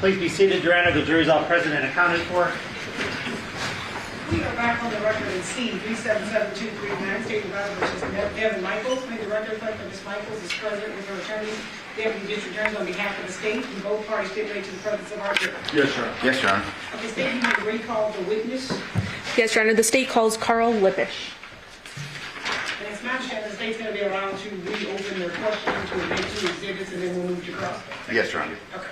Please be seated, Your Honor. The jury's all present and accounted for. We are back on the record in C-377239, State of Nevada versus Devyn Michaels. May the record reflect that Ms. Michaels is present with her attorney, Deputy District Attorney, on behalf of the state, and both parties stipulate to the presence of our jury. Yes, Your Honor. Yes, Your Honor. Okay, state, you may recall the witness. Yes, Your Honor. The state calls Carl Lippisch. And it's my understanding the state's going to be allowed to reopen their questioning to admit two exhibits, and then we'll move to cross. Yes, Your Honor. Okay.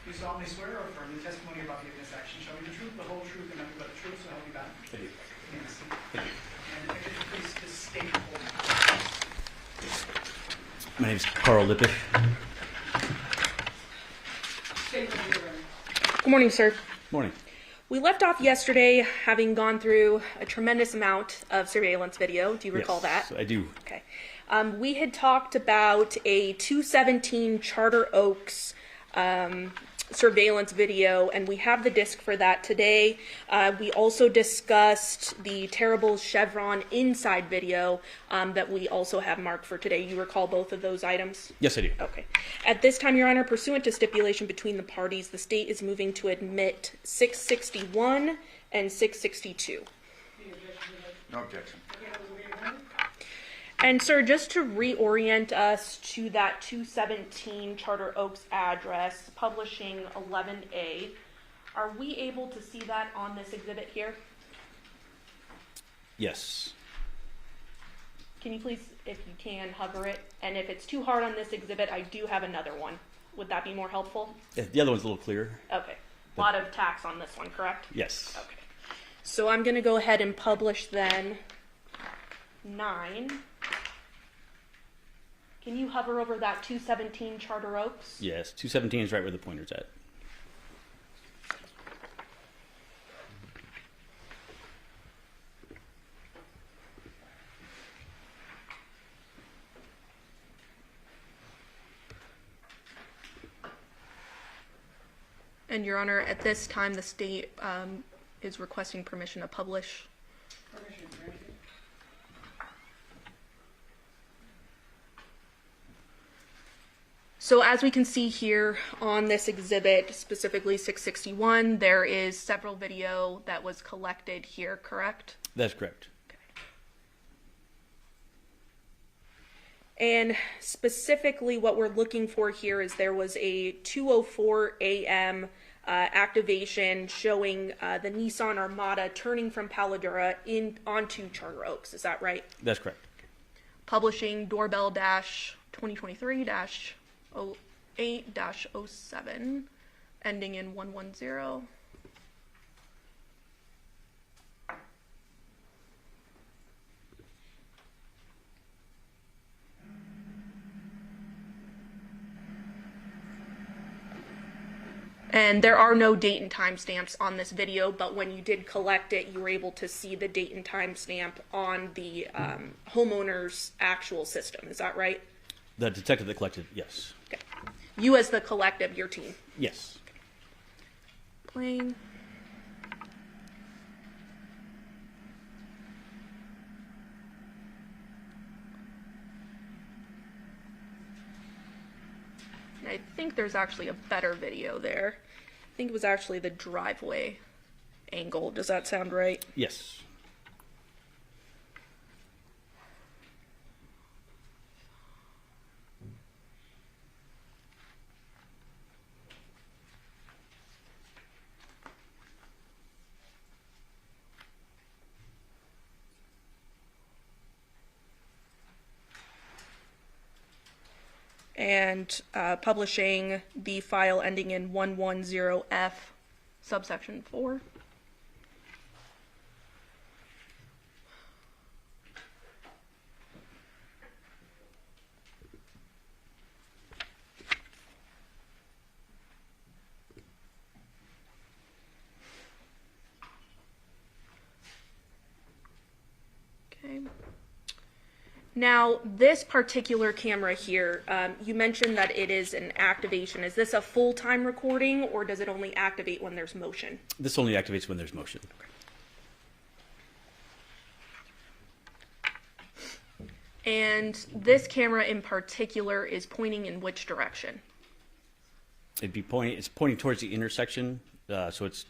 You solemnly swear or affirm the testimony about the witness action shall be the truth, the whole truth, and nothing but the truth, so help you God. Thank you. Yes. And if you please just state the My name is Carl Lippisch. state the whole. Good morning, sir. Morning. We left off yesterday having gone through a tremendous amount of surveillance video. Do you recall Yes, that? I do. Okay. We had talked about a 217 Charter Oaks surveillance video, and we have the disc for that today. We also discussed the terrible Chevron inside video that we also have marked for today. You recall both of those items? Yes, I do. Okay. At this time, Your Honor, pursuant to stipulation between the parties, the state is moving to admit 661 and 662. No objection. And sir, just to reorient us to that 217 Charter Oaks address, publishing 11A, are we able to see that on this exhibit here? Yes. Can you please, if you can, hover it? And if it's too hard on this exhibit, I do have another one. Would that be more helpful? The other one's a little clearer. Okay. A lot of tax on this one, correct? Yes. Okay. So I'm going to go ahead and publish then 9. Can you hover over that 217 Charter Oaks? Yes. 217 is right where the pointer's at. And Your Honor, at this time, the state is requesting permission to publish. Permission granted. So as we can see here on this exhibit, specifically 661, there is several video that was collected here, correct? That's correct. And specifically what we're looking for here is there was a 2:04 a.m. Activation showing the Nissan Armada turning from Paladura onto Charter Oaks. Is that right? That's correct. Publishing doorbell dash 2023-08-07, ending in 110. And there are no date and time stamps on this video, but when you did collect it, you were able to see the date and time stamp on the homeowner's actual system. Is that right? The detective that collected, yes. Okay. You as the collective, your team. Yes. Playing. And I think there's actually a better video there. I think it was actually the driveway angle. Does that sound right? Yes. And publishing the file ending in 110F, subsection 4. Okay. Now, this particular camera here, you mentioned that it is an activation. Is this a full-time recording, or does it only activate when there's motion? This only activates when there's motion. And this camera in particular is pointing in which direction? It's pointing towards the intersection, so it's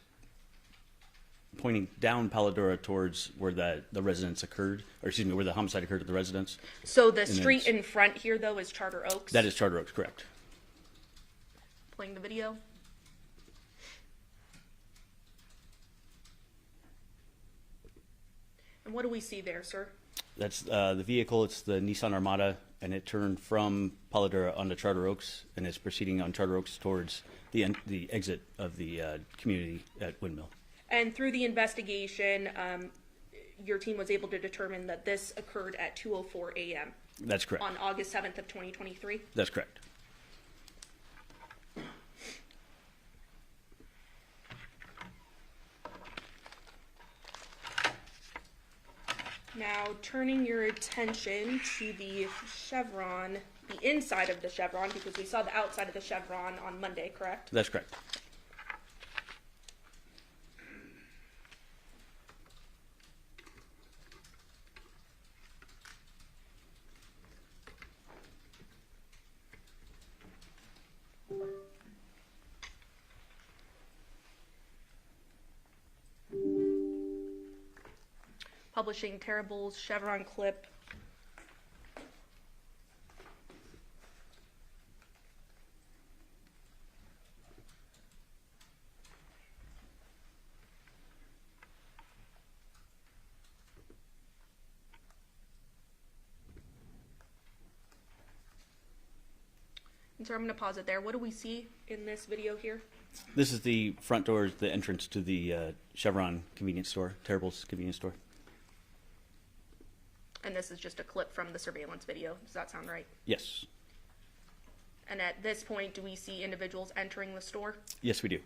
pointing down Paladora towards where the residence occurred, or excuse me, where the homicide occurred at the residence. So the then street it's- in front here, though, is Charter Oaks? That is Charter Oaks, correct. Playing the video. And what do we see there, sir? That's the vehicle. It's the Nissan Armada, and it turned from Paladora onto Charter Oaks, and it's proceeding on Charter Oaks towards the exit of the community at Windmill. And through the investigation, your team was able to determine that this occurred at 2:04 a.m. That's correct. on August 7th of 2023. That's correct. Now, turning your attention to the chevron, the inside of the chevron, because we saw the outside of the chevron on Monday, correct? That's correct. Publishing Terrible's chevron clip. And so I'm going to pause it there. What do we see in this video here? This is the front door, the entrance to the Chevron convenience store, Terrible's convenience store. And this is just a clip from the surveillance video. Does that sound right? Yes. And at this point, do we see individuals entering the store? Yes, we do.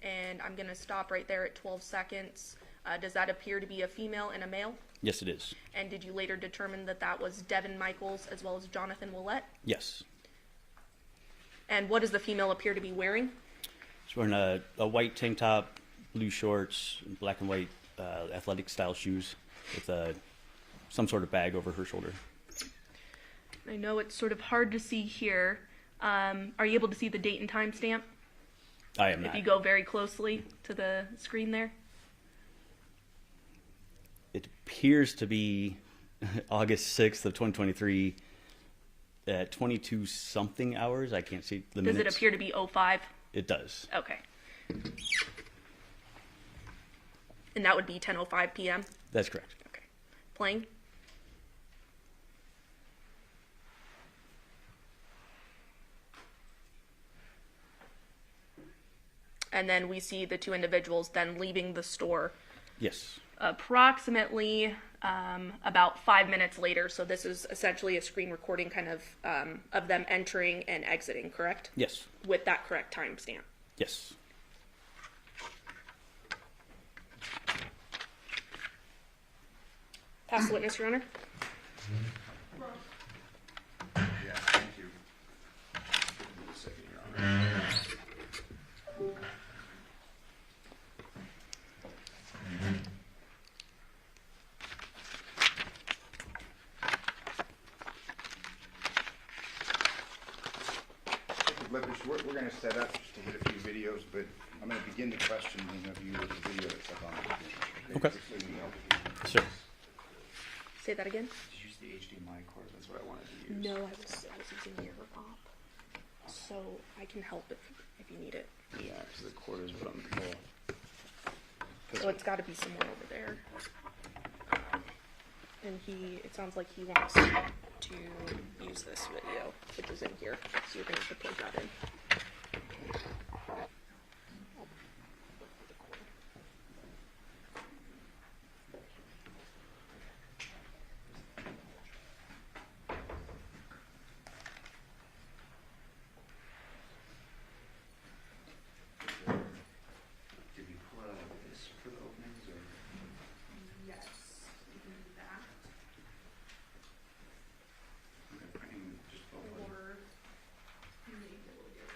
And I'm going to stop right there at 12 seconds. Does that appear to be a female and a male? Yes, it is. And did you later determine that that was Devyn Michaels as well as Johnathan Willette? Yes. And what does the female appear to be wearing? She's wearing a white tank top, blue shorts, black and white athletic style shoes with some sort of bag over her shoulder. I know it's sort of hard to see here. Are you able to see the date and time stamp? I am not. If you go very closely to the screen there. It appears to be August 6th of 2023 at 22 something hours. I can't see the Does minutes. it appear to be 05? It does. Okay. And that would be 10:05 p.m.? That's correct. Okay. Playing? And then we see the two individuals then leaving the store Yes. approximately about 5 minutes later. So this is essentially a screen recording kind of them entering and exiting, correct? Yes. With that correct timestamp. Yes. Pass the witness, Your Honor. Yeah, thank you. Give me a second, Your Honor. We're going to set up just to hit a few videos, but I'm going to begin the questioning of you with the video that's up on the computer. Okay. Just so you know. Sure. Say that again. Just use the HDMI cord. That's what I wanted to use. No, I was using your op. So I can help if you need it. Yeah, because the cord is what I'm So it's got to be somewhere over there. And it sounds like he wants to use this video, which is in here. So you're going to have to plug that in. Did you pull it out of this for the openings, or? Yes, you can do that. Okay, I can just pull it. Or you may be able to get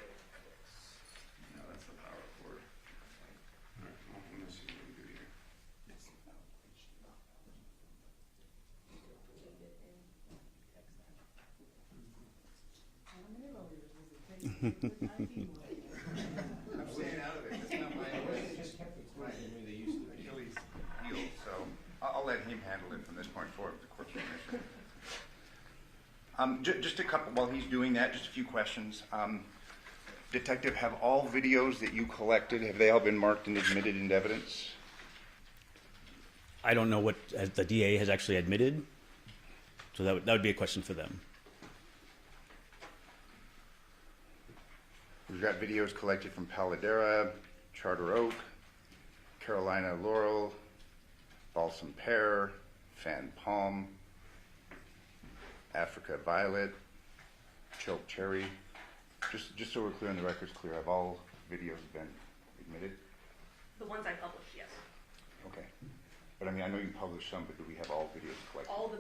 I'm staying out of it. It's not my Achilles heel, so I'll let him handle it from this point forward with the court's permission. Just a couple, while he's doing that, just a few questions. Detective, have all videos that you collected, have they all been marked and admitted into evidence? I don't know what the DA has actually admitted, so that would be a question for them. We've got videos collected from Paladera, Charter Oak, Carolina Laurel, Balsam Pear, Fan Palm, Africa Violet, Choke Cherry. Just so we're clear on the record's clear, have all videos been admitted? The ones I published, yes. Okay. But I mean, I know you published some, but do we have all videos collected? All the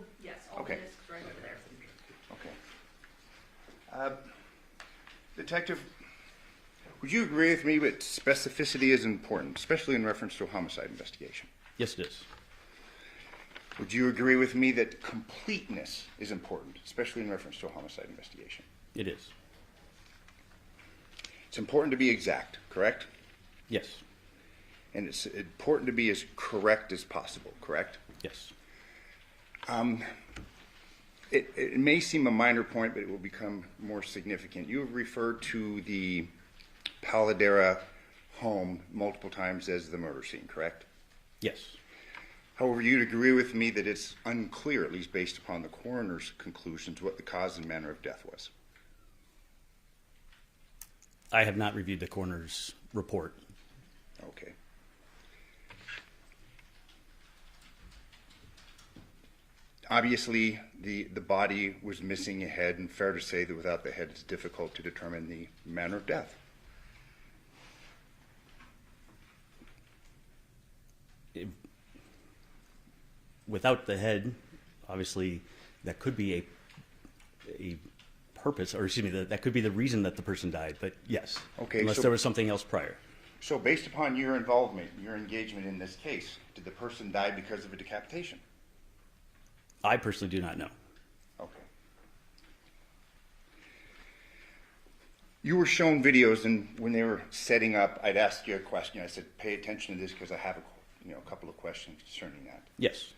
Okay. discs right over there. Okay. Detective, would you agree with me that specificity is important, especially in reference to a homicide investigation? Yes, it is. Would you agree with me that completeness is important, especially in reference to a homicide investigation? It is. It's important to be exact, correct? Yes. And it's important to be as correct as possible, correct? Yes. It may seem a minor point, but it will become more significant. You have referred to the Paladera home multiple times as the murder scene, correct? Yes. However, you'd agree with me that it's unclear, at least based upon the coroner's conclusions, what the cause and manner of death was. I have not reviewed the coroner's report. Okay. Obviously, the body was missing a head, and fair to say that without the head, it's difficult to determine the manner of death. Without the head, obviously, that could be a purpose, or excuse me, that could be the reason that the person died. But yes, Okay, unless so- there was something else prior. So based upon your involvement, your engagement in this case, did the person die because of a decapitation? I personally do not know. Okay. You were shown videos, and when they were setting up, I'd asked you a question. I said, pay attention to this because I have a couple of questions concerning that. Yes,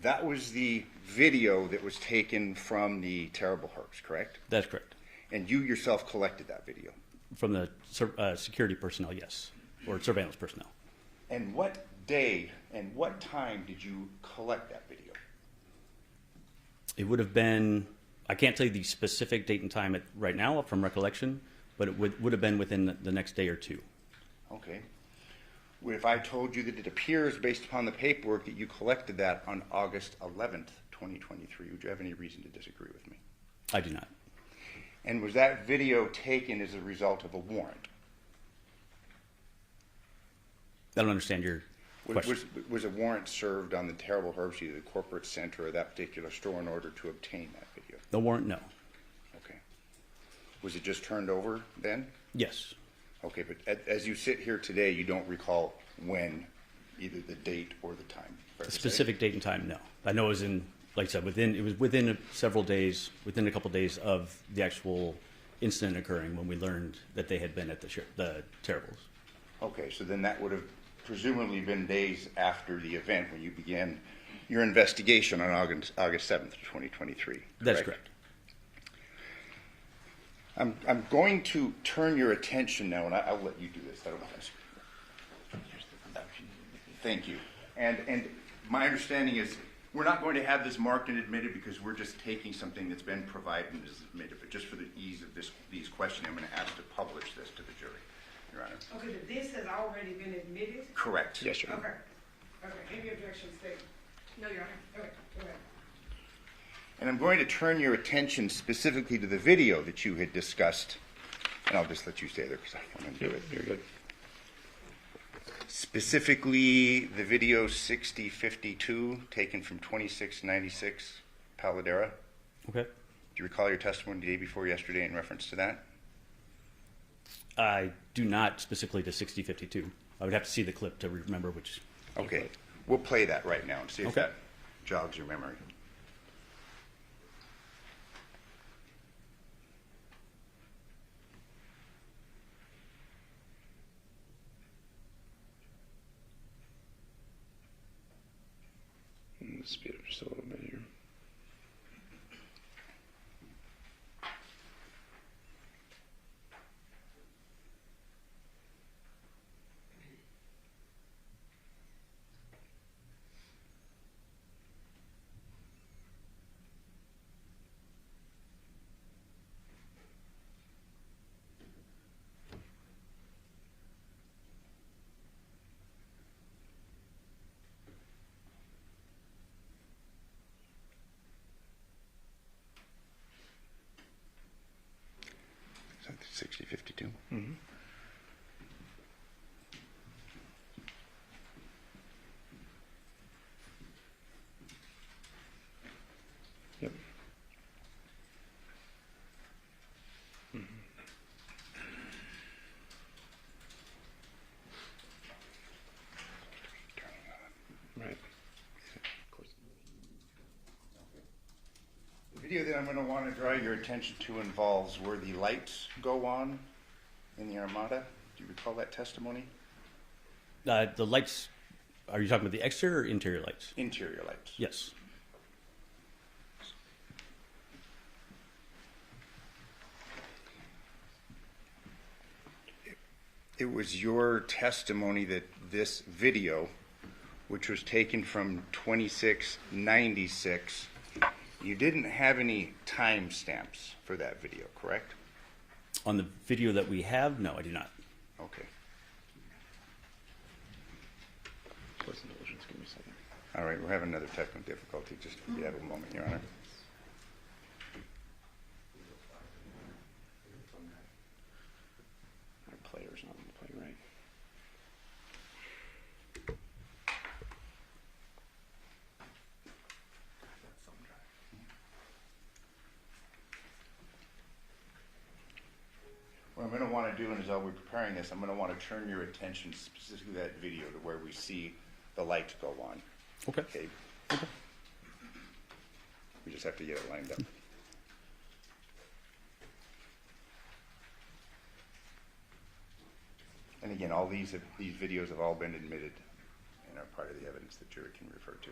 That was the video that was taken from the terrible herbs, correct? that's correct. And you yourself collected that video. From the security personnel, yes, or surveillance personnel. And what day and what time did you collect that video? It would have been, I can't tell you the specific date and time right now from recollection, but it would have been within the next day or two. Okay. If I told you that it appears based upon the paperwork that you collected that on August 11th, 2023, would you have any reason to disagree with me? I do not. And was that video taken as a result of a warrant? I don't understand your question. Was a warrant served on the terrible herbs, either the corporate center or that particular store, in order to obtain that video? The warrant, no. Okay. Was it just turned over then? Yes. Okay, but as you sit here today, you don't recall when, either the date or the time? Fair The to say? specific date and time, no. I know it was in, like I said, within several days, within a couple days of the actual incident occurring when we learned that they had been at the Terribles. Okay, so then that would have presumably been days after the event when you began your investigation on August 7th, 2023. That's correct. I'm going to turn your attention now, and I'll let you do this. I don't know. Thank you. And my understanding is we're not going to have this marked and admitted because we're just taking something that's been provided and is admitted. But just for the ease of these questioning, I'm going to ask to publish this to the jury, Your Honor. Okay, but this has already been admitted? Correct. Yes, Your Honor. Okay. Okay, any objections, state? No, Your Honor. Okay, go ahead. And I'm going to turn your attention specifically to the video that you had discussed. And I'll just let you stay there because I want to do it. Very good. Specifically, the video 6052, taken from 2696 Paladera. Okay. Do you recall your testimony the day before yesterday in reference to that? I do not specifically to 6052. I would have to see the clip to remember which. Okay. We'll play that right now and see if Okay. that jogs your memory. speed up just a little bit here. Is that 6052? Mm-hmm. Yep. Right. The video that I'm going to want to draw your attention to involves where the lights go on in the Armada. Do you recall that testimony? The lights, are you talking about the exterior or interior lights? Interior lights. Yes. It was your testimony that this video, which was taken from 2696, you didn't have any timestamps for that video, correct? On the video that we have, no, I do not. Okay. Close indulgence. Give me a second. All right, we're having another technical difficulty. Just you have a moment, Your Honor. Our player's not going to play right. What I'm going to want to do, and as while we're preparing this, I'm going to want to turn your attention specifically to that video to where we see the lights go on. Okay. Okay. We just have to get it lined up. And again, all these videos have all been admitted and are part of the evidence the jury can refer to.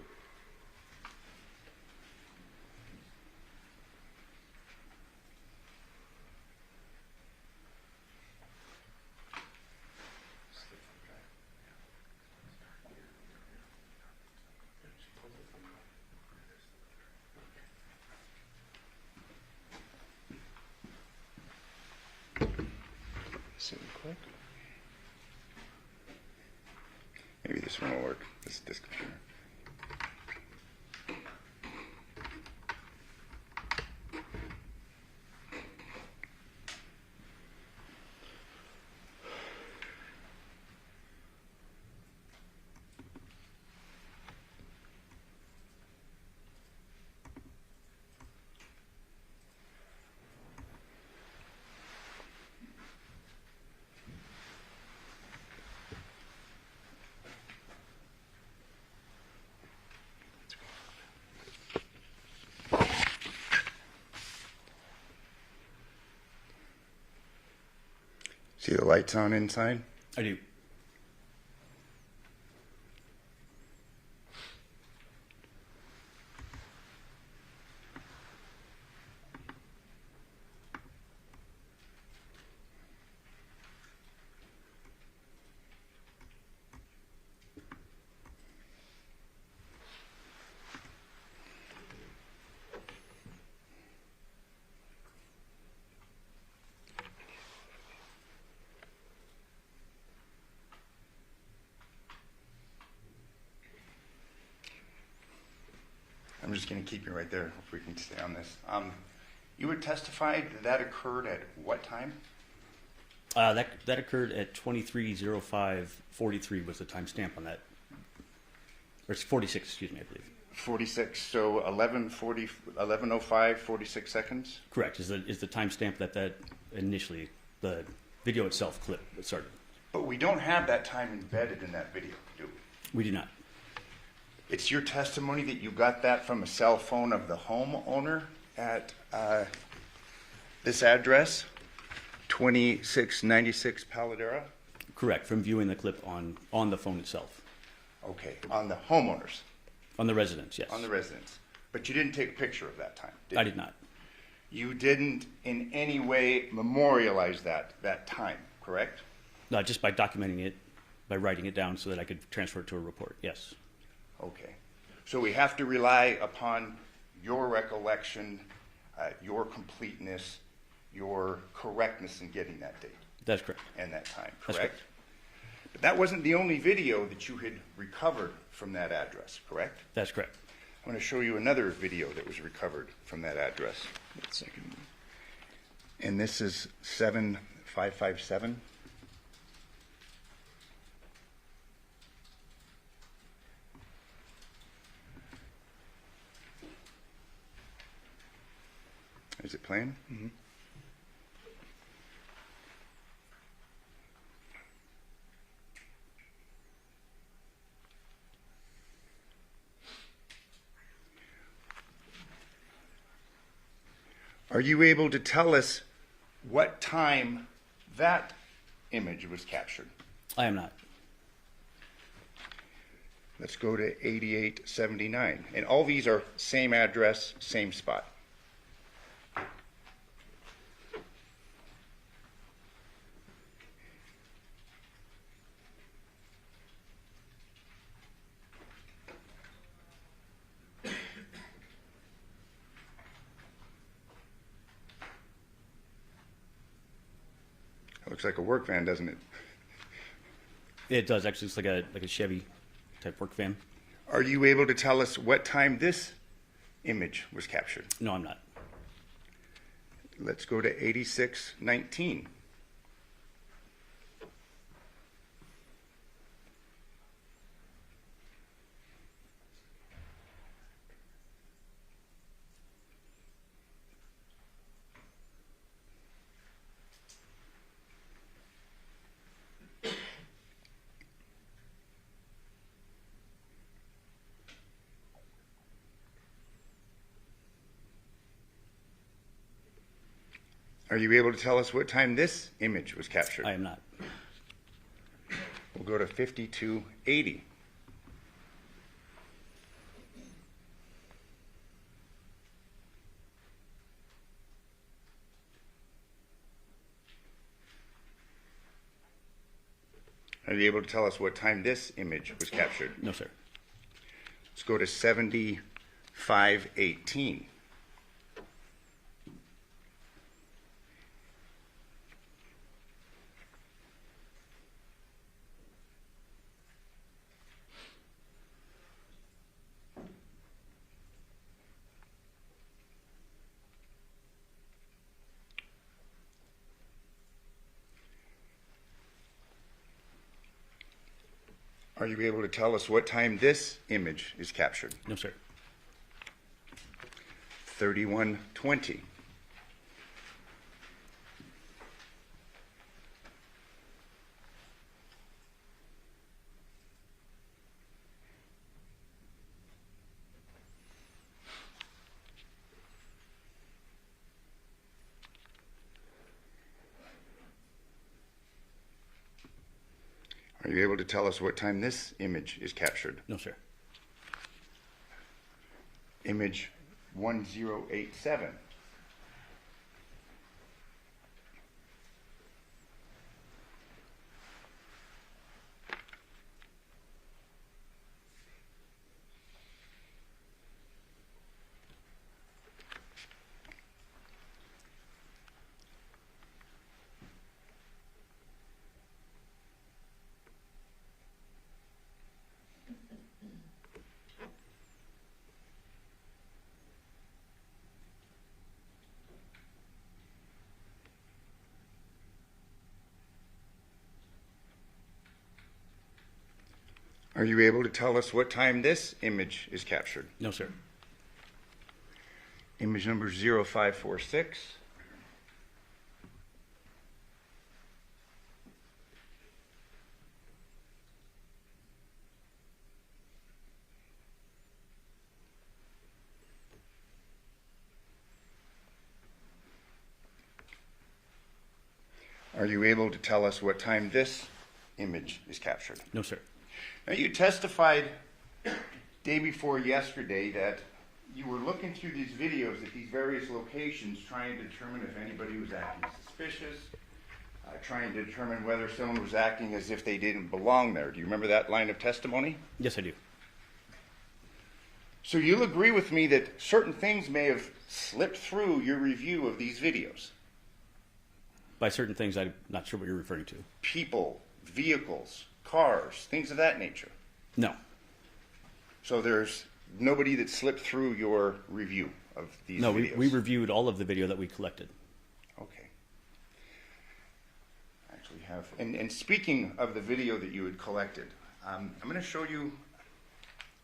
Sit and click. Maybe this one will work. This computer. See the lights on inside? I do. I'm just going to keep you right there if we can stay on this. You would testify that occurred at what time? That occurred at 23:05:43 was the timestamp on that. Or it's 46, excuse me, I believe. 46, so 11:05, 46 seconds? Correct, is the timestamp that initially, the video itself clip started. But we don't have that time embedded in that video, do we? We do not. It's your testimony that you got that from a cell phone of the homeowner at this address, 2696 Paladera? Correct, from viewing the clip on the phone itself. Okay, on the homeowners. On the residence, yes. On the residence. But you didn't take a picture of that time, did you? I did not. You didn't in any way memorialize that time, correct? Just by documenting it, by writing it down so that I could transfer it to a report, yes. Okay. So we have to rely upon your recollection, your completeness, your correctness in getting that date That's correct. and that time, That's correct? correct. But that wasn't the only video that you had recovered from that address, correct? That's correct. I'm going to show you another video that was recovered from that address. Wait a second. And this is 7557. Is it playing? Mm-hmm. Are you able to tell us what time that image was captured? I am not. Let's go to 8879. And all these are same address, same spot. It looks like a work van, doesn't it? It does actually. It's like a Chevy type work van. Are you able to tell us what time this image was captured? No, I'm not. Let's go to 8619. Are you able to tell us what time this image was captured? I am not. We'll go to 5280. Are you able to tell us what time this image was captured? No, sir. Let's go to 7518. Are you able to tell us what time this image is captured? No, sir. 3120. Are you able to tell us what time this image is captured? No, sir. Image 1087. Are you able to tell us what time this image is captured? No, sir. Image number 0546. Are you able to tell us what time this image is captured? No, sir. Now, you testified day before yesterday that you were looking through these videos at these various locations trying to determine if anybody was acting suspicious, trying to determine whether someone was acting as if they didn't belong there. Do you remember that line of testimony? Yes, I do. So you'll agree with me that certain things may have slipped through your review of these videos. By certain things, I'm not sure what you're referring to. People, vehicles, cars, things of that nature. No. So there's nobody that slipped through your review of these No, videos? we reviewed all of the video that we collected. Okay. Actually have, and speaking of the video that you had collected, I'm going to show you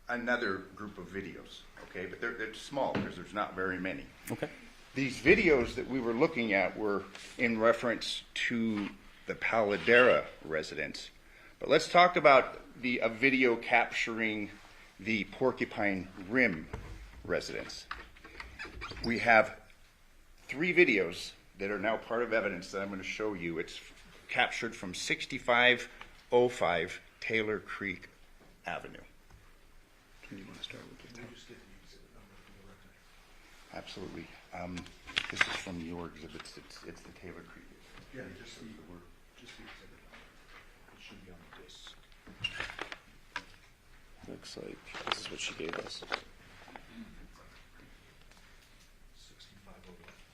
another group of videos, okay? But they're small because there's not very many. Okay. These videos that we were looking at were in reference to the Paladera residence. But let's talk about a video capturing the Porcupine Rim residence. We have 3 videos that are now part of evidence that I'm going to show you. It's captured from 6505 Taylor Creek Avenue. Do you want to start with this? Absolutely. This is from your exhibits. It's the Taylor Creek. Yeah, just the word, just the exhibit number. It should be on the disc. Looks like this is what she gave us.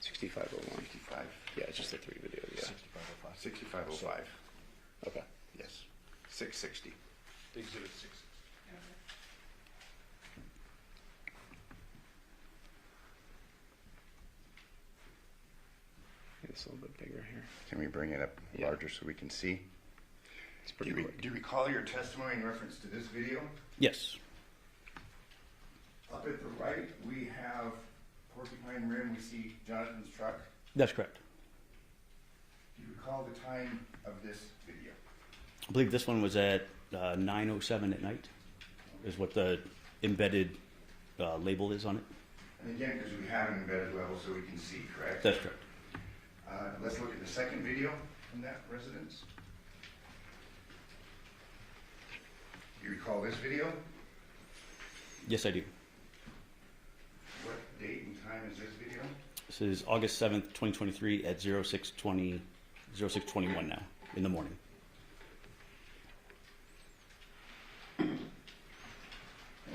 6501. 65. Yeah, it's just the 3 videos. Yeah. 6505. 6505. Okay. Yes. 660. The exhibit 6. It's a little bit bigger here. Can we bring it up larger so we can see? It's pretty quick. Do you recall your testimony in reference to this video? Yes. Up at the right, we have Porcupine Rim. We see Jonathan's truck. That's correct. Do you recall the time of this video? I believe this one was at 9:07 at night, is what the embedded label is on it. And again, because we have an embedded level so we can see, correct? That's correct. Let's look at the second video from that residence. Do you recall this video? Yes, I do. What date and time is this video? This is August 7th, 2023 at 0621 now, in the morning. And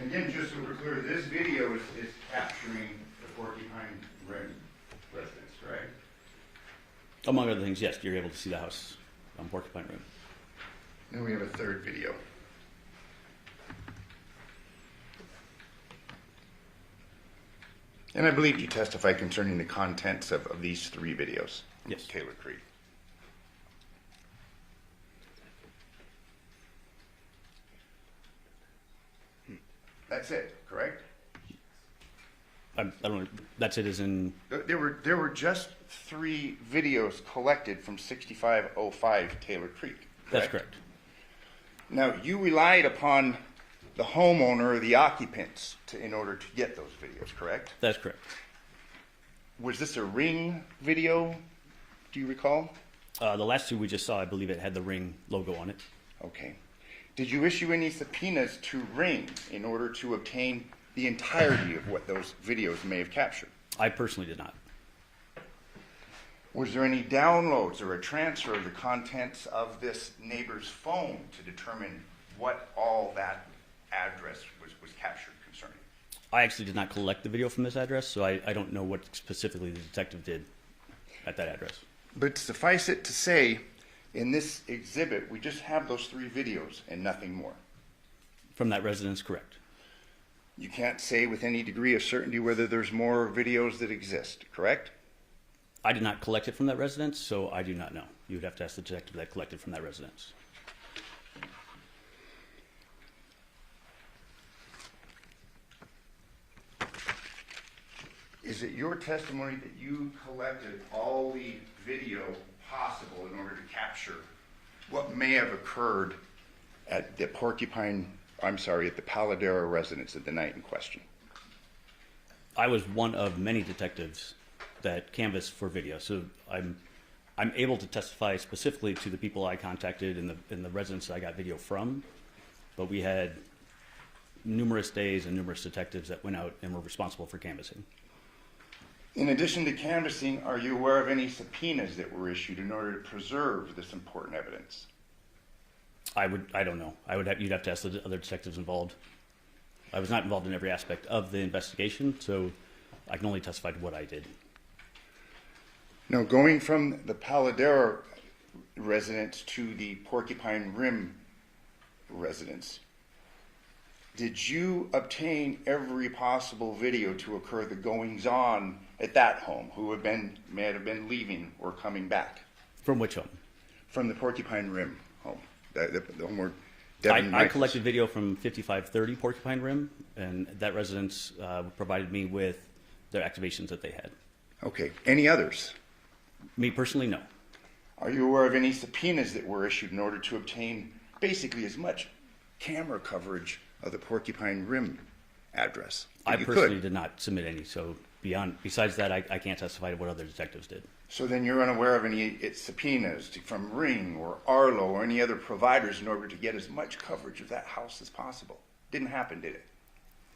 again, just so we're clear, this video is capturing the Porcupine Rim residence, correct? Among other things, yes, you're able to see the house on Porcupine Rim. Then we have a third video. And I believe you testified concerning the contents of these 3 videos. Yes. Taylor Creek. That's it, correct? I don't know, that's it as in, There were just 3 videos collected from 6505 Taylor Creek. that's correct. Now, you relied upon the homeowner or the occupants in order to get those videos, correct? That's correct. Was this a Ring video, do you recall? The last 2 we just saw, I believe it had the Ring logo on it. Okay. Did you issue any subpoenas to Ring in order to obtain the entirety of what those videos may have captured? I personally did not. Was there any downloads or a transfer of the contents of this neighbor's phone to determine what all that address was captured concerning? I actually did not collect the video from this address, so I don't know what specifically the detective did at that address. But suffice it to say, in this exhibit, we just have those 3 videos and nothing more. From that residence, correct. You can't say with any degree of certainty whether there's more videos that exist, correct? I did not collect it from that residence, so I do not know. You would have to ask the detective that collected from that residence. Is it your testimony that you collected all the video possible in order to capture what may have occurred at the at the Paladera residence at the night in question? I was one of many detectives that canvassed for video, so I'm able to testify specifically to the people I contacted in the residence that I got video from. But we had numerous days and numerous detectives that went out and were responsible for canvassing. In addition to canvassing, are you aware of any subpoenas that were issued in order to preserve this important evidence? I don't know. You'd have to ask the other detectives involved. I was not involved in every aspect of the investigation, so I can only testify to what I did. Now, going from the Paladera residence to the Porcupine Rim residence, did you obtain every possible video to occur the goings-on at that home, who may have been leaving or coming back? From which home? From the Porcupine Rim home, the home where Devyn I Michaels. collected video from 5530 Porcupine Rim, and that residence provided me with their activations that they had. Okay. Any others? Me personally, no. Are you aware of any subpoenas that were issued in order to obtain basically as much camera coverage of the Porcupine Rim address? I You personally could. did not submit any, so besides that, I can't testify to what other detectives did. So then you're unaware of any subpoenas from Ring or Arlo or any other providers in order to get as much coverage of that house as possible? Didn't happen, did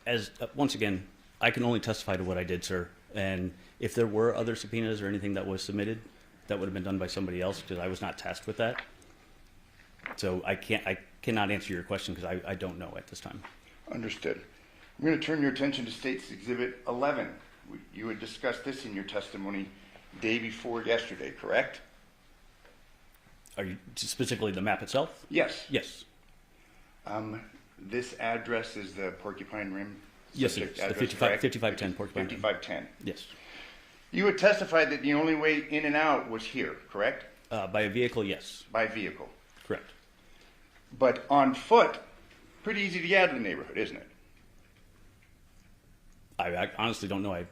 it? Once again, I can only testify to what I did, sir. And if there were other subpoenas or anything that was submitted, that would have been done by somebody else because I was not tasked with that. So I cannot answer your question because I don't know at this time. Understood. I'm going to turn your attention to State's Exhibit 11. You had discussed this in your testimony day before yesterday, correct? Are you specifically the map itself? Yes. Yes. This address is the Porcupine Rim? Yes, it is. The 5510 Porcupine Rim. 5510. Yes. You had testified that the only way in and out was here, correct? By a vehicle, yes. By vehicle. Correct. But on foot, pretty easy to get out of the neighborhood, isn't it? I honestly don't know. I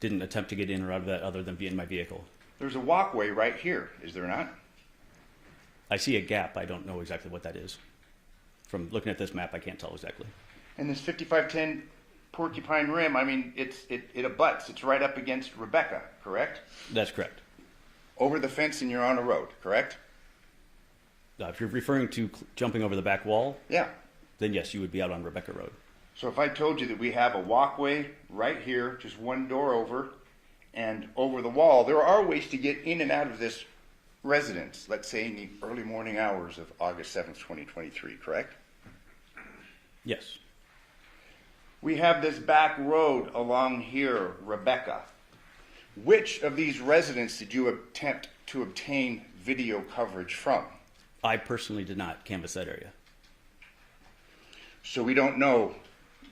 didn't attempt to get in or out of that other than be in my vehicle. There's a walkway right here, is there not? I see a gap. I don't know exactly what that is. From looking at this map, I can't tell exactly. And this 5510 Porcupine Rim, I mean, it abuts. It's right up against Rebecca, correct? That's correct. Over the fence and you're on a road, correct? If you're referring to jumping over the back wall, Yeah. then yes, you would be out on Rebecca Road. So if I told you that we have a walkway right here, just one door over, and over the wall, there are ways to get in and out of this residence, let's say in the early morning hours of August 7th, 2023, correct? Yes. We have this back road along here, Rebecca. Which of these residents did you attempt to obtain video coverage from? I personally did not canvass that area. So we don't know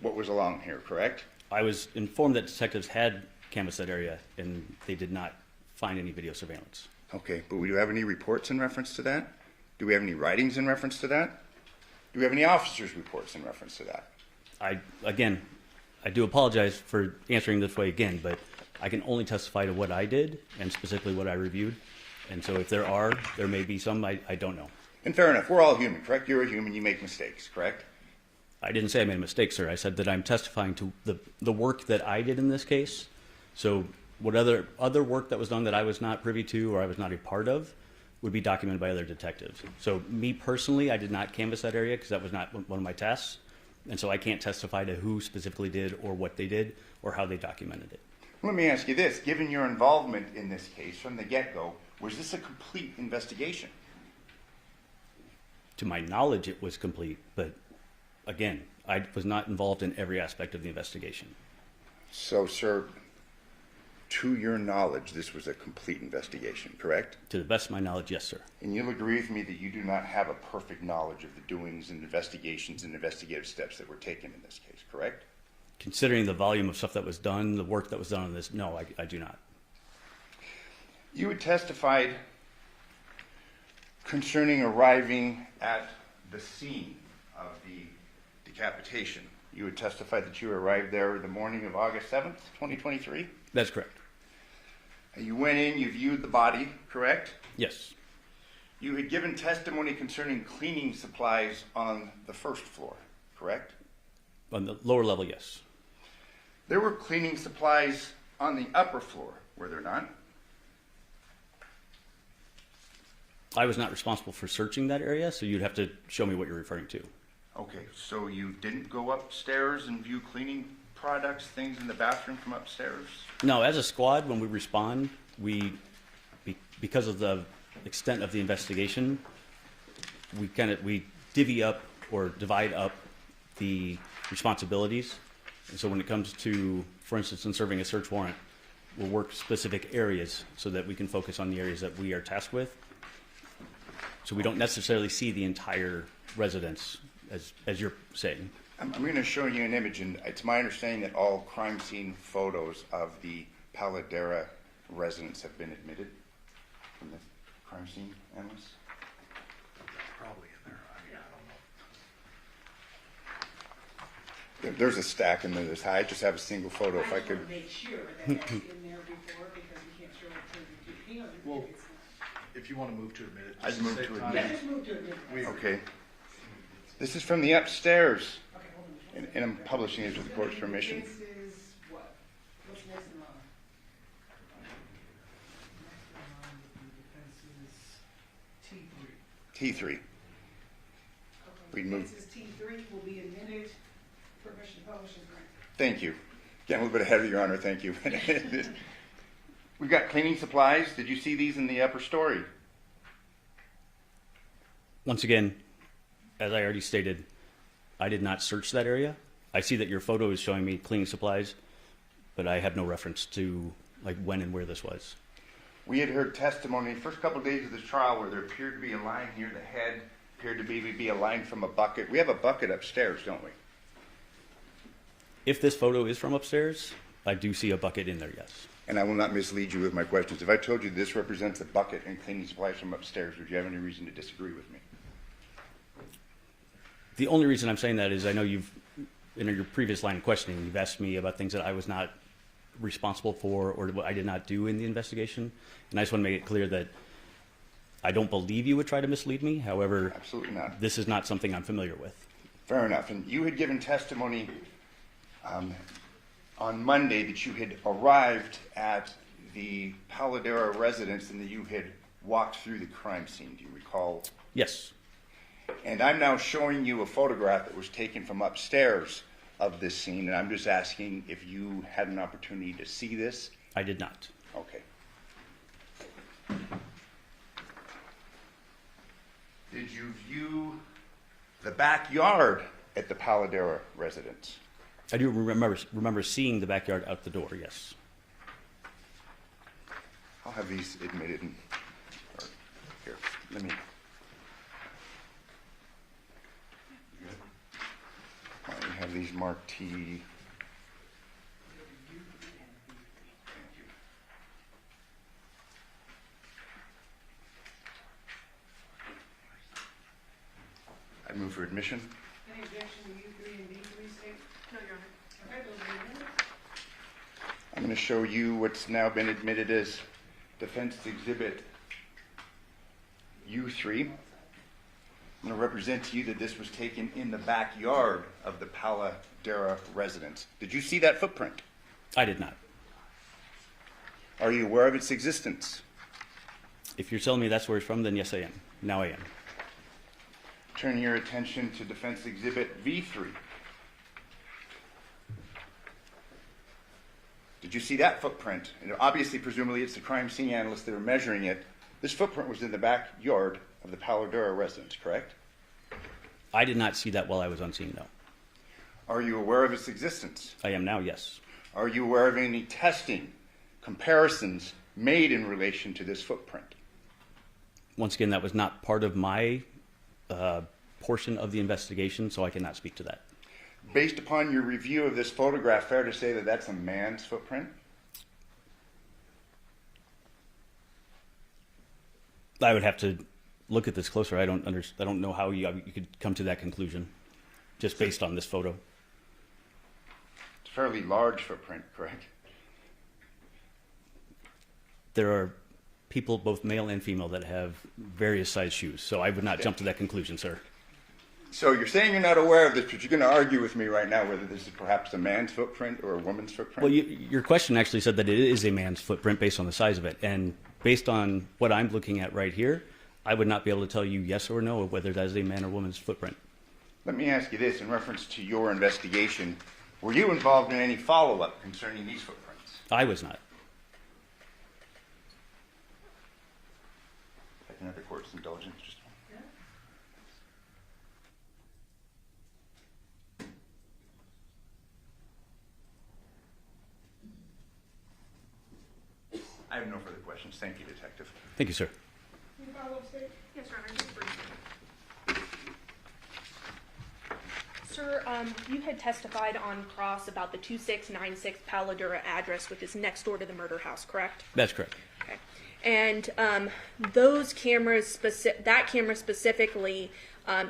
what was along here, correct? I was informed that detectives had canvassed that area, and they did not find any video surveillance. Okay, but do we have any reports in reference to that? Do we have any writings in reference to that? Do we have any officers' reports in reference to that? I do apologize for answering this way again, but I can only testify to what I did and specifically what I reviewed. And so if there may be some, I don't know. And fair enough, we're all human, correct? You're a human, you make mistakes, correct? I didn't say I made a mistake, sir. I said that I'm testifying to the work that I did in this case. So what other work that was done that I was not privy to or I was not a part of would be documented by other detectives. So me personally, I did not canvass that area because that was not one of my tasks. And so I can't testify to who specifically did or what they did or how they documented it. Let me ask you this, given your involvement in this case from the get-go, was this a complete investigation? To my knowledge, it was complete, but again, I was not involved in every aspect of the investigation. So, sir, to your knowledge, this was a complete investigation, correct? To the best of my knowledge, yes, sir. And you'll agree with me that you do not have a perfect knowledge of the doings and investigations and investigative steps that were taken in this case, correct? Considering the volume of stuff that was done, the work that was done on this, no, I do not. You had testified concerning arriving at the scene of the decapitation. You had testified that you arrived there the morning of August 7th, 2023? That's correct. You went in, you viewed the body, correct? Yes. You had given testimony concerning cleaning supplies on the first floor, correct? On the lower level, yes. There were cleaning supplies on the upper floor, were there not? I was not responsible for searching that area, so you'd have to show me what you're referring to. Okay, so you didn't go upstairs and view cleaning products, things in the bathroom from upstairs? No, as a squad, when we respond, because of the extent of the investigation, we divvy up or divide up the responsibilities. And so when it comes to, for instance, in serving a search warrant, we'll work specific areas so that we can focus on the areas that we are tasked with. So we don't necessarily see the entire residence, as you're saying. I'm going to show you an image, and it's my understanding that all crime scene photos of the Paladera residence have been admitted from the crime scene analyst. Probably in there. I mean, I don't know. There's a stack in there this high. I just have a single photo. If I just could. want to make sure that that's in there before, because we can't show it to the, hang on, Well, it's not. If you want to move to admit it. I'd just to move save to time. admit Yeah, just move to it. We- Okay. This is from the upstairs, Okay, hold on. and I'm publishing it with the court's permission. This is what? What's next in line? Next in line with the defense is T3. T3. Okay, We move- this is T3, will be admitted, permission to publish and grant. Thank you. Getting a little bit ahead of you, Your Honor. Thank you. We've got cleaning supplies. Did you see these in the upper story? Once again, as I already stated, I did not search that area. I see that your photo is showing me cleaning supplies, but I have no reference to like when and where this was. We had heard testimony the first couple of days of this trial where there appeared to be a line near the head, appeared to be a line from a bucket. We have a bucket upstairs, don't we? If this photo is from upstairs, I do see a bucket in there, yes. And I will not mislead you with my questions. If I told you this represents a bucket and cleaning supplies from upstairs, would you have any reason to disagree with me? The only reason I'm saying that is I know you've, in your previous line of questioning, you've asked me about things that I was not responsible for or what I did not do in the investigation. And I just want to make it clear that I don't believe you would try to mislead me. However, Absolutely not. this is not something I'm familiar with. Fair enough. And you had given testimony on Monday that you had arrived at the Paladera residence and that you had walked through the crime scene. Do you recall? Yes. And I'm now showing you a photograph that was taken from upstairs of this scene, and I'm just asking if you had an opportunity to see this. I did not. Okay. Did you view the backyard at the Paladera residence? I do remember seeing the backyard out the door, yes. I'll have these admitted. Here, let me. I have these marked T. Thank you. I move for admission. Any objection to U3 and D3 state? No, Your Honor. Okay, those are admitted. I'm going to show you what's now been admitted as Defense Exhibit U3. I'm going to represent to you that this was taken in the backyard of the Paladera residence. Did you see that footprint? I did not. Are you aware of its existence? If you're telling me that's where it's from, then yes, I am. Now I am. Turn your attention to Defense Exhibit V3. Did you see that footprint? And obviously, presumably, it's the crime scene analysts that are measuring it. This footprint was in the backyard of the Paladera residence, correct? I did not see that while I was on scene, no. Are you aware of its existence? I am now, yes. Are you aware of any testing, comparisons made in relation to this footprint? Once again, that was not part of my portion of the investigation, so I cannot speak to that. Based upon your review of this photograph, fair to say that that's a man's footprint? I would have to look at this closer. I don't know how you could come to that conclusion just based on this photo. It's a fairly large footprint, correct? There are people, both male and female, that have various size shoes, so I would not jump to that conclusion, sir. So you're saying you're not aware of this, but you're going to argue with me right now whether this is perhaps a man's footprint or a woman's footprint? Well, your question actually said that it is a man's footprint based on the size of it, and based on what I'm looking at right here, I would not be able to tell you yes or no of whether that is a man or woman's footprint. Let me ask you this, in reference to your investigation, were you involved in any follow-up concerning these footprints? I was not. Another court's indulgence, just one. I have no further questions. Thank you, Detective. Thank you, sir. Any follow-up, State? Yes, Your Honor, just briefly. Sir, you had testified on cross about the 2696 Paladura address, which is next door to the murder house, correct? That's correct. Okay. And those cameras, that camera specifically,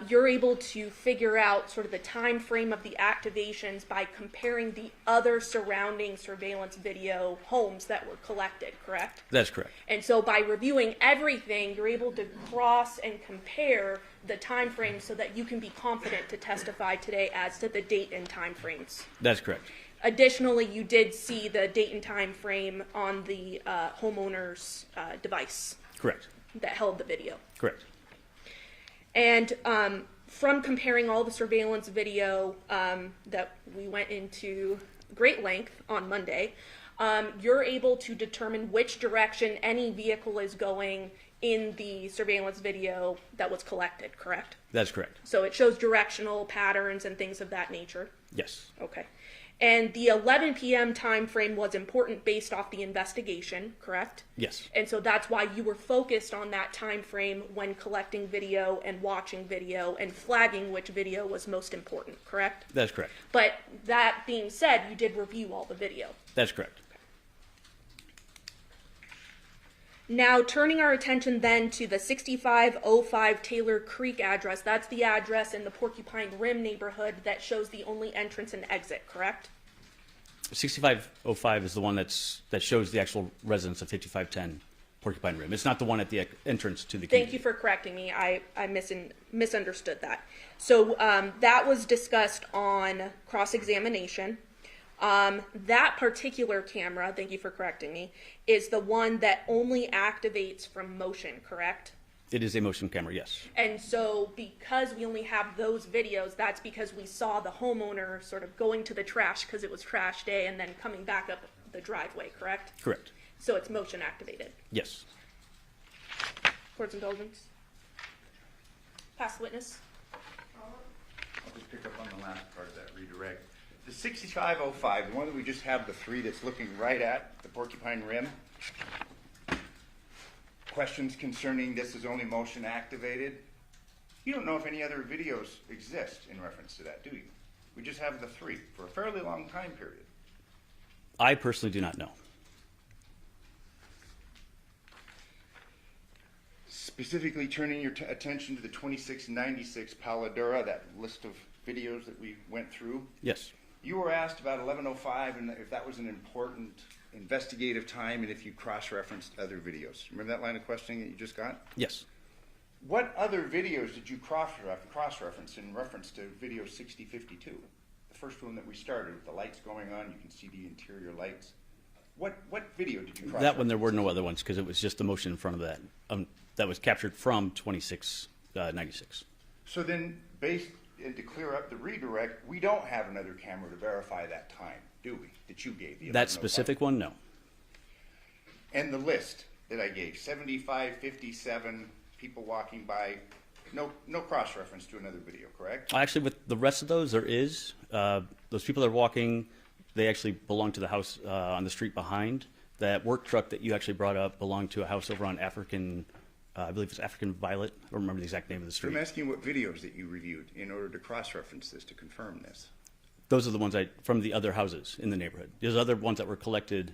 you're able to figure out sort of the time frame of the activations by comparing the other surrounding surveillance video homes that were collected, correct? That's correct. And so by reviewing everything, you're able to cross and compare the time frames so that you can be confident to testify today as to the date and time frames. That's correct. Additionally, you did see the date and time frame on the homeowner's device Correct. that held the video. Correct. And from comparing all the surveillance video that we went into great length on Monday, you're able to determine which direction any vehicle is going in the surveillance video that was collected, correct? That's correct. So it shows directional patterns and things of that nature. Yes. Okay. And the 11 p.m. time frame was important based off the investigation, correct? Yes. And so that's why you were focused on that time frame when collecting video and watching video and flagging which video was most important, correct? That's correct. But that being said, you did review all the video. That's correct. Now, turning our attention then to the 6505 Taylor Creek address, that's the address in the Porcupine Rim neighborhood that shows the only entrance and exit, correct? 6505 is the one that shows the actual residence of 5510 Porcupine Rim. It's not the one at the entrance to the community. Thank you for correcting me. I misunderstood that. So that was discussed on cross-examination. That particular camera, thank you for correcting me, is the one that only activates from motion, correct? It is a motion camera, yes. And so because we only have those videos, that's because we saw the homeowner sort of going to the trash because it was trash day and then coming back up the driveway, correct? Correct. So it's motion activated. Yes. Court's indulgence. Past witness. I'll just pick up on the last part of that redirect. The 6505, the one that we just have the three that's looking right at the Porcupine Rim. Questions concerning this is only motion activated. You don't know if any other videos exist in reference to that, do you? We just have the three for a fairly long time period. I personally do not know. Specifically turning your attention to the 2696 Paladura, that list of videos that we went through. Yes. You were asked about 1105 and if that was an important investigative time and if you cross-referenced other videos. Remember that line of questioning that you just got? Yes. What other videos did you cross-reference in reference to video 6052? The first one that we started with the lights going on, you can see the interior lights. What video did you cross-reference? That one, there were no other ones because it was just the motion in front of that. That was captured from 2696. So then, and to clear up the redirect, we don't have another camera to verify that time, do we? That you gave. That specific one, no. And the list that I gave, 75, 57, people walking by, no cross-reference to another video, correct? Actually, with the rest of those, there is. Those people that are walking, they actually belong to the house on the street behind. That work truck that you actually brought up belonged to a house over on African, I believe it's African Violet. I don't remember the exact name of the street. I'm asking what videos that you reviewed in order to cross-reference this, to confirm this. Those are the ones from the other houses in the neighborhood. There's other ones that were collected.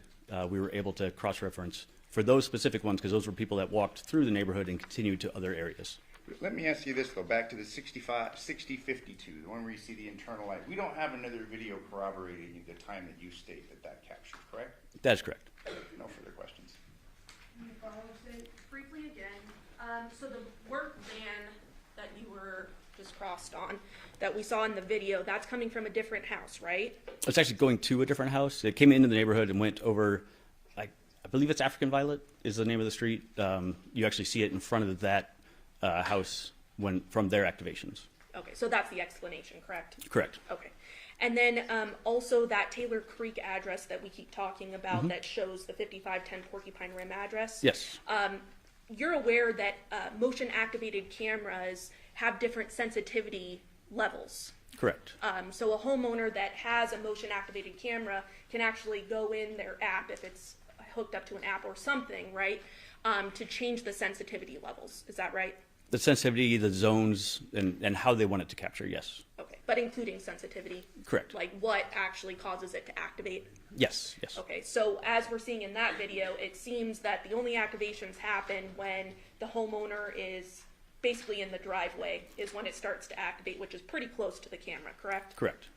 We were able to cross-reference for those specific ones because those were people that walked through the neighborhood and continued to other areas. Let me ask you this, though, back to the 6052, the one where you see the internal light. We don't have another video corroborating the time that you state that captured, correct? That's correct. No further questions. Briefly again, so the work van that you were just crossed on, that we saw in the video, that's coming from a different house, right? It's actually going to a different house. It came into the neighborhood and went over, I believe it's African Violet is the name of the street. You actually see it in front of that house from their activations. Okay, so that's the explanation, correct? Correct. Okay. And then also that Taylor Creek address that we keep talking about that shows the 5510 Porcupine Rim address. Yes. You're aware that motion activated cameras have different sensitivity levels. Correct. So a homeowner that has a motion activated camera can actually go in their app, if it's hooked up to an app or something, right, to change the sensitivity levels. Is that right? The sensitivity, the zones, and how they want it to capture, yes. Okay, but including sensitivity? Correct. Like what actually causes it to activate? Yes, yes. Okay, so as we're seeing in that video, it seems that the only activations happen when the homeowner is basically in the driveway, is when it starts to activate, which is pretty close to the camera, correct? Correct.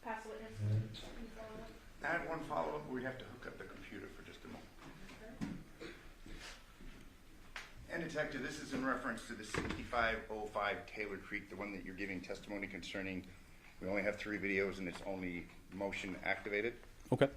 Pass the witness. I had one follow-up. We have to hook up the computer for just a moment. And Detective, this is in reference to the 6505 Taylor Creek, the one that you're giving testimony concerning. We only have 3 videos and it's only motion activated. Okay.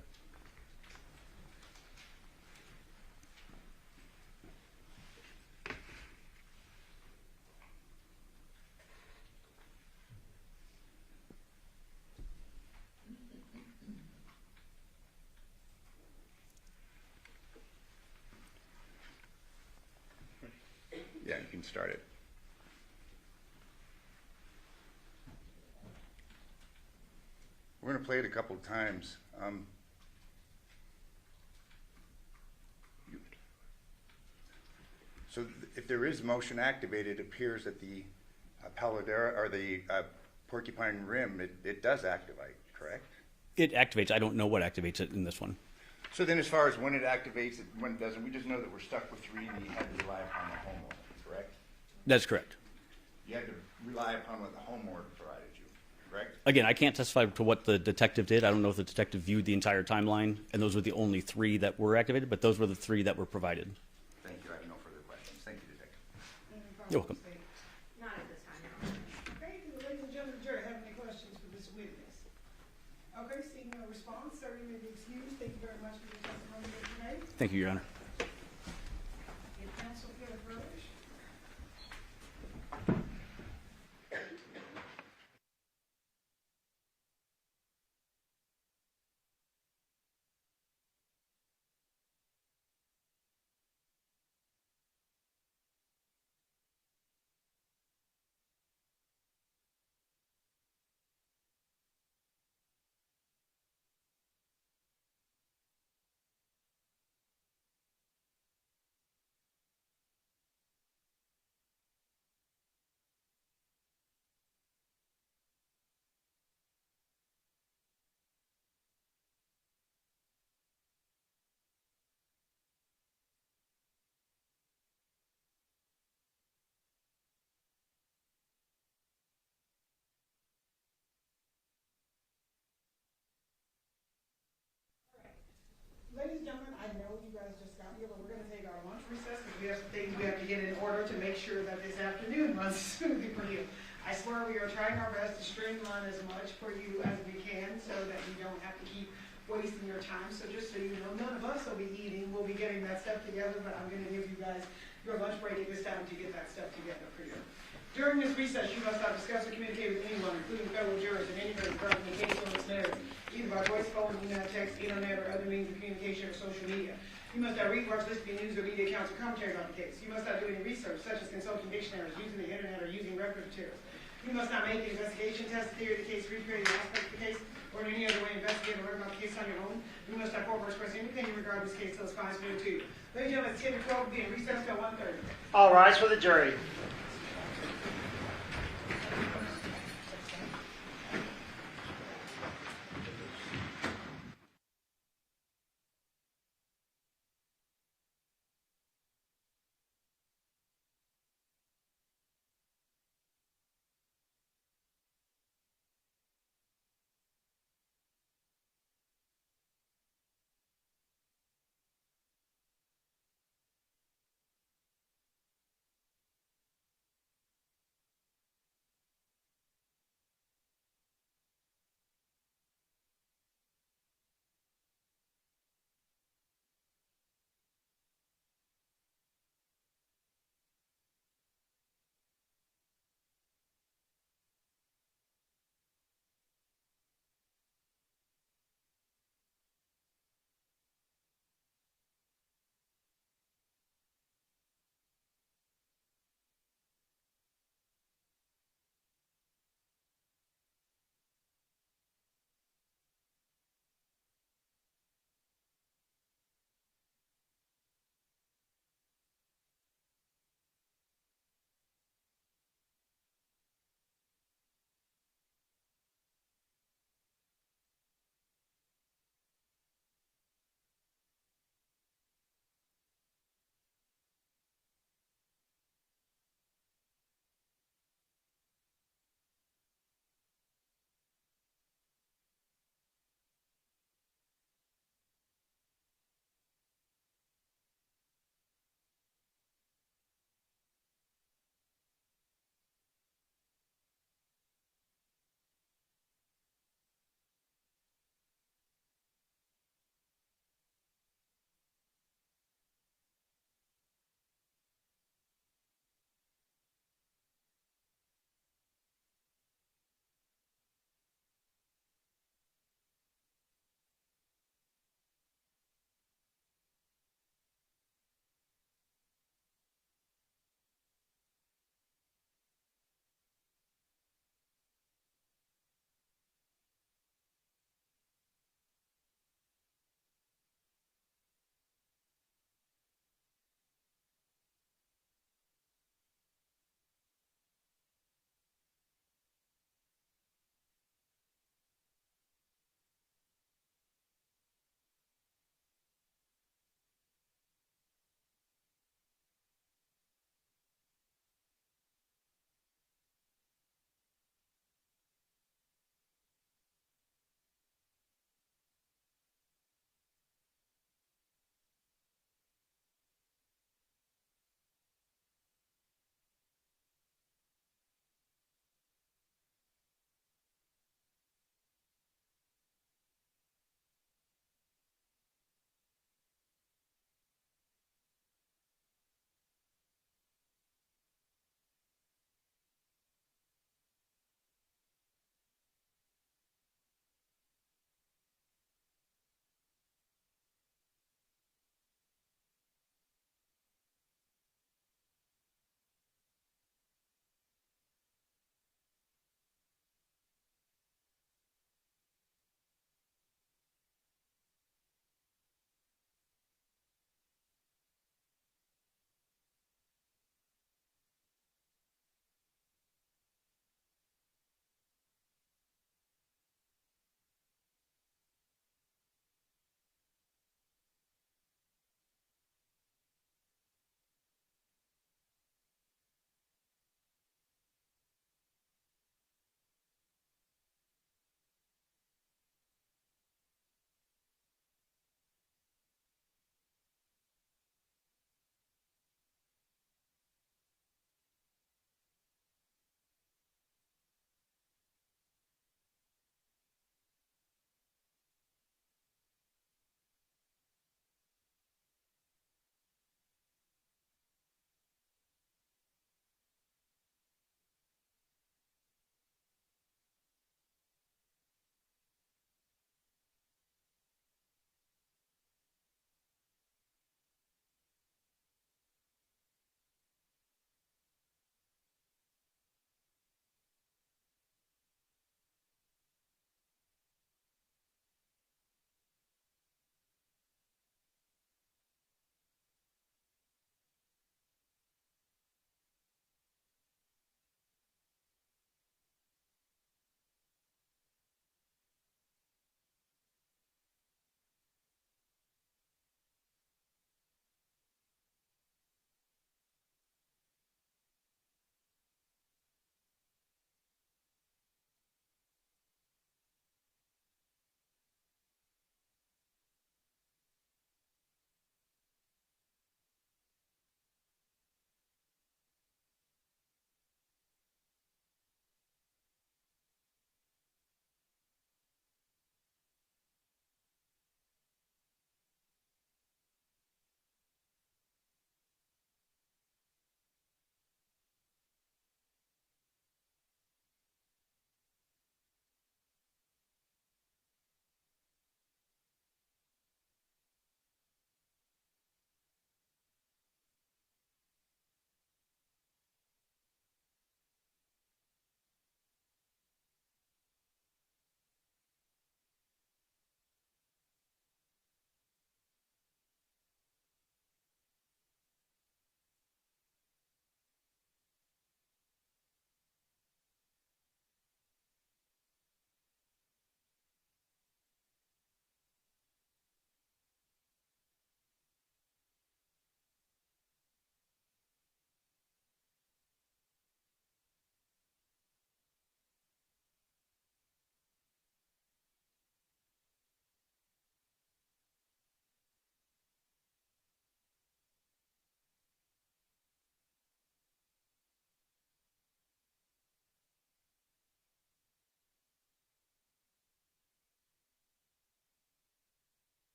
Yeah, you can start it. We're going to play it a couple of times. So if there is motion activated, it appears that the Paladera or the Porcupine Rim, it does activate, correct? It activates. I don't know what activates it in this one. So then as far as when it activates it, when it doesn't, we just know that we're stuck with 3 and you had to rely upon the homeowner, correct? That's correct. You had to rely upon what the homeowner provided you, correct? Again, I can't testify to what the detective did. I don't know if the detective viewed the entire timeline, and those were the only 3 that were activated, but those were the 3 that were provided. Thank you. I have no further questions. Thank you, Detective. You're welcome. Not at this time, no. Okay, do the ladies and gentlemen of the jury have any questions for this witness? Okay, seeing no response, sir, you may be excused. Thank you very much for your testimony here today. Thank you, Your Honor. If counsel feel further. Ladies and gentlemen, I know you guys just got here, but we're going to take our lunch recess because we have some things we have to get in order to make sure that this afternoon runs smoothly for you. I swear we are trying our best to streamline as much for you as we can so that you don't have to keep wasting your time. So just so you know, none of us will be eating. We'll be getting that stuff together, but I'm going to give you guys your lunch break at this time to get that stuff together for you. During this recess, you must not discuss or communicate with anyone, including fellow jurors, in any way regarding the case on this narrative, either by voice, phone, email, text, internet, or other means of communication or social media. You must not read, watch, listen to news or media accounts or commentaries on the case. You must not do any research, such as consulting dictionaries, using the internet, or using reference materials. You must not make an investigation, test, theory of the case, recreate an aspect of the case, or in any other way investigate or learn about the case on your own. You must not form or express any opinion regarding this case until it's finally submitted to you. Ladies and gentlemen, it's 10 to 12, being recessed till 1:30. All rise for the jury.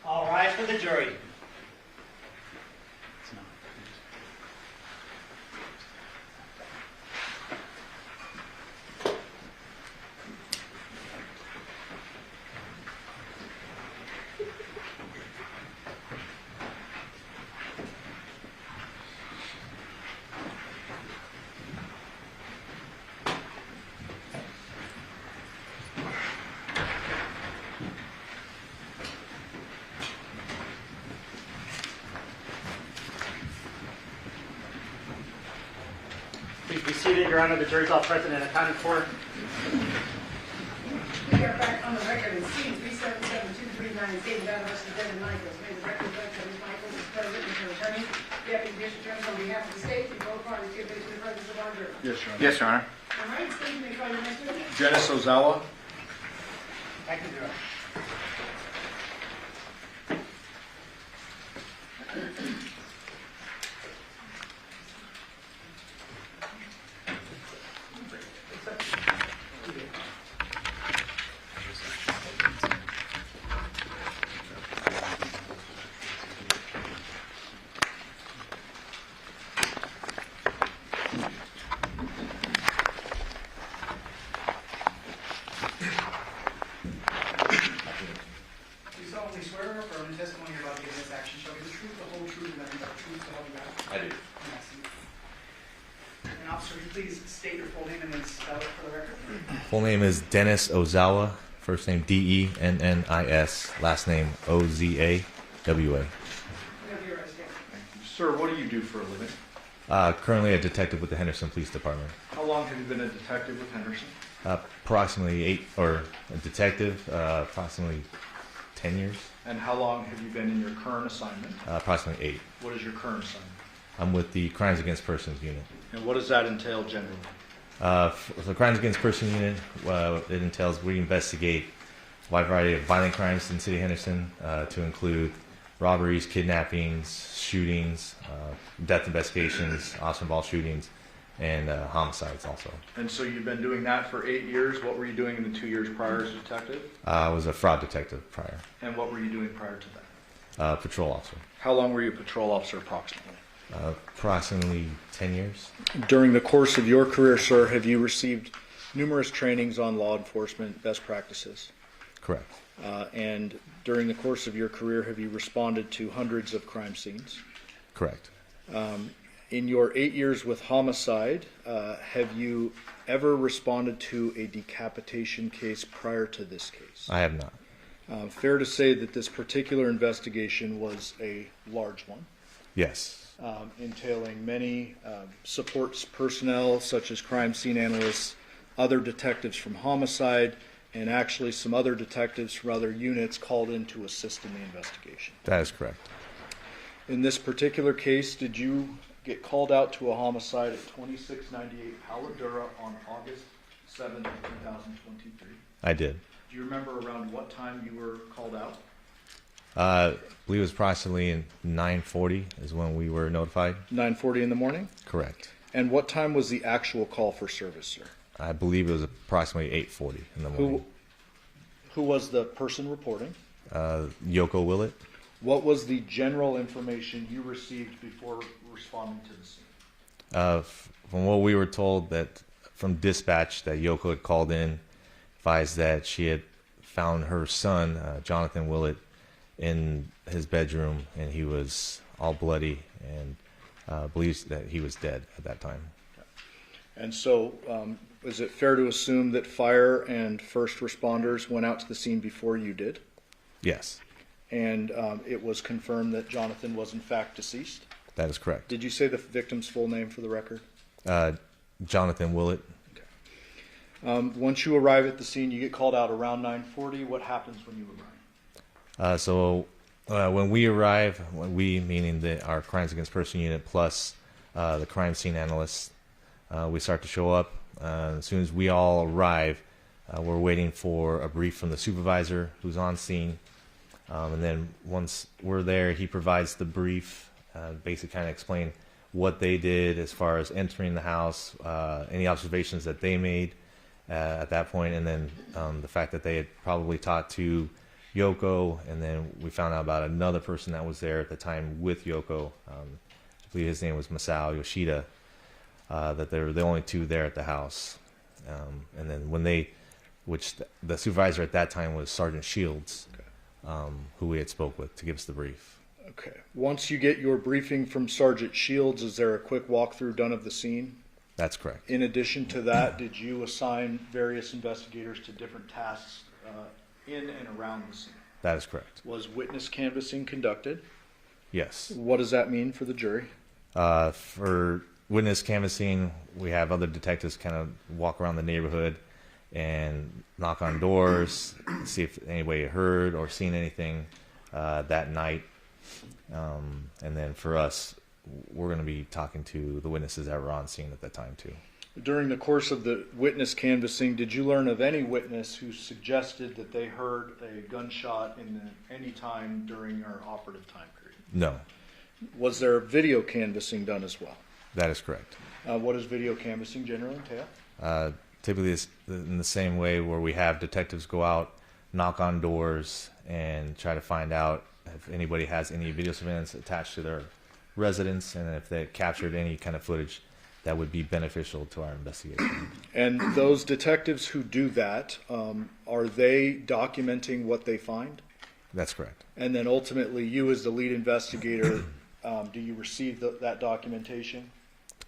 All rise for the jury. Please be seated, Your Honor. The jury's all present and accounted for. We are back on the record in C 377-239, State of Nevada versus Devyn Michaels. May the record reflect that Ms. Michaels is present with her attorney, deputy district attorney on behalf of the state, to both parties give way to the presence of our jury. Yes, Your Honor. Yes, Your Honor. All right, please may call your next witness. Janice Ozawa. Thank you, Your Honor. Do you solemnly swear or affirm the testimony you're about to give in this action shall be the truth, the whole truth, and nothing but the truth, so help you God? I do. And officer, would you please state your full name and then spell it for the record? Full name is Dennis Ozawa. First name Dennis, last name Ozawa. Whenever you're ready, state. Sir, what do you do for a living? Currently a detective with the Henderson Police Department. How long have you been a detective with Henderson? Approximately approximately 10 years. And how long have you been in your current assignment? Approximately 8. What is your current assignment? I'm with the Crimes Against Persons Unit. And what does that entail generally? For the Crimes Against Persons Unit, it entails we investigate a wide variety of violent crimes in the city of Henderson, to include robberies, kidnappings, shootings, death investigations, arson ball shootings, and homicides also. And so you've been doing that for 8 years. What were you doing in the 2 years prior as a detective? I was a fraud detective prior, And what were you doing prior to that? patrol officer. How long were you a patrol officer approximately? Approximately 10 years. During the course of your career, sir, have you received numerous trainings on law enforcement best practices? Correct. And during the course of your career, have you responded to hundreds of crime scenes? Correct. In your 8 years with homicide, have you ever responded to a decapitation case prior to this case? I have not. Fair to say that this particular investigation was a large one, Yes. entailing many support personnel such as crime scene analysts, other detectives from homicide, and actually some other detectives from other units called in to assist in the investigation. That is correct. In this particular case, did you get called out to a homicide at 2698 Haladura on August 7th, 2023? I did. Do you remember around what time you were called out? I believe it was approximately in 9:40 is when we were notified. 9:40 in the morning? Correct. And what time was the actual call for service, sir? I believe it was approximately 8:40 in the morning. Who was the person reporting? Yoko Willette. What was the general information you received before responding to the scene? From what we were told, that from dispatch, that Yoko had called in, advised that she had found her son, Johnathan Willette, in his bedroom, and he was all bloody, and believes that he was dead at that time. And so, is it fair to assume that fire and first responders went out to the scene before you did? Yes, And it was confirmed that Johnathan was in fact deceased? that is correct. Did you say the victim's full name for the record? Johnathan Willette. Once you arrive at the scene, you get called out around 9:40. What happens when you arrive? When we arrive, we meaning our Crimes Against Person unit plus the crime scene analysts, we start to show up. As soon as we all arrive, we're waiting for a brief from the supervisor who's on scene. And then once we're there, he provides the brief, basically kind of explain what they did as far as entering the house, any observations that they made at that point, and then the fact that they had probably talked to Yoko, and then we found out about another person that was there at the time with Yoko. I believe his name was Masao Yoshida, that they were the only two there at the house. And then when the supervisor at that time was Sergeant Shields, who we had spoke with to give us the brief. Okay. Once you get your briefing from Sergeant Shields, is there a quick walkthrough done of the scene? That's correct. In addition to that, did you assign various investigators to different tasks in and around the scene? That is correct. Was witness canvassing conducted? Yes. What does that mean for the jury? For witness canvassing, we have other detectives kind of walk around the neighborhood and knock on doors, see if anybody heard or seen anything that night. And then for us, we're going to be talking to the witnesses that were on scene at that time too. During the course of the witness canvassing, did you learn of any witness who suggested that they heard a gunshot any time during our operative time period? No, Was there video canvassing done as well? that is correct. What does video canvassing generally entail? Typically it's in the same way where we have detectives go out, knock on doors, and try to find out if anybody has any video surveillance attached to their residence, and if they captured any kind of footage that would be beneficial to our investigation. And those detectives who do that, are they documenting what they find? That's correct. And then ultimately, you as the lead investigator, do you receive that documentation?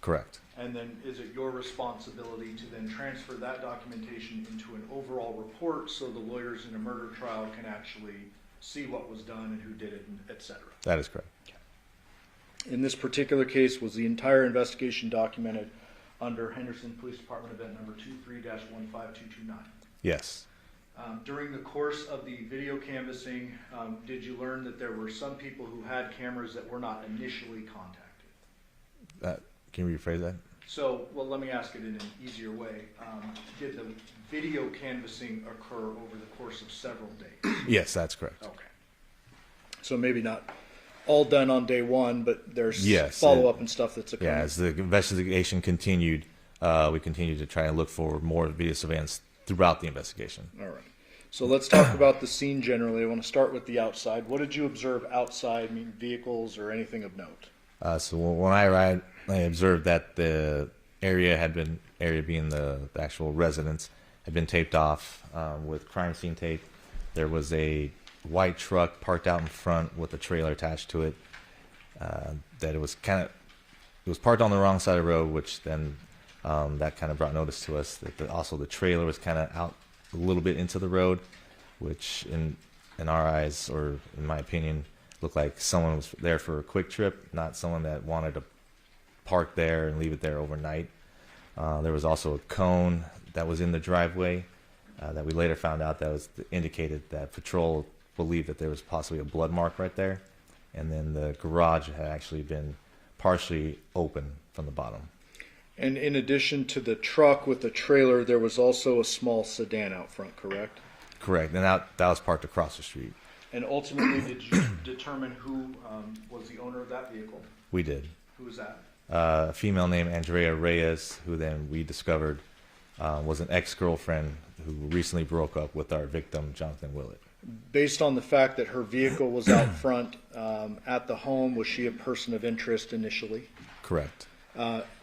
Correct. And then is it your responsibility to then transfer that documentation into an overall report so the lawyers in a murder trial can actually see what was done and who did it, and et cetera? That is correct. In this particular case, was the entire investigation documented under Henderson Police Department event number 23-15229? Yes. During the course of the video canvassing, did you learn that there were some people who had cameras that were not initially contacted? Can you rephrase that? So, well, let me ask it in an easier way. Did the video canvassing occur over the course of several days? Yes, that's correct. Okay. So maybe not all done on day one, but there's Yes, follow-up and stuff that's occurring. Yeah, as the investigation continued, we continued to try and look for more video surveillance throughout the investigation. All right. So let's talk about the scene generally. I want to start with the outside. What did you observe outside, vehicles or anything of note? So when I arrived, I observed that the area being the actual residence, had been taped off with crime scene tape. There was a white truck parked out in front with a trailer attached to it. That it was parked on the wrong side of the road, which then that kind of brought notice to us that also the trailer was kind of out a little bit into the road, which in our eyes, or in my opinion, looked like someone was there for a quick trip, not someone that wanted to park there and leave it there overnight. There was also a cone that was in the driveway that we later found out that was indicated that patrol believed that there was possibly a blood mark right there. And then the garage had actually been partially open from the bottom. And in addition to the truck with the trailer, there was also a small sedan out front, correct? Correct. And that was parked across the street. And ultimately, did you determine who was the owner of that vehicle? We did. Who was that? A female named Andrea Reyes, who then we discovered was an ex-girlfriend who recently broke up with our victim, Johnathan Willette. Based on the fact that her vehicle was out front at the home, was she a person of interest initially? Correct.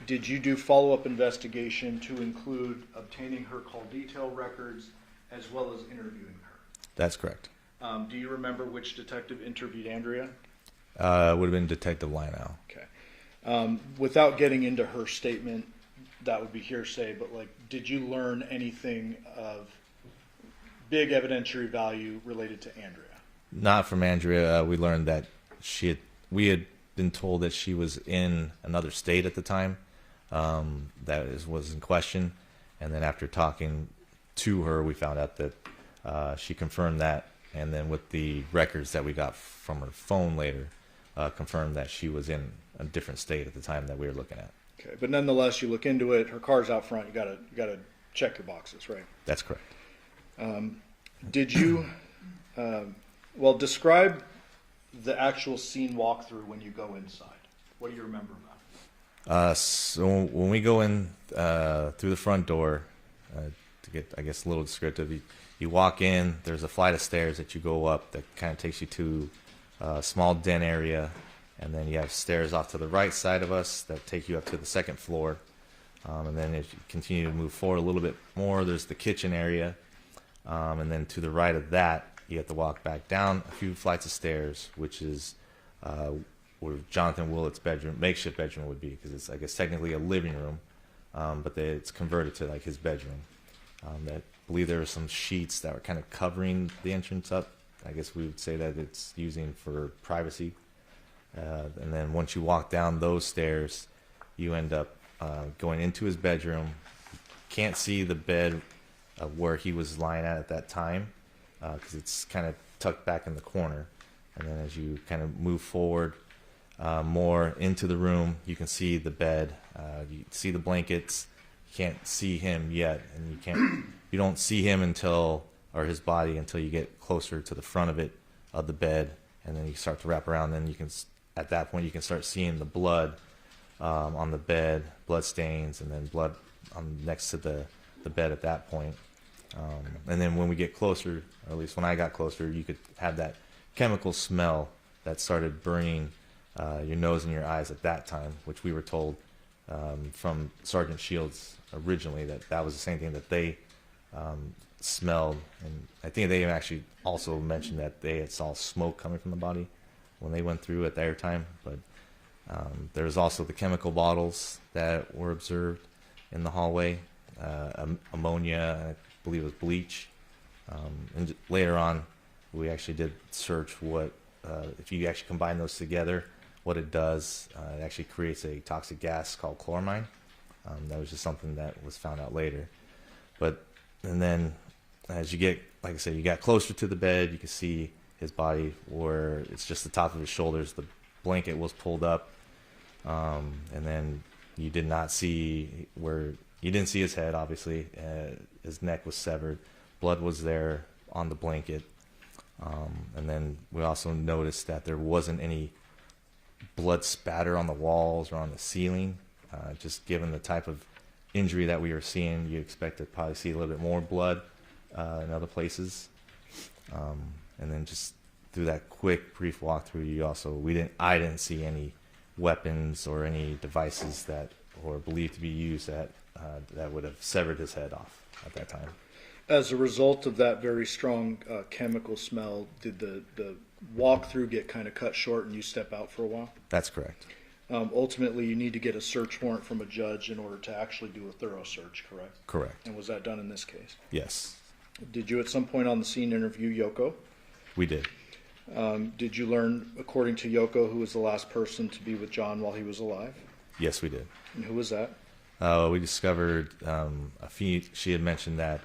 Did you do follow-up investigation to include obtaining her call detail records as well as interviewing her? That's correct. Do you remember which detective interviewed Andrea? It would have been Detective Linow. Okay. Without getting into her statement, that would be hearsay, but did you learn anything of big evidentiary value related to Andrea? Not from Andrea. We learned that we had been told that she was in another state at the time. That was in question. And then after talking to her, we found out that she confirmed that. And then with the records that we got from her phone later, confirmed that she was in a different state at the time that we were looking at. Okay, but nonetheless, you look into it. Her car's out front. You gotta check your boxes, right? That's correct. Did you Well, describe the actual scene walkthrough when you go inside. What do you remember about it? So when we go in through the front door, to get, I guess, a little descriptive, you walk in, there's a flight of stairs that you go up that kind of takes you to a small den area, and then you have stairs off to the right side of us that take you up to the second floor. And then as you continue to move forward a little bit more, there's the kitchen area. And then to the right of that, you have to walk back down a few flights of stairs, which is where Johnathan Willette's bedroom, makeshift bedroom would be, because it's, I guess, technically a living room, but it's converted to like his bedroom. I believe there were some sheets that were kind of covering the entrance up. I guess we would say that it's using for privacy. And then once you walk down those stairs, you end up going into his bedroom. You can't see the bed where he was lying at that time, because it's kind of tucked back in the corner. And then as you kind of move forward more into the room, you can see the bed, you see the blankets. You can't see him yet, and you don't see him or his body until you get closer to the front of the bed, and then you start to wrap around. Then at that point you can start seeing the blood on the bed, blood stains, and then blood next to the bed at that point. And then when we get closer, or at least when I got closer, you could have that chemical smell that started burning your nose and your eyes at that time, which we were told from Sergeant Shields originally that was the same thing that they smelled. And I think they actually also mentioned that they had saw smoke coming from the body when they went through at the airtime. But there was also the chemical bottles that were observed in the hallway, ammonia, and I believe it was bleach. And later on, we actually did search what, if you actually combine those together, what it does. It actually creates a toxic gas called chloramine. That was just something that was found out later. And then as you get, like I said, you got closer to the bed, you can see his body where it's just the top of his shoulders. The blanket was pulled up, and then you didn't see his head, obviously. His neck was severed. Blood was there on the blanket. And then we also noticed that there wasn't any blood spatter on the walls or on the ceiling. Just given the type of injury that we were seeing, you expect to probably see a little bit more blood in other places. And then just through that quick, brief walkthrough, I didn't see any weapons or any devices that were believed to be used that would have severed his head off at that time. As a result of that very strong chemical smell, did the walkthrough get kind of cut short and you step out for a while? That's correct. Ultimately, you need to get a search warrant from a judge in order to actually do a thorough search, correct? Correct. And was that done in this case? Yes. Did you at some point on the scene interview Yoko? We did. Did you learn, according to Yoko, who was the last person to be with John while he was alive? Yes, we did. And who was that? We discovered she had mentioned that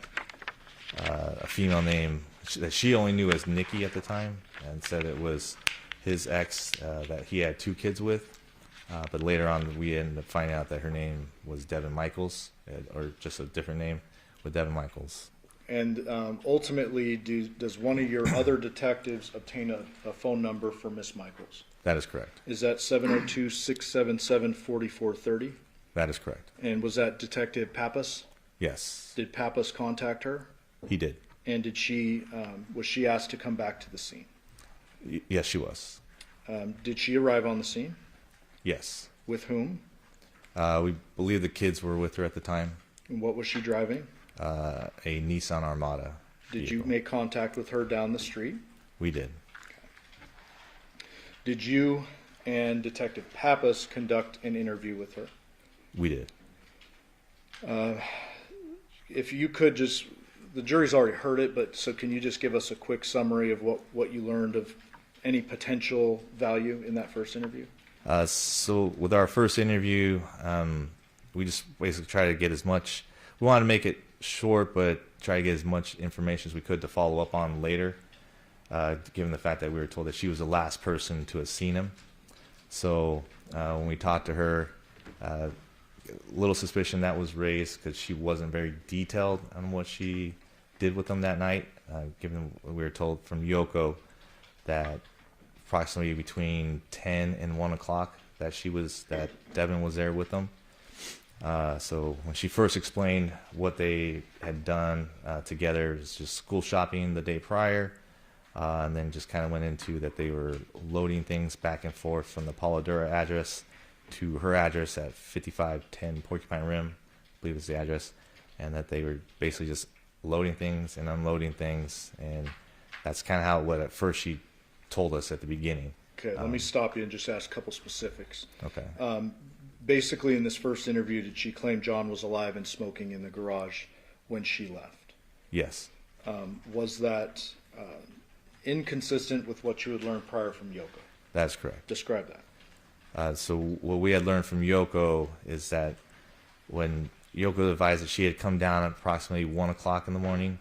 a female name that she only knew as Nikki at the time, and said it was his ex that he had 2 kids with. But later on, we ended up finding out that her name was Devyn Michaels, or just a different name with Devyn Michaels. And ultimately, does one of your other detectives obtain a phone number for Miss Michaels? That is correct. Is that 702-677-4430? That is correct. And was that Detective Pappas? Yes. Did Pappas contact her? He did. And did she was she asked to come back to the scene? Yes, she was. Did she arrive on the scene? Yes. With whom? We believe the kids were with her at the time. And what was she driving? A Nissan Armada. Did vehicle. you make contact with her down the street? We did. Did you and Detective Pappas conduct an interview with her? We did. If you could just, the jury's already heard it, but so can you just give us a quick summary of what you learned of any potential value in that first interview? So with our first interview, we just basically try to get as much, we wanted to make it short, but try to get as much information as we could to follow up on later, given the fact that we were told that she was the last person to have seen him. So when we talked to her, little suspicion that was raised because she wasn't very detailed on what she did with him that night, given we were told from Yoko that approximately between 10 and 1 o'clock that Devyn was there with them. So when she first explained what they had done together, it was just school shopping the day prior, and then just kind of went into that they were loading things back and forth from the Polidora address to her address at 5510 Porcupine Rim, I believe is the address, and that they were basically just loading things and unloading things, and that's kind of what at first she told us at the beginning. Okay, let me stop you and just ask a couple specifics. Okay. Basically, in this first interview, did she claim John was alive and smoking in the garage when she left? Yes. Was that inconsistent with what you had learned prior from Yoko? That's correct. Describe that. So what we had learned from Yoko is that when Yoko advised that she had come down at approximately 1 o'clock in the morning,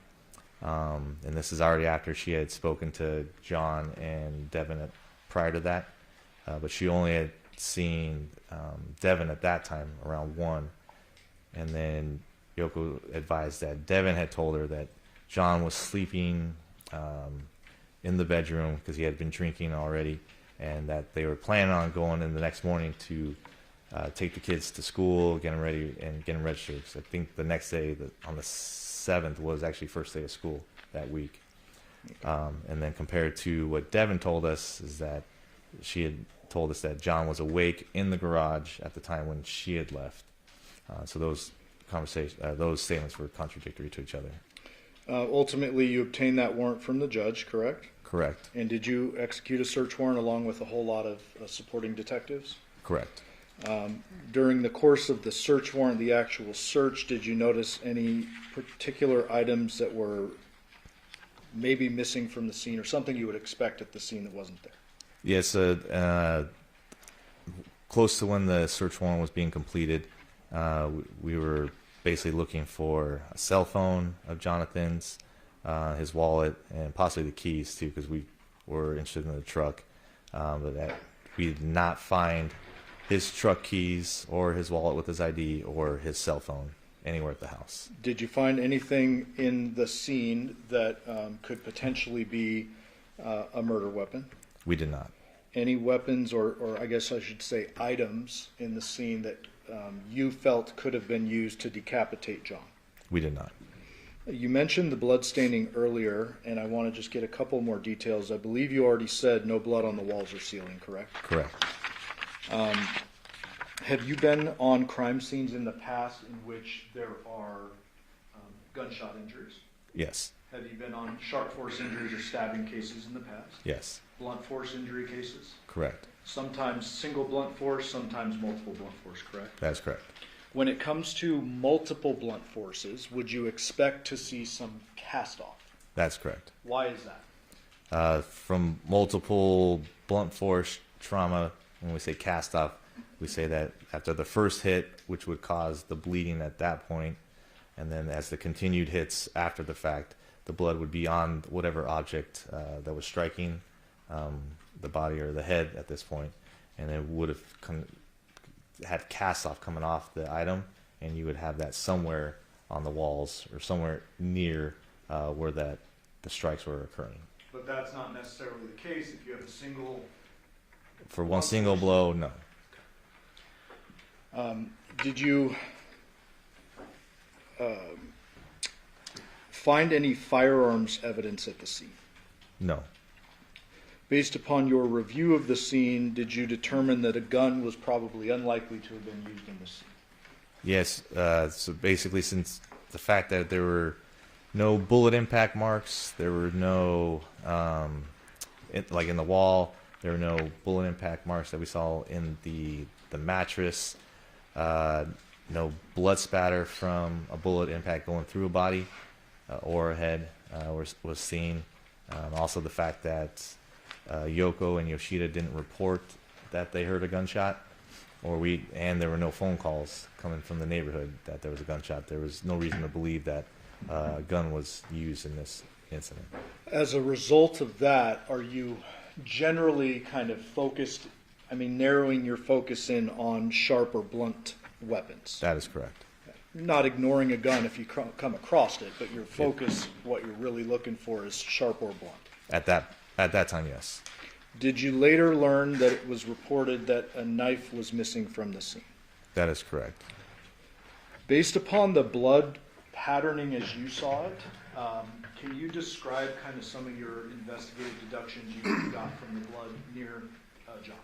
and this is already after she had spoken to John and Devyn prior to that, but she only had seen Devyn at that time around 1, and then Yoko advised that Devyn had told her that John was sleeping in the bedroom because he had been drinking already, and that they were planning on going in the next morning to take the kids to school, get them ready, and get them registered. So I think the next day, on the 7th, was actually first day of school that week. And then compared to what Devyn told us is that she had told us that John was awake in the garage at the time when she had left. So those statements were contradictory to each other. Ultimately, you obtained that warrant from the judge, correct? Correct. And did you execute a search warrant along with a whole lot of supporting detectives? Correct. During the course of the search warrant, the actual search, did you notice any particular items that were maybe missing from the scene or something you would expect at the scene that wasn't there? Yes, close to when the search warrant was being completed, we were basically looking for a cell phone of Jonathan's, his wallet, and possibly the keys too, because we were interested in the truck. But that we did not find his truck keys or his wallet with his ID or his cell phone anywhere at the house. Did you find anything in the scene that could potentially be a murder weapon? We did not. Any weapons or I guess I should say items in the scene that you felt could have been used to decapitate John? We did not. You mentioned the blood staining earlier, and I want to just get a couple more details. I believe you already said no blood on the walls or ceiling, correct? Correct. Have you been on crime scenes in the past in which there are gunshot injuries? Yes. Have you been on sharp force injuries or stabbing cases in the past? Yes. Blunt force injury cases? Correct. Sometimes single blunt force, sometimes multiple blunt force, correct? That's correct. When it comes to multiple blunt forces, would you expect to see some cast off? That's correct. Why is that? From multiple blunt force trauma, when we say cast off, we say that after the first hit, which would cause the bleeding at that point, and then as the continued hits after the fact, the blood would be on whatever object that was striking the body or the head at this point, and it would have had cast off coming off the item, and you would have that somewhere on the walls or somewhere near where the strikes were occurring. But that's not necessarily the case if you have a single... For one single blow, no. Did you find any firearms evidence at the scene? No. Based upon your review of the scene, did you determine that a gun was probably unlikely to have been used in the scene? Yes. So basically, since the fact that there were no bullet impact marks, there were no, like in the wall, there were no bullet impact marks that we saw in the mattress, no blood spatter from a bullet impact going through a body or a head was seen. Also the fact that Yoko and Yoshida didn't report that they heard a gunshot, and there were no phone calls coming from the neighborhood that there was a gunshot. There was no reason to believe that a gun was used in this incident. As a result of that, are you generally kind of focused, narrowing your focus in on sharp or blunt weapons? That is correct. Not ignoring a gun if you come across it, but your focus, what you're really looking for is sharp or blunt. At that At that time, yes. Did you later learn that it was reported that a knife was missing from the scene? That is correct. Based upon the blood patterning as you saw it, can you describe kind of some of your investigative deductions you got from the blood near John?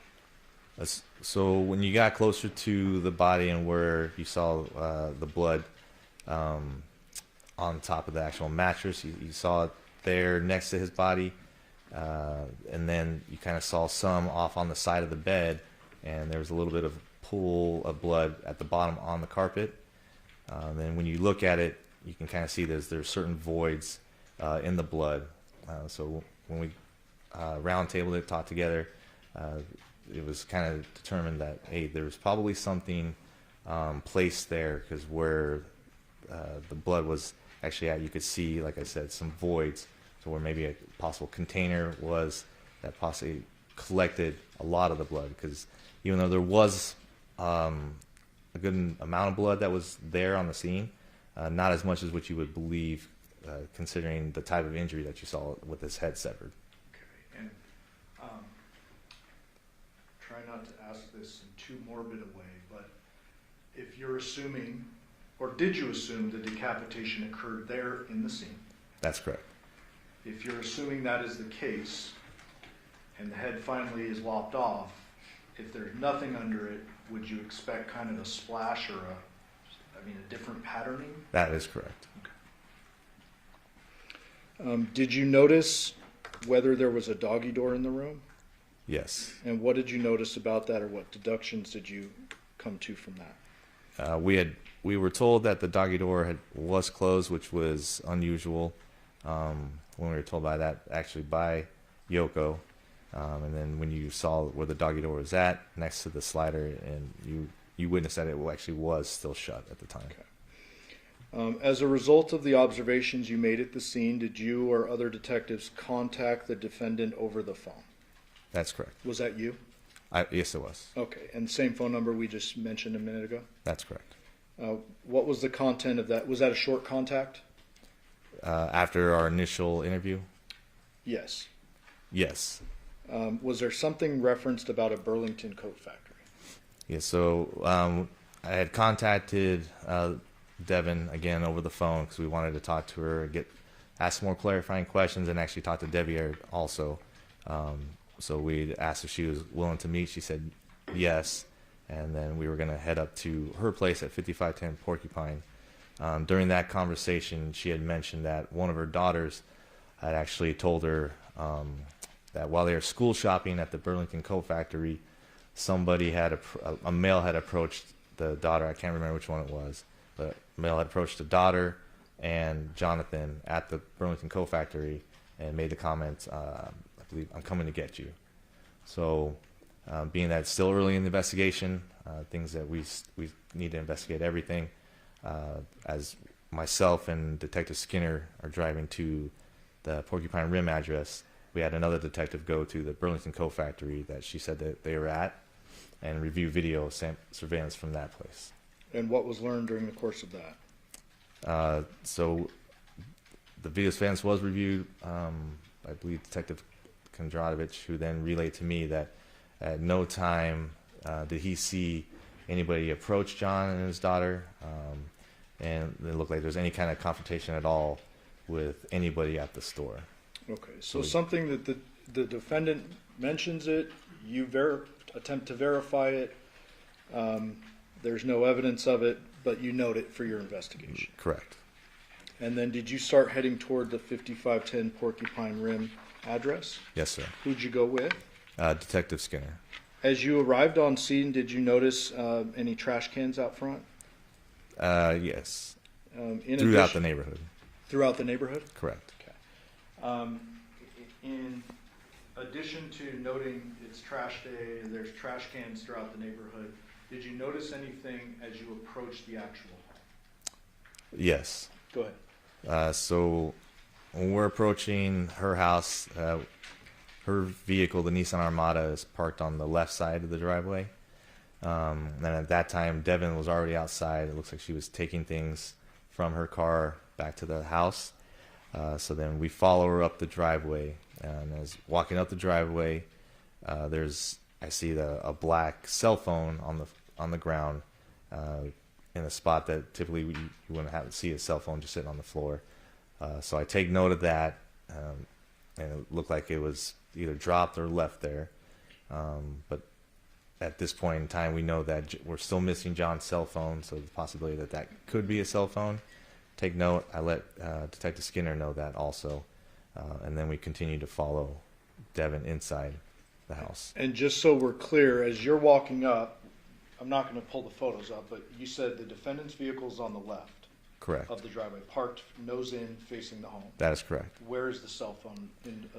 So when you got closer to the body and where you saw the blood on top of the actual mattress, you saw it there next to his body, and then you kind of saw some off on the side of the bed, and there was a little bit of pool of blood at the bottom on the carpet. Then when you look at it, you can kind of see there's certain voids in the blood. So when we round tabled it, talked together, it was kind of determined that, hey, there's probably something placed there, because where the blood was actually at, you could see, like I said, some voids. So where maybe a possible container was that possibly collected a lot of the blood, because even though there was a good amount of blood that was there on the scene, not as much as what you would believe, considering the type of injury that you saw with his head severed. Okay, and try not to ask this in too morbid a way, but if you're assuming, or did you assume the decapitation occurred there in the scene? That's correct. If you're assuming that is the case, and the head finally is lopped off, if there's nothing under it, would you expect kind of a splash or a different patterning? That is correct. Did you notice whether there was a doggy door in the room? Yes. And what did you notice about that, or what deductions did you come to from that? We were told that the doggy door was closed, which was unusual. When we were told by Yoko, and then when you saw where the doggy door was at, next to the slider, and you witnessed that it actually was still shut at the time. Okay. As a result of the observations you made at the scene, did you or other detectives contact the defendant over the phone? That's correct. Was that you? Yes, it was. Okay, and same phone number we just mentioned a minute ago? That's correct. What was the content of that? Was that a short contact? After our initial interview? Yes. Yes. Was there something referenced about a Burlington coat factory? Yeah, so I had contacted Devyn again over the phone because we wanted to talk to her, ask more clarifying questions, and actually talk to Debbie also. So we asked if she was willing to meet. She said yes, and then we were going to head up to her place at 5510 Porcupine. During that conversation, she had mentioned that one of her daughters had actually told her that while they were school shopping at the Burlington Coat Factory, somebody a male had approached the daughter. I can't remember which one it was, but a male had approached the daughter and Johnathan at the Burlington Coat Factory and made the comment, I believe, "I'm coming to get you." So being that it's still early in the investigation, things that we need to investigate everything, as myself and Detective Skinner are driving to the Porcupine Rim address, we had another detective go to the Burlington Coat Factory that she said that they were at and review video surveillance from that place. And what was learned during the course of that? So the video surveillance was reviewed. I believe Detective Kondratovich, who then relayed to me that at no time did he see anybody approach John and his daughter, and it looked like there was any kind of confrontation at all with anybody at the store. Okay, so something that the defendant mentions it, you attempt to verify it, there's no evidence of it, but you note it for your investigation. Correct. And then did you start heading toward the 5510 Porcupine Rim address? Yes, sir. Who'd you go with? Detective Skinner. As you arrived on scene, did you notice any trash cans out front? Yes. In Throughout addition- the neighborhood. Throughout the neighborhood? Correct. In addition to noting it's trash day and there's trash cans throughout the neighborhood, did you notice anything as you approached the actual home? Yes. Go ahead. So when we're approaching her house, her vehicle, the Nissan Armada, is parked on the left side of the driveway. And at that time, Devyn was already outside. It looks like she was taking things from her car back to the house. So then we follow her up the driveway, and as walking up the driveway, I see a black cell phone on the ground, in a spot that typically you wouldn't see a cell phone just sitting on the floor. So I take note of that, and it looked like it was either dropped or left there. But at this point in time, we know that we're still missing John's cell phone, so the possibility that could be a cell phone. Take note. I let Detective Skinner know that also, and then we continue to follow Devyn inside the house. And just so we're clear, as you're walking up, I'm not going to pull the photos up, but you said the defendant's vehicle is on the left Correct. of the driveway, parked nose in, facing the home. That is correct. Where is the cell phone in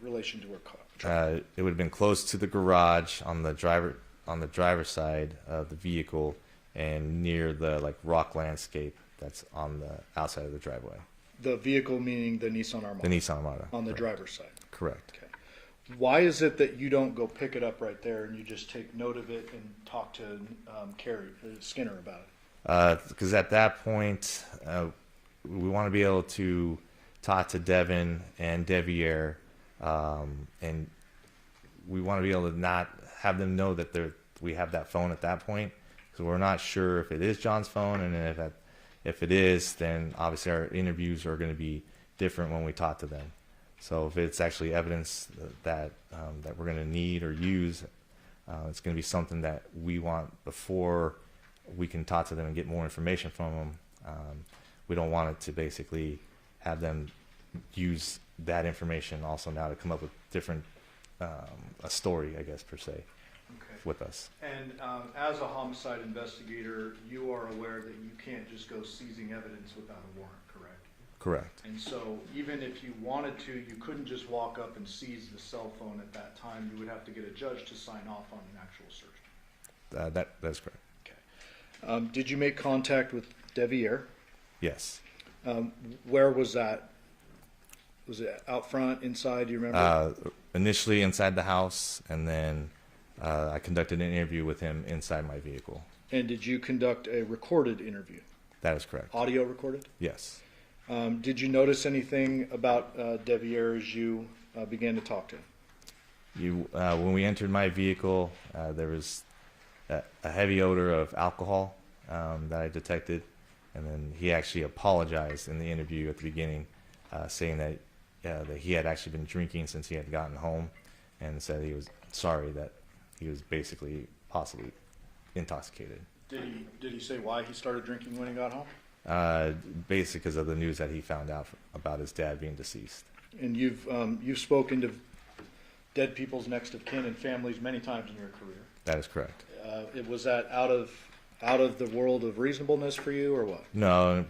relation to her car? It would have been close to the garage on the driver's side of the vehicle, and near the rock landscape that's on the outside of the driveway. The vehicle meaning the Nissan Armada? The Nissan Armada. On the correct. driver's side? Correct. Okay. Why is it that you don't go pick it up right there and you just take note of it and talk to Skinner about it? Because at that point, we want to be able to talk to Devyn and Devier, and we want to be able to not have them know that we have that phone at that point, because we're not sure if it is John's phone, and if it is, then obviously our interviews are going to be different when we talk to them. So if it's actually evidence that we're going to need or use, it's going to be something that we want before we can talk to them and get more information from them. We don't want it to basically have them use that information also now to come up with different a story, I guess, per se, with us. And as a homicide investigator, you are aware that you can't just go seizing evidence without a warrant, correct? Correct. And so even if you wanted to, you couldn't just walk up and seize the cell phone at that time. You would have to get a judge to sign off on an actual search. That's correct. Okay. Did you make contact with Devier? Yes. Where was that? Was it out front, inside? Do you remember? Initially inside the house, and then I conducted an interview with him inside my vehicle. And did you conduct a recorded interview? That is correct. Audio recorded? Yes. Did you notice anything about Devier as you began to talk to him? When we entered my vehicle, there was a heavy odor of alcohol that I detected, and then he actually apologized in the interview at the beginning, saying that he had actually been drinking since he had gotten home, and said he was sorry that he was basically possibly intoxicated. Did he say why he started drinking when he got home? Basically because of the news that he found out about his dad being deceased. And you've spoken to dead people's next of kin and families many times in your career. That is correct. Was that out of the world of reasonableness for you, or what? No,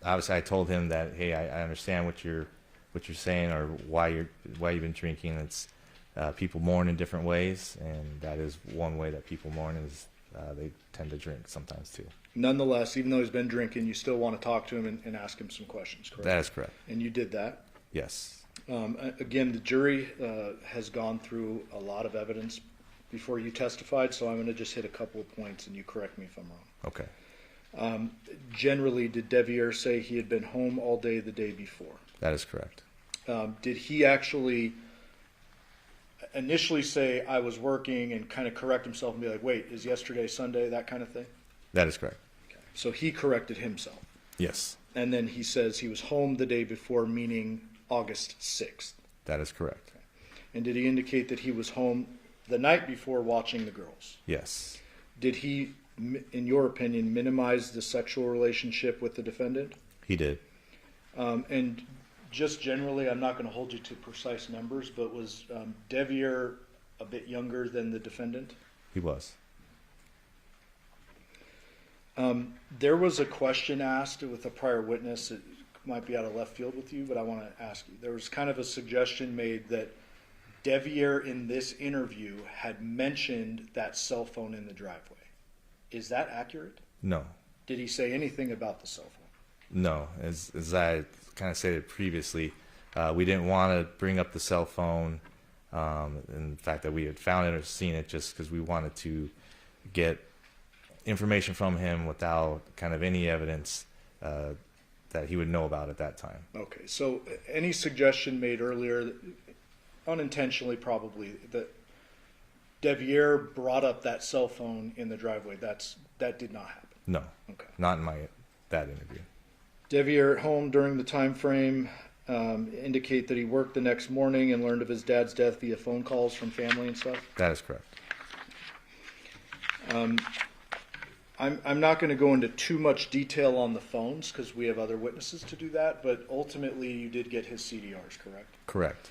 obviously I told him that, hey, I understand what you're saying, or why you've been drinking. It's people mourn in different ways, and that is one way that people mourn is they tend to drink sometimes too. Nonetheless, even though he's been drinking, you still want to talk to him and ask him some questions, correct? That is correct. And you did that? Yes. Again, the jury has gone through a lot of evidence before you testified, so I'm going to just hit a couple of points, and you correct me if I'm wrong. Okay. Generally, did Devier say he had been home all day the day before? That is correct. Did he actually initially say, I was working, and kind of correct himself and be like, wait, is yesterday Sunday, that kind of thing? That is correct. Okay. So he corrected himself. Yes. And then he says he was home the day before, meaning August 6th. That is correct. Okay. And did he indicate that he was home the night before watching the girls? Yes. Did he, in your opinion, minimize the sexual relationship with the defendant? He did. And just generally, I'm not going to hold you to precise numbers, but was Devier a bit younger than the defendant? He was. There was a question asked with a prior witness. It might be out of left field with you, but I want to ask you. There was kind of a suggestion made that Devier in this interview had mentioned that cell phone in the driveway. Is that accurate? No. Did he say anything about the cell phone? No. As I kind of stated previously, we didn't want to bring up the cell phone, and the fact that we had found it or seen it, just because we wanted to get information from him without kind of any evidence that he would know about at that time. Okay, so any suggestion made earlier, unintentionally probably, that Devier brought up that cell phone in the driveway, that did not happen? No, Okay. not in that interview. Devier at home during the time frame indicate that he worked the next morning and learned of his dad's death via phone calls from family and stuff? That is correct. I'm not going to go into too much detail on the phones because we have other witnesses to do that, but ultimately you did get his CDRs, correct? Correct.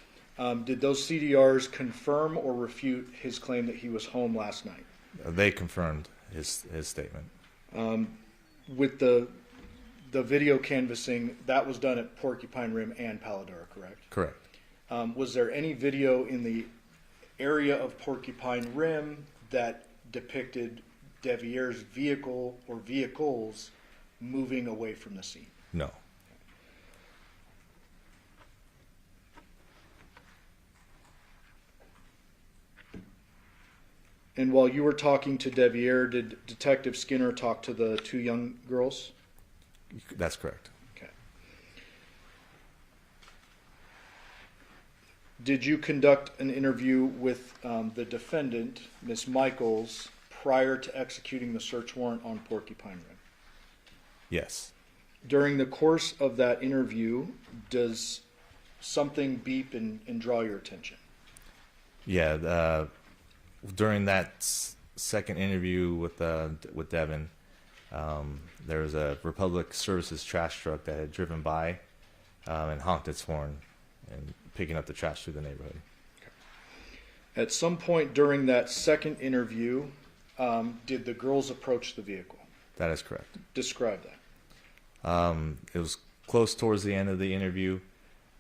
Did those CDRs confirm or refute his claim that he was home last night? They confirmed his statement. With the video canvassing, that was done at Porcupine Rim and Paladar, correct? Correct. Was there any video in the area of Porcupine Rim that depicted Devier's vehicle or vehicles moving away from the scene? No. And while you were talking to Devier, did Detective Skinner talk to the two young girls? That's correct. Okay. Did you conduct an interview with the defendant, Miss Michaels, prior to executing the search warrant on Porcupine Rim? Yes. During the course of that interview, does something beep and draw your attention? Yeah. During that second interview with Devyn, there was a Republic Services trash truck that had driven by and honked its horn and picking up the trash through the neighborhood. At some point during that second interview, did the girls approach the vehicle? That is correct. Describe that. It was close towards the end of the interview,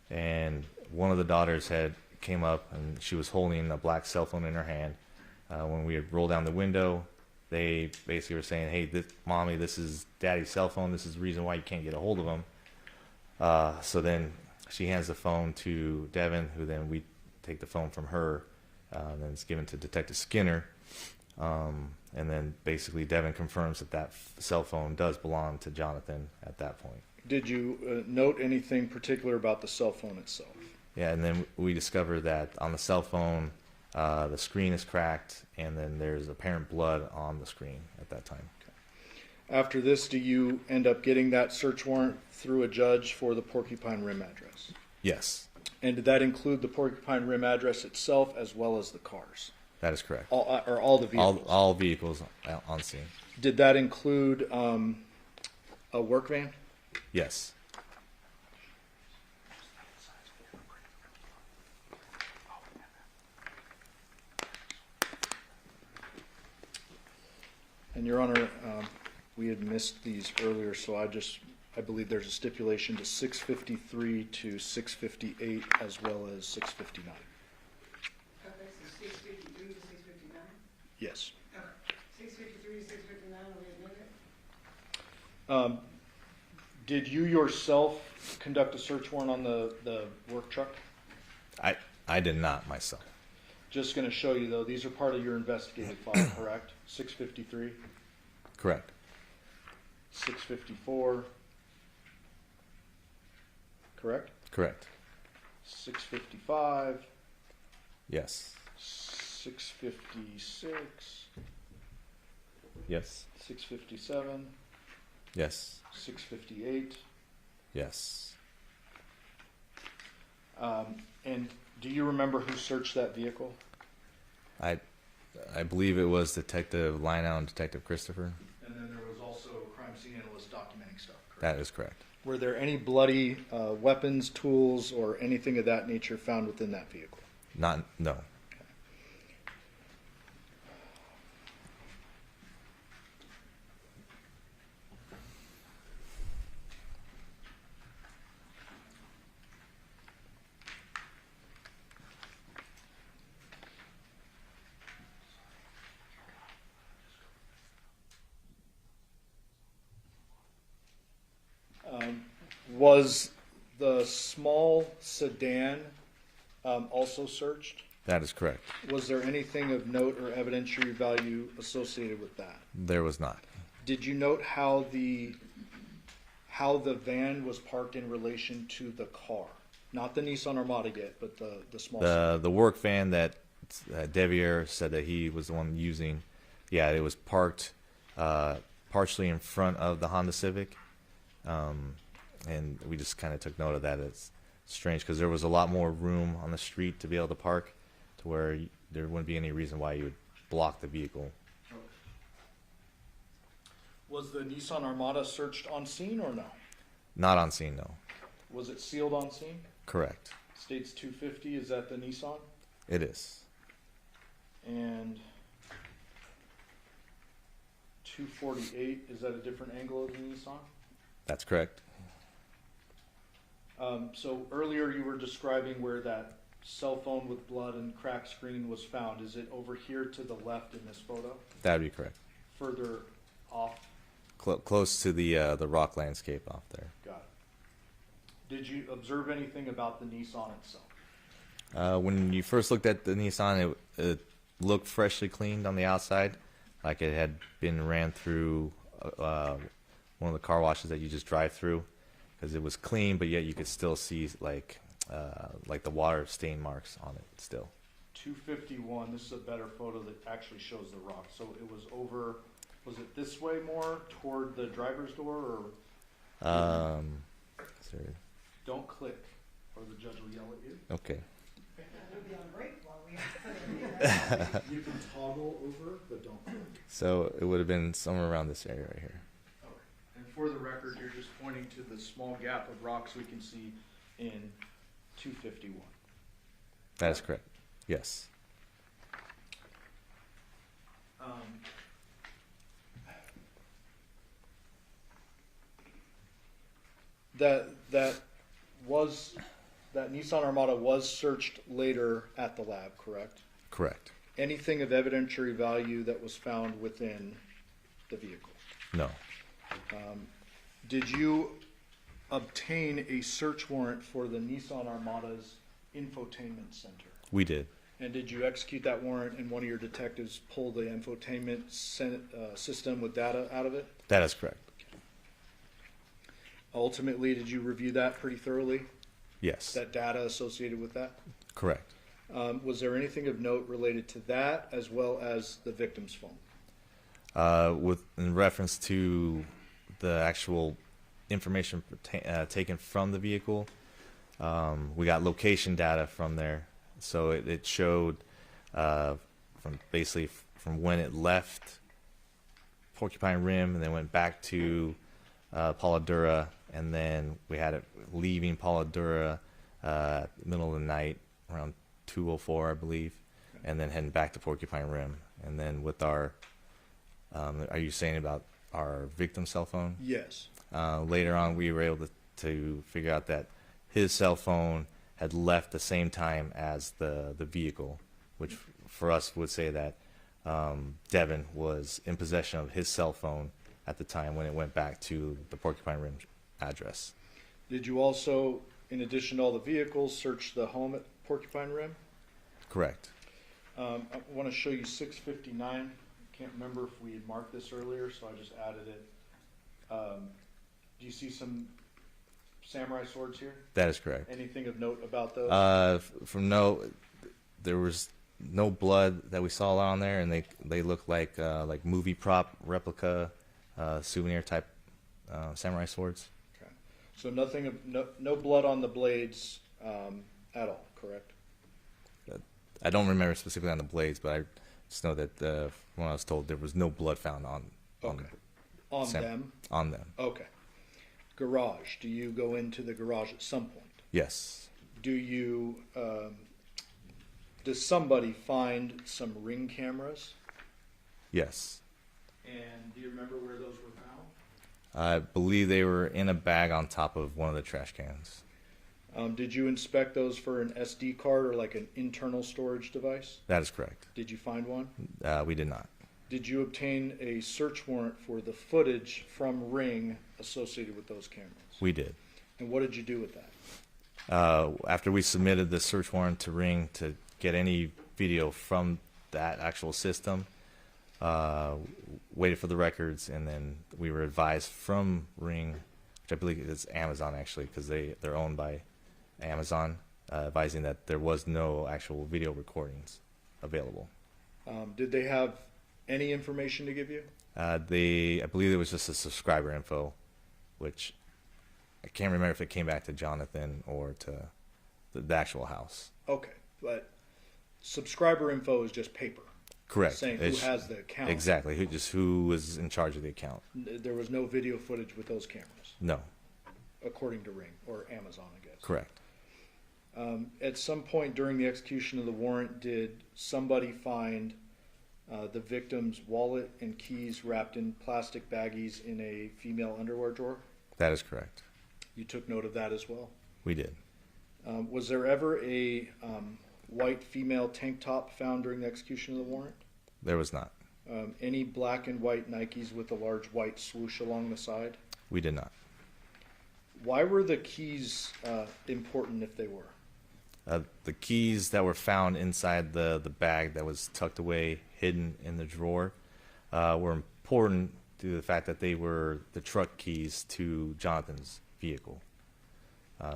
and one of the daughters came up, and she was holding a black cell phone in her hand. When we had rolled down the window, they basically were saying, "Hey, Mommy, this is Daddy's cell phone. This is the reason why you can't get a hold of him." So then she hands the phone to Devyn, who then we take the phone from her, and then it's given to Detective Skinner. And then basically Devyn confirms that cell phone does belong to Johnathan at that point. Did you note anything particular about the cell phone itself? Yeah, and then we discover that on the cell phone, the screen is cracked, and then there's apparent blood on the screen at that time. Okay. After this, do you end up getting that search warrant through a judge for the Porcupine Rim address? Yes. And did that include the Porcupine Rim address itself as well as the cars? That is correct. All the vehicles? All vehicles on scene. Did that include a work van? Yes. And Your Honor, we had missed these earlier, so I believe there's a stipulation to 653 to 658 as well as 659. Okay, so 653 to 659? Yes. Okay. 653 to 659, are we admitted? Did you yourself conduct a search warrant on the work truck? I did not myself. Just going to show you, though, these are part of your investigative file, correct? 653, Correct. 654, correct? Correct. 655, Yes. 656, Yes. 657, Yes. 658. Yes. And do you remember who searched that vehicle? I believe it was Detective Lionel and Detective Christopher. And then there was also a crime scene analyst documenting stuff, correct? That is correct. Were there any bloody weapons, tools, or anything of that nature found within that vehicle? No. Was the small sedan also searched? That is correct. Was there anything of note or evidentiary value associated with that? There was not. Did you note how how the van was parked in relation to the car? Not the Nissan Armada yet, but the small. The work van that Devier said that he was the one using, yeah, it was parked partially in front of the Honda Civic, and we just kind of took note of that. It's strange because there was a lot more room on the street to be able to park, to where there wouldn't be any reason why you would block the vehicle. Was the Nissan Armada searched on scene or no? Not on scene, no. Was it sealed on scene? Correct. States 250, is that the Nissan? It is. And 248, is that a different angle of the Nissan? That's correct. So earlier you were describing where that cell phone with blood and cracked screen was found. Is it over here to the left in this photo? That would be correct. Further off? Close to the rock landscape off there. Got it. Did you observe anything about the Nissan itself? When you first looked at the Nissan, it looked freshly cleaned on the outside, like it had been ran through one of the car washes that you just drive through, because it was clean, but yet you could still see like the water stain marks on it still. 251, this is a better photo that actually shows the rock. So it was over, was it this way more toward the driver's door, or? Sorry. Don't click or the judge will yell at you. Okay. We'll be on break while we. You can toggle over, but don't click. So it would have been somewhere around this area right here. Okay. And for the record, you're just pointing to the small gap of rocks we can see in 251. That is correct. Yes. That Nissan Armada was searched later at the lab, correct? Correct. Anything of evidentiary value that was found within the vehicle? No. Did you obtain a search warrant for the Nissan Armada's infotainment center? We did. And did you execute that warrant and one of your detectives pull the infotainment system with data out of it? That is correct. Ultimately, did you review that pretty thoroughly? Yes. That data associated with that? Correct. Was there anything of note related to that as well as the victim's phone? In reference to the actual information taken from the vehicle, we got location data from there. So it showed from when it left Porcupine Rim and then went back to Paula Dura, and then we had it leaving Paula Dura middle of the night around 2:04, I believe, and then heading back to Porcupine Rim. And then with our, are you saying about our victim's cell phone? Yes. Later on, we were able to figure out that his cell phone had left the same time as the vehicle, which for us would say that Devyn was in possession of his cell phone at the time when it went back to the Porcupine Rim address. Did you also, in addition to all the vehicles, search the home at Porcupine Rim? Correct. I want to show you 659. Can't remember if we had marked this earlier, so I just added it. Do you see some samurai swords here? That is correct. Anything of note about those? There was no blood that we saw on there, and they look like movie prop replica souvenir type samurai swords. Okay. So no blood on the blades at all, correct? I don't remember specifically on the blades, but I just know that when I was told there was no blood found on them. On them. Okay. Garage. Do you go into the garage at some point? Yes. Do you? Does somebody find some Ring cameras? Yes. And do you remember where those were found? I believe they were in a bag on top of one of the trash cans. Did you inspect those for an SD card or like an internal storage device? That is correct. Did you find one? We did not. Did you obtain a search warrant for the footage from Ring associated with those cameras? We did. And what did you do with that? After we submitted the search warrant to Ring to get any video from that actual system, waited for the records, and then we were advised from Ring which I believe is Amazon actually, because they're owned by Amazon, advising that there was no actual video recordings available. Did they have any information to give you? I believe it was just a subscriber info, which I can't remember if it came back to Johnathan or to the actual house. Okay, but subscriber info is just paper. Correct. Saying who has the account. Exactly. Who was in charge of the account. There was no video footage with those cameras, No. according to Ring, or Amazon, I guess. Correct. At some point during the execution of the warrant, did somebody find the victim's wallet and keys wrapped in plastic baggies in a female underwear drawer? That is correct. You took note of that as well. We did. Was there ever a white female tank top found during the execution of the warrant? There was not. Any black and white Nikes with a large white swoosh along the side? We did not. Why were the keys important if they were? The keys that were found inside the bag that was tucked away, hidden in the drawer, were important due to the fact that they were the truck keys to Jonathan's vehicle.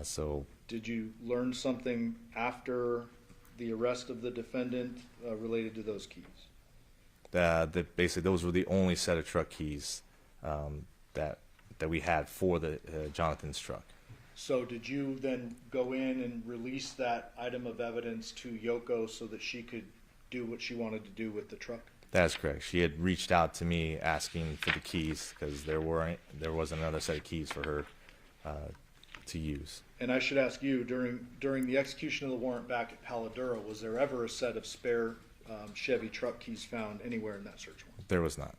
So Did you learn something after the arrest of the defendant related to those keys? basically those were the only set of truck keys that we had for the Jonathan's truck. So did you then go in and release that item of evidence to Yoko so that she could do what she wanted to do with the truck? That is correct. She had reached out to me asking for the keys because there wasn't another set of keys for her to use. And I should ask you, during the execution of the warrant back at Paladuro, was there ever a set of spare Chevy truck keys found anywhere in that search warrant? There was not.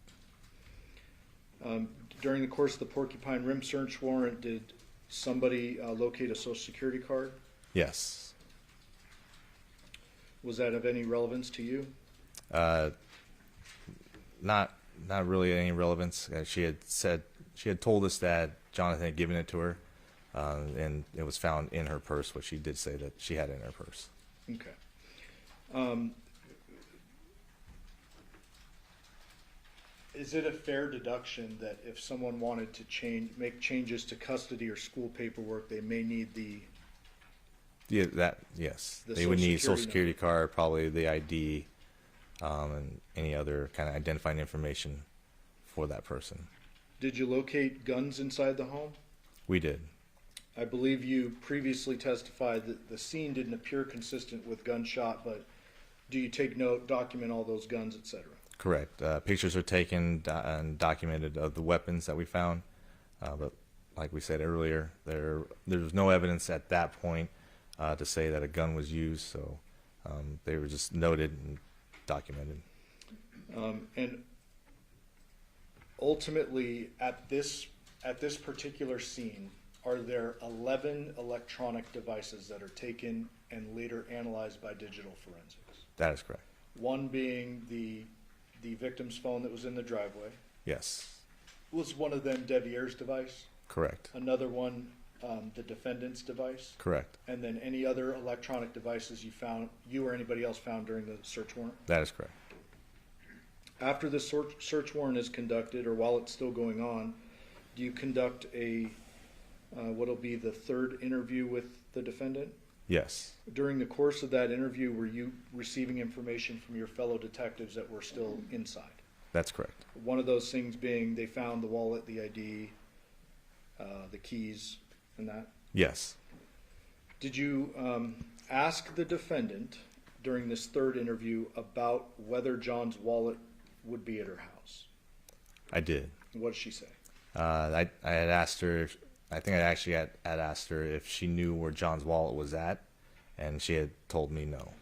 During the course of the Porcupine Rim search warrant, did somebody locate a Social Security card? Yes. Was that of any relevance to you? Not really any relevance. She had told us that Jonathan had given it to her, and it was found in her purse, which she did say that she had in her purse. Okay. Is it a fair deduction that if someone wanted to make changes to custody or school paperwork, they may need the Yes. They would need Social Security card, probably the ID, and any other kind of identifying information for that person. Did you locate guns inside the home? We did. I believe you previously testified that the scene didn't appear consistent with gunshot, but do you take note, document all those guns, etc.? Correct. Pictures are taken and documented of the weapons that we found, but like we said earlier, there was no evidence at that point to say that a gun was used, so they were just noted and documented. And ultimately, at this particular scene, are there 11 electronic devices that are taken and later analyzed by digital forensics? That is correct. One being the victim's phone that was in the driveway. Yes. Was one of them Devier's device? Correct. Another one, the defendant's device? Correct. And then any other electronic devices you or anybody else found during the search warrant? That is correct. After the search warrant is conducted, or while it's still going on, do you conduct what'll be the third interview with the defendant? Yes. During the course of that interview, were you receiving information from your fellow detectives that were still inside? That's correct. One of those things being they found the wallet, the ID, the keys, and that? Yes. Did you ask the defendant during this third interview about whether John's wallet would be at her house? I did. What did she say? I had asked her, I think I actually had asked her if she knew where John's wallet was at, and she had told me no.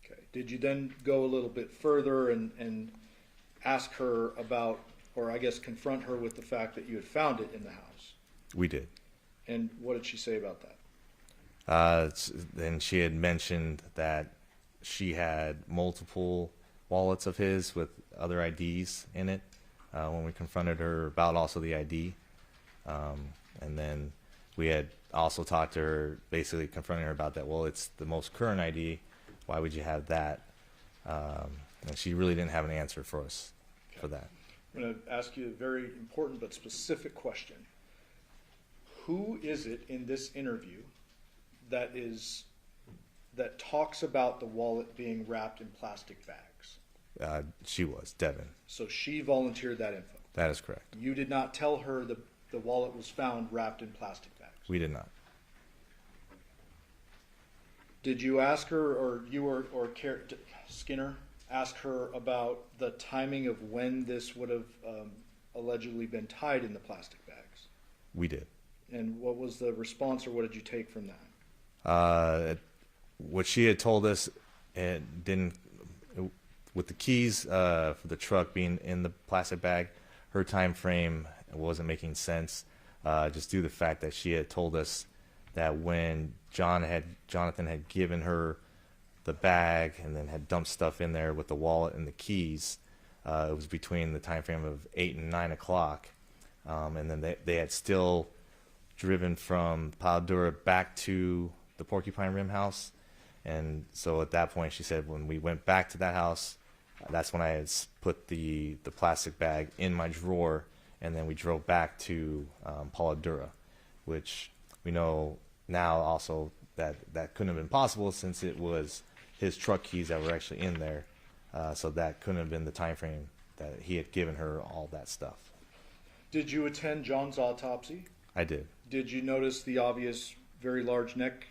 Okay. Did you then go a little bit further and ask her about, or I guess confront her with the fact that you had found it in the house? We did. And what did she say about that? Then she had mentioned that she had multiple wallets of his with other IDs in it when we confronted her about also the ID. And then we had also talked to her, basically confronting her about that. Well, it's the most current ID. Why would you have that? And she really didn't have an answer for us for that. I'm going to ask you a very important but specific question. Who is it in this interview that talks about the wallet being wrapped in plastic bags? She was Devyn. So she volunteered that info. That is correct. You did not tell her the wallet was found wrapped in plastic bags. We did not. Did you ask her, or Skinner ask her about the timing of when this would have allegedly been tied in the plastic bags? We did. And what was the response, or what did you take from that? What she had told us, with the keys for the truck being in the plastic bag, her time frame wasn't making sense. Just due to the fact that she had told us that when Johnathan had given her the bag and then had dumped stuff in there with the wallet and the keys, it was between the time frame of 8 and 9 o'clock, and then they had still driven from Paladura back to the Porcupine Rim house. And so at that point, she said, when we went back to that house, that's when I had put the plastic bag in my drawer, and then we drove back to Paladura, which we know now also that couldn't have been possible since it was his truck keys that were actually in there. So that couldn't have been the time frame that he had given her all that stuff. Did you attend John's autopsy? I did. Did you notice the obvious very large neck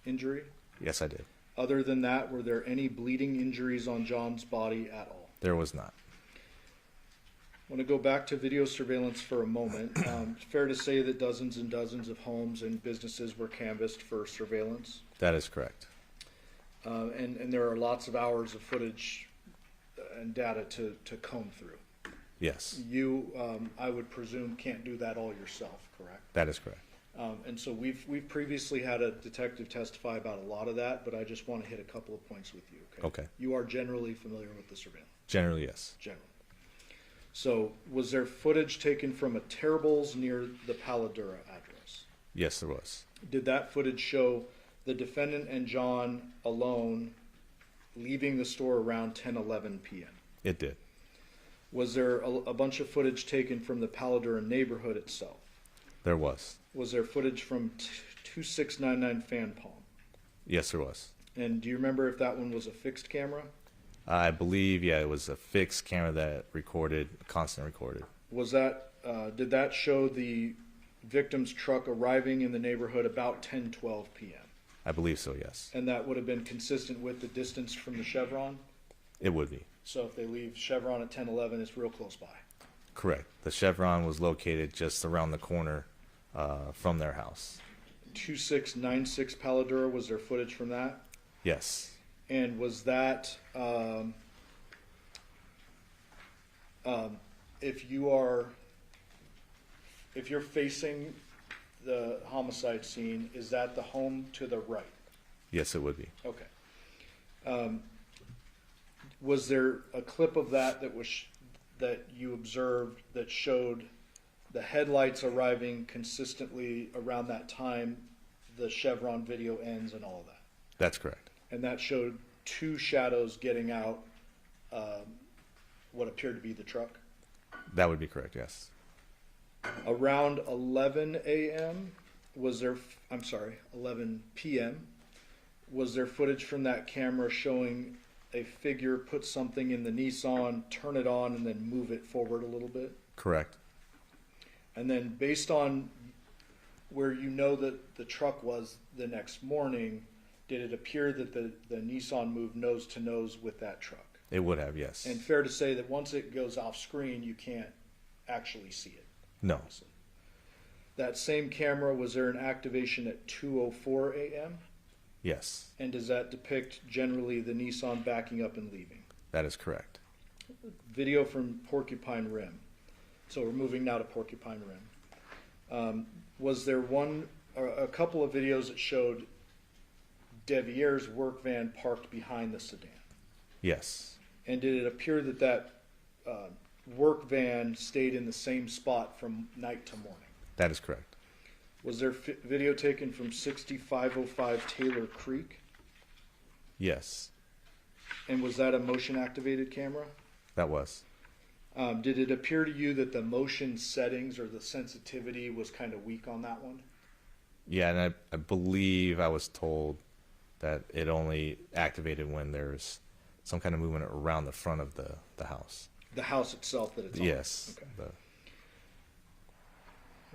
injury? Yes, I did. Other than that, were there any bleeding injuries on John's body at all? There was not. I want to go back to video surveillance for a moment. It's fair to say that dozens and dozens of homes and businesses were canvassed for surveillance. That is correct. And there are lots of hours of footage and data to comb through. Yes. You, I would presume, can't do that all yourself, correct? That is correct. And so we've previously had a detective testify about a lot of that, but I just want to hit a couple of points with you. Okay. You are generally familiar with the surveillance. Generally, yes. Generally. So was there footage taken from a Terrible's near the Paladura address? Yes, there was. Did that footage show the defendant and John alone leaving the store around 10:11 p.m.? It did. Was there a bunch of footage taken from the Paladura neighborhood itself? There was. Was there footage from 2699 Fan Palm? Yes, there was. And do you remember if that one was a fixed camera? I believe, yeah, it was a fixed camera that recorded, constant recorded. Was that, did that show the victim's truck arriving in the neighborhood about 10:12 p.m.? I believe so, yes. And that would have been consistent with the distance from the Chevron? It would be. So if they leave Chevron at 10:11, it's real close by. Correct. The Chevron was located just around the corner from their house. 2696 Paladura, was there footage from that? Yes. And was that, if you're facing the homicide scene, is that the home to the right? Yes, it would be. Okay. Was there a clip of that that you observed that showed the headlights arriving consistently around that time the Chevron video ends and all of that? That's correct. And that showed two shadows getting out what appeared to be the truck? That would be correct, yes. Around 11 a.m. 11 p.m. was there footage from that camera showing a figure put something in the Nissan, turn it on, and then move it forward a little bit? Correct. And then based on where you know that the truck was the next morning, did it appear that the Nissan moved nose to nose with that truck? It would have, yes. And fair to say that once it goes off screen, you can't actually see it? No. That same camera, was there an activation at 2:04 a.m.? Yes. And does that depict generally the Nissan backing up and leaving? That is correct. Video from Porcupine Rim. So we're moving now to Porcupine Rim. Was there a couple of videos that showed Devier's work van parked behind the sedan? Yes. And did it appear that work van stayed in the same spot from night to morning? That is correct. Was there video taken from 6505 Taylor Creek? Yes. And was that a motion activated camera? That was. Did it appear to you that the motion settings or the sensitivity was kind of weak on that one? Yeah, and I believe I was told that it only activated when there's some kind of movement around the front of the house. The house itself that it's on? Yes. Okay.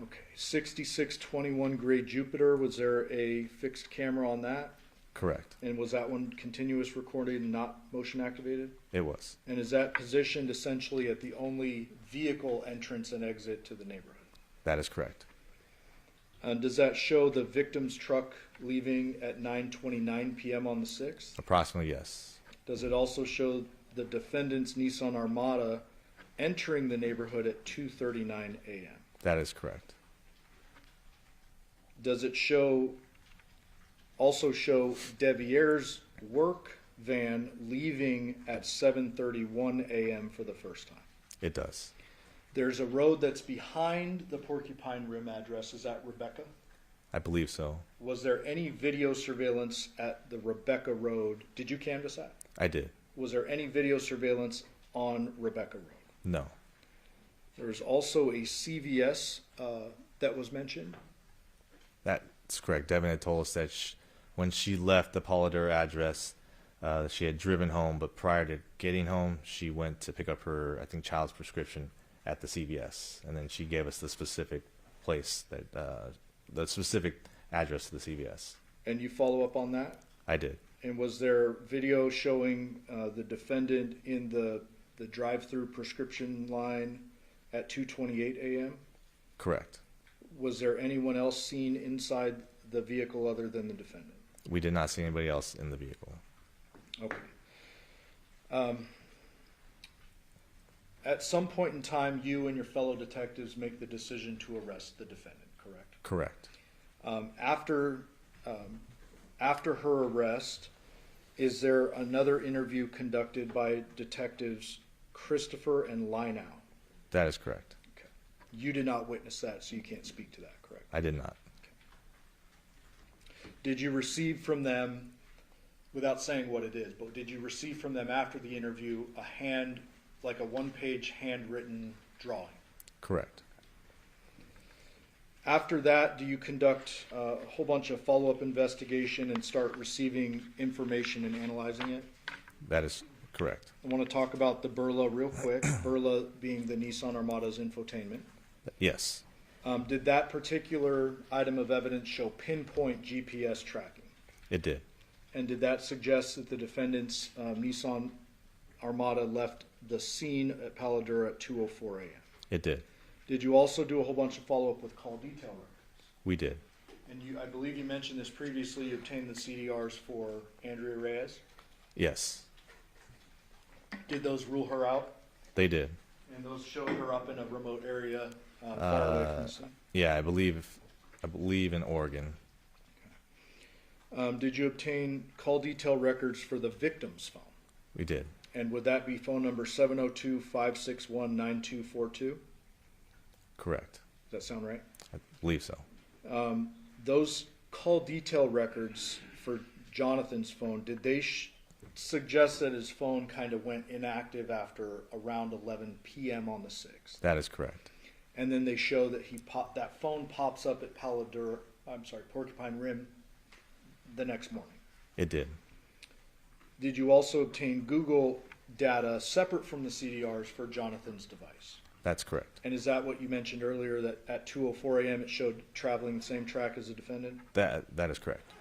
Okay, 6621 Gray Jupiter, was there a fixed camera on that? Correct. And was that one continuous recording and not motion activated? It was. And is that positioned essentially at the only vehicle entrance and exit to the neighborhood? That is correct. And does that show the victim's truck leaving at 9:29 p.m. on the 6th? Approximately, yes. Does it also show the defendant's Nissan Armada entering the neighborhood at 2:39 a.m.? That is correct. Does it also show Devier's work van leaving at 7:31 a.m. for the first time? It does. There's a road that's behind the Porcupine Rim address. Is that Rebecca? I believe so. Was there any video surveillance at the Rebecca Road? Did you canvass that? I did. Was there any video surveillance on Rebecca Road? No. There's also a CVS that was mentioned. That's correct. Devyn had told us that when she left the Polidor address, she had driven home, but prior to getting home, she went to pick up her, I think, child's prescription at the CVS, and then she gave us the specific place that, the specific address to the CVS. And you follow up on that? I did. And was there video showing the defendant in the drive-through prescription line at 2:28 a.m.? Correct. Was there anyone else seen inside the vehicle other than the defendant? We did not see anybody else in the vehicle. Okay. At some point in time, you and your fellow detectives make the decision to arrest the defendant, correct? Correct. After her arrest, is there another interview conducted by detectives Christopher and Linau? That is correct. Okay. You did not witness that, so you can't speak to that, correct? I did not. Did you receive from them, without saying what it is, but did you receive from them after the interview like a one-page handwritten drawing? Correct. After that, do you conduct a whole bunch of follow-up investigation and start receiving information and analyzing it? That is correct. I want to talk about the Burla real quick, Burla being the Nissan Armada's infotainment. Yes. Did that particular item of evidence show pinpoint GPS tracking? It did. And did that suggest that the defendant's Nissan Armada left the scene at Paladura at 2:04 a.m.? It did. Did you also do a whole bunch of follow-up with call detail records? We did. And I believe you mentioned this previously, you obtained the CDRs for Andrea Reyes. Yes. Did those rule her out? They did. And those showed her up in a remote area far away from the scene? Yeah, I believe in Oregon. Did you obtain call detail records for the victim's phone? We did. And would that be phone number 702-561-9242? Correct. Does that sound right? I believe so. Those call detail records for Jonathan's phone, did they suggest that his phone kind of went inactive after around 11 p.m. on the 6th? That is correct. And then they show that that phone pops up at Porcupine Rim the next morning. It did. Did you also obtain Google data separate from the CDRs for Jonathan's device? That's correct. And is that what you mentioned earlier, that at 2:04 a.m. it showed traveling the same track as the defendant? That is correct.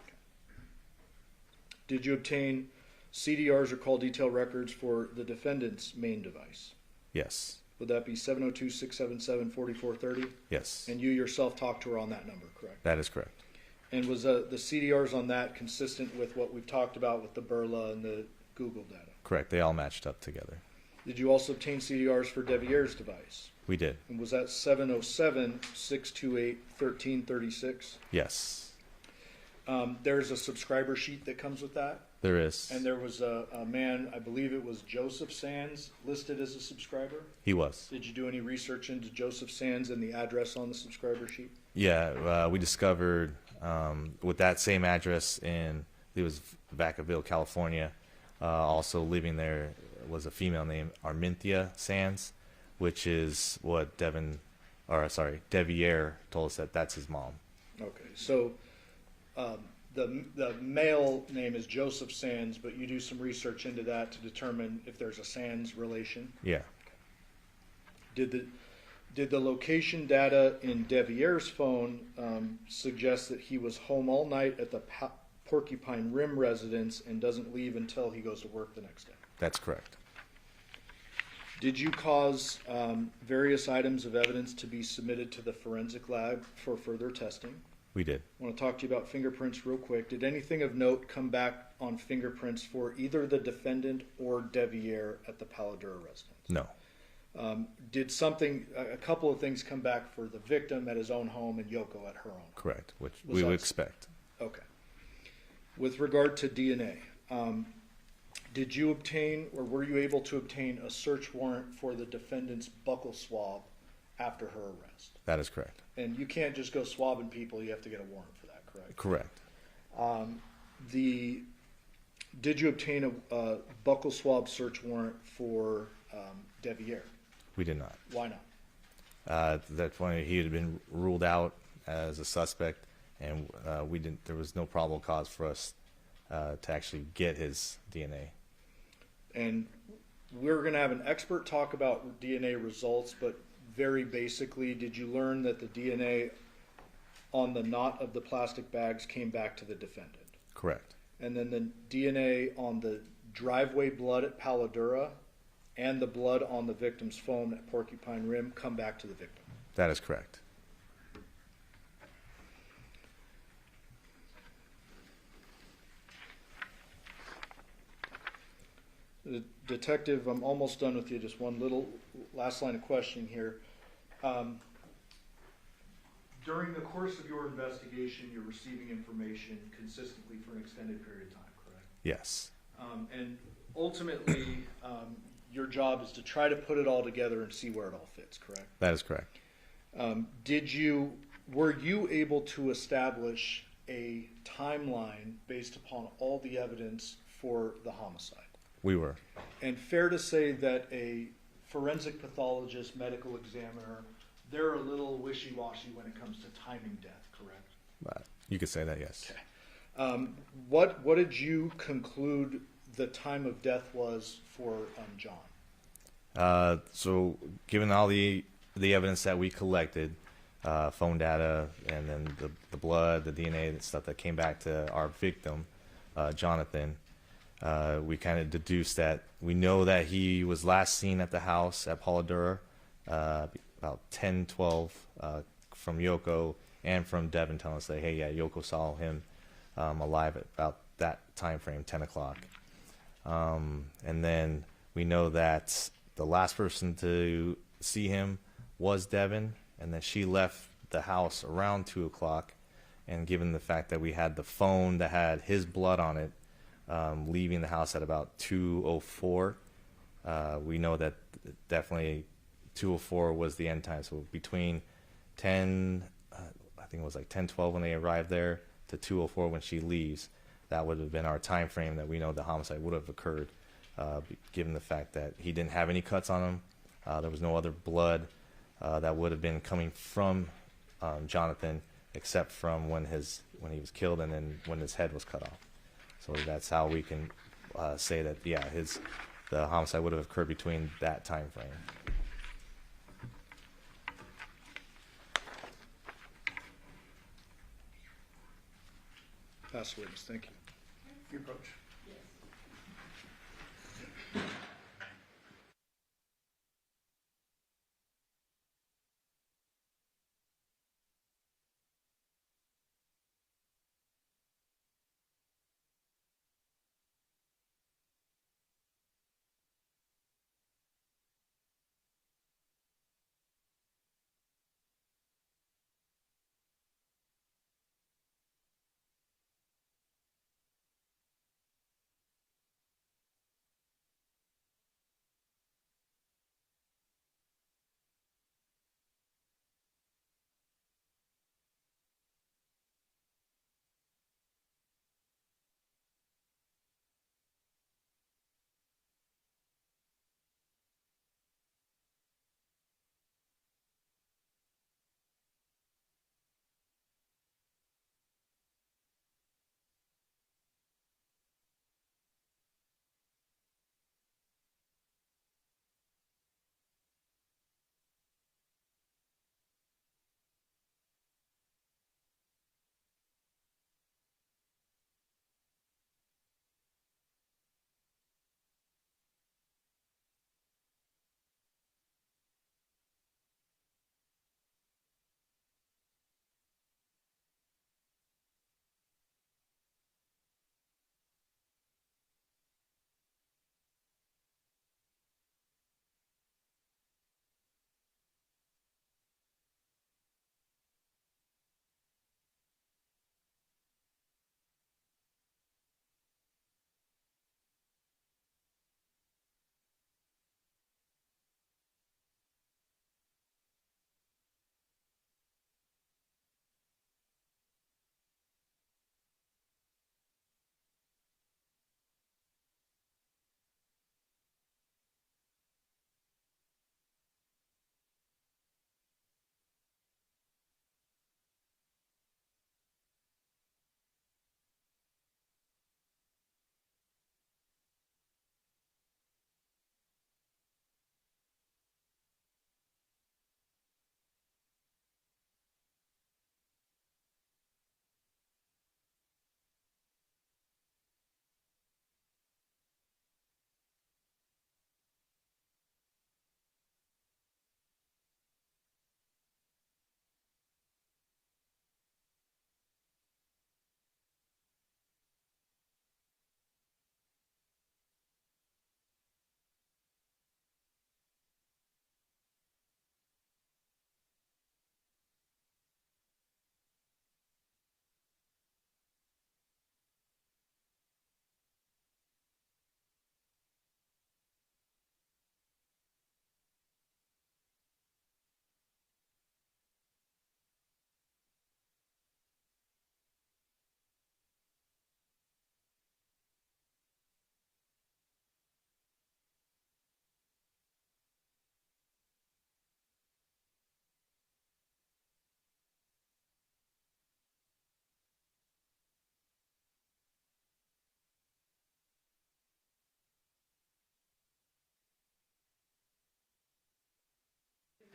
Did you obtain CDRs or call detail records for the defendant's main device? Yes. Would that be 702-677-4430? Yes. And you yourself talked to her on that number, correct? That is correct. And was the CDRs on that consistent with what we've talked about with the Burla and the Google data? Correct. They all matched up together. Did you also obtain CDRs for Devier's device? We did. And was that 707-628-1336? Yes. There's a subscriber sheet that comes with that. There is. And there was a man, I believe it was Joseph Sands, listed as a subscriber. He was. Did you do any research into Joseph Sands and the address on the subscriber sheet? Yeah, we discovered with that same address in, it was Vacaville, California, also living there was a female named Arminthia Sands, which is what Devier told us that's his mom. Okay, so the male name is Joseph Sands, but you do some research into that to determine if there's a Sands relation. Yeah. Did the location data in Devier's phone suggest that he was home all night at the Porcupine Rim residence and doesn't leave until he goes to work the next day? That's correct. Did you cause various items of evidence to be submitted to the forensic lab for further testing? We did. I want to talk to you about fingerprints real quick. Did anything of note come back on fingerprints for either the defendant or Devier at the Paladura residence? No. Did a couple of things come back for the victim at his own home and Yoko at her own home? Correct, which Was we would that- expect. Okay. With regard to DNA, did you obtain or were you able to obtain a search warrant for the defendant's buccal swab after her arrest? That is correct. And you can't just go swabbing people, you have to get a warrant for that, correct? Correct. Did you obtain a buccal swab search warrant for Devier? We did not. Why not? At that point, he had been ruled out as a suspect, and we didn't. There was no probable cause for us to actually get his DNA. And we're going to have an expert talk about DNA results, but very basically, did you learn that the DNA on the knot of the plastic bags came back to the defendant? Correct. And then the DNA on the driveway blood at Paladura and the blood on the victim's phone at Porcupine Rim come back to the victim? That is correct. Detective, I'm almost done with you. Just one little last line of questioning here. During the course of your investigation, you're receiving information consistently for an extended period of time, correct? Yes. And ultimately, your job is to try to put it all together and see where it all fits, correct? That is correct. Were you able to establish a timeline based upon all the evidence for the homicide? We were. And fair to say that a forensic pathologist, medical examiner, they're a little wishy-washy when it comes to timing death, correct? You could say that, yes. Okay. What did you conclude the time of death was for John? So, given all the evidence that we collected, phone data, and then the blood, the DNA, the stuff that came back to our victim, Johnathan, we kind of deduced that we know that he was last seen at the house at Paladura about 10:12 from Yoko and from Devyn telling us that, hey, yeah, Yoko saw him alive at about that time frame, 10 o'clock. And then we know that the last person to see him was Devyn, and that she left the house around 2 o'clock. And given the fact that we had the phone that had his blood on it, leaving the house at about 2:04, we know that definitely 2:04 was the end time. So between 10, I think it was like 10:12 when they arrived there, to 2:04 when she leaves, that would have been our time frame that we know the homicide would have occurred, given the fact that he didn't have any cuts on him. There was no other blood that would have been coming from Johnathan, except from when he was killed and then when his head was cut off. So that's how we can say that, yeah, the homicide would have occurred between that time frame. Pass the witness. Thank you. Your approach.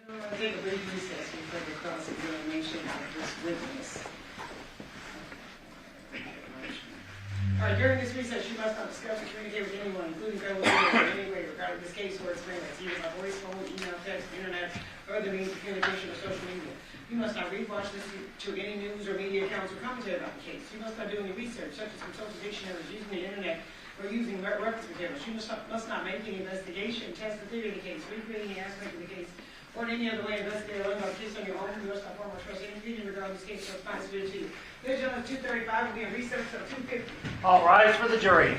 Take a brief recess and further cross-examination of this witness. All right, during this recess, you must not discuss or communicate with anyone, including fellow members, in any way regarding this case or its merits, either by voice, phone, email, text, internet, or other means of communication or social media. You must not read, watch, listen to any news or media accounts or commentary about the case. You must not do any research, such as consulting dictionaries, using the internet, or using reference materials. You must not make any investigation, test the theory of the case, recreate any aspect of the case, or in any other way investigate or learn about the case on your own. You must not form or trust any opinion regarding this case or responsibility to you. Ladies and gentlemen, 2:35 will be in recess until 2:50. All rise for the jury.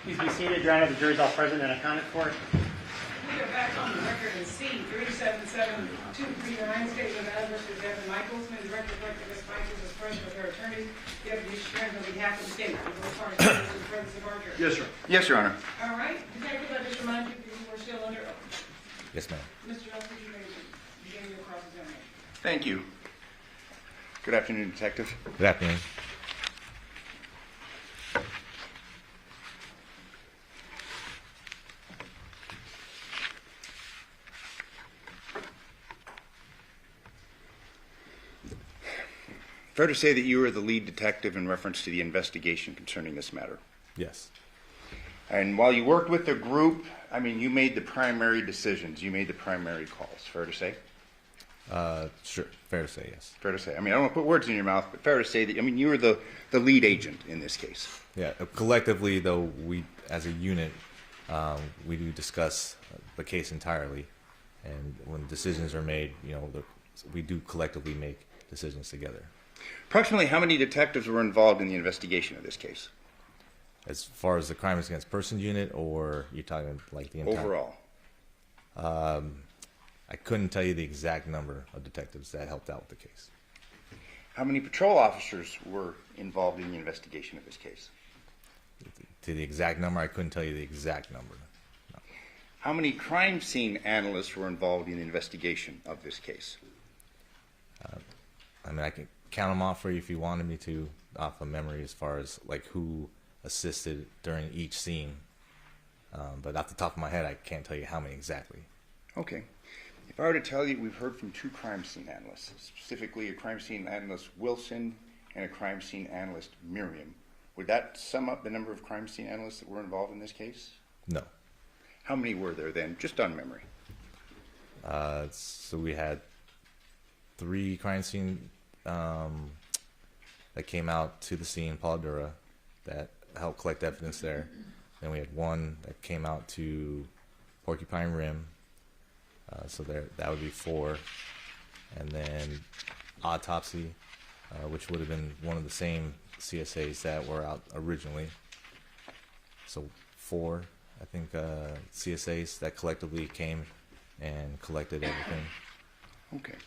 Please be seated. Your Honor, the jury's all present and accounted for. We are back on the record in C-37723, United States of Nevada versus Devyn Michaels. May the record reflect that Ms. Michaels is present with her attorney, Deputy District Attorney, on behalf of the state. Will those parties in the presence of our jury? Yes, sir. Yes, Your Honor. All right, detectives, I just remind you that you are still under oath. Yes, ma'am. Mr. Johnson, you may begin your cross-examination. Thank you. Good afternoon, Detective. Good afternoon. Fair to say that you are the lead detective in reference to the investigation concerning this matter. Yes. And while you worked with the group, I mean, you made the primary decisions. You made the primary calls. Fair to say? Sure. Fair to say, yes. Fair to say. I mean, I don't want to put words in your mouth, but fair to say that, I mean, you were the lead agent in this case. Yeah. Collectively, though, we, as a unit, we do discuss the case entirely, and when decisions are made, we do collectively make decisions together. Approximately how many detectives were involved in the investigation of this case? As far as the crimes against person unit, or you're talking like the entire? Overall. I couldn't tell you the exact number of detectives that helped out with the case. How many patrol officers were involved in the investigation of this case? To the exact number, I couldn't tell you the exact number. No. How many crime scene analysts were involved in the investigation of this case? I mean, I can count them off for you if you wanted me to, off of memory, as far as like who assisted during each scene. But off the top of my head, I can't tell you how many exactly. Okay. If I were to tell you we've heard from two crime scene analysts, specifically a crime scene analyst Wilson and a crime scene analyst Miriam, would that sum up the number of crime scene analysts that were involved in this case? No. How many were there then, just on memory? So we had 3 crime scene that came out to the scene, Paladura, that helped collect evidence there. Then we had 1 that came out to Porcupine Rim. So that would be 4. And then autopsy, which would have been one of the same CSAs that were out originally. So 4, I think, CSAs that collectively came and collected everything. Okay.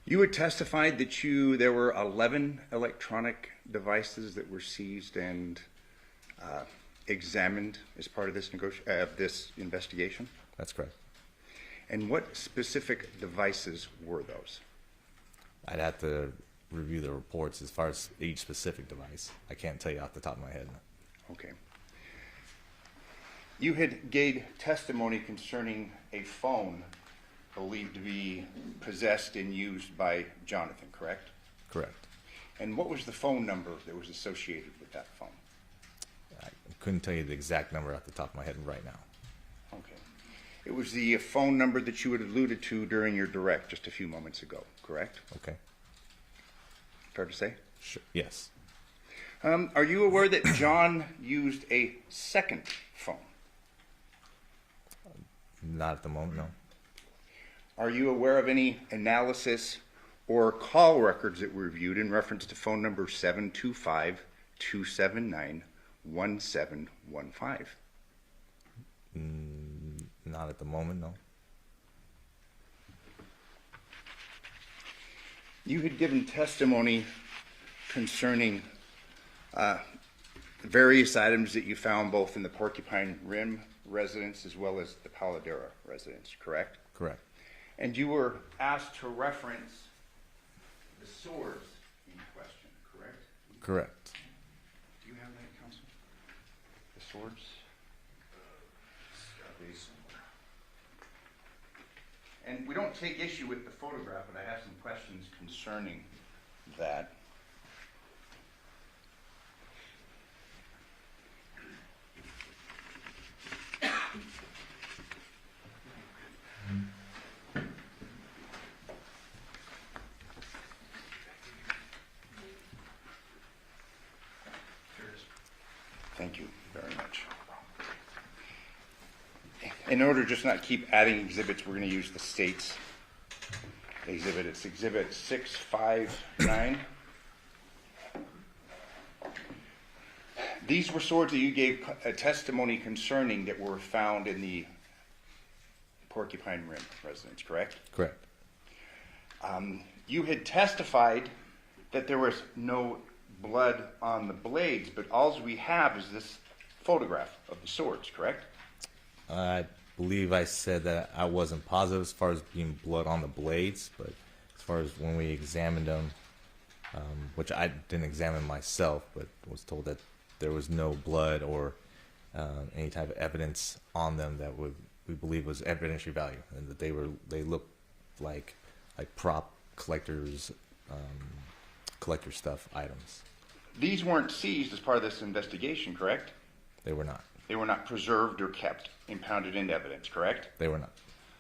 You had testified that there were 11 electronic devices that were seized and examined as part of this investigation? That's correct. And what specific devices were those? I'd have to review the reports as far as each specific device. I can't tell you off the top of my head. Okay. You had gave testimony concerning a phone believed to be possessed and used by Johnathan, correct? Correct. And what was the phone number that was associated with that phone? I couldn't tell you the exact number off the top of my head right now. Okay. It was the phone number that you had alluded to during your direct just a few moments ago, correct? Okay. Fair to say? Sure. Yes. Are you aware that John used a second phone? Not at the moment, no. Are you aware of any analysis or call records that were reviewed in reference to phone number 725-279-1715? Not at the moment, no. You had given testimony concerning various items that you found both in the Porcupine Rim residence as well as the Paladura residence, correct? Correct. And you were asked to reference the swords in question, correct? Correct. Do you have that, counsel? The swords? And we don't take issue with the photograph, but I have some questions concerning that. Thank you very much. In order to just not keep adding exhibits, we're going to use the state's exhibit. It's exhibit 659. These were swords that you gave a testimony concerning that were found in the Porcupine Rim residence, correct? Correct. You had testified that there was no blood on the blades, but all we have is this photograph of the swords, correct? I believe I said that I wasn't positive as far as being blood on the blades, but as far as when we examined them, which I didn't examine myself, but was told that there was no blood or any type of evidence on them that we believe was evidentiary value, and that they looked like prop collector stuff items. These weren't seized as part of this investigation, correct? They were not. They were not preserved or kept, impounded into evidence, correct? They were not.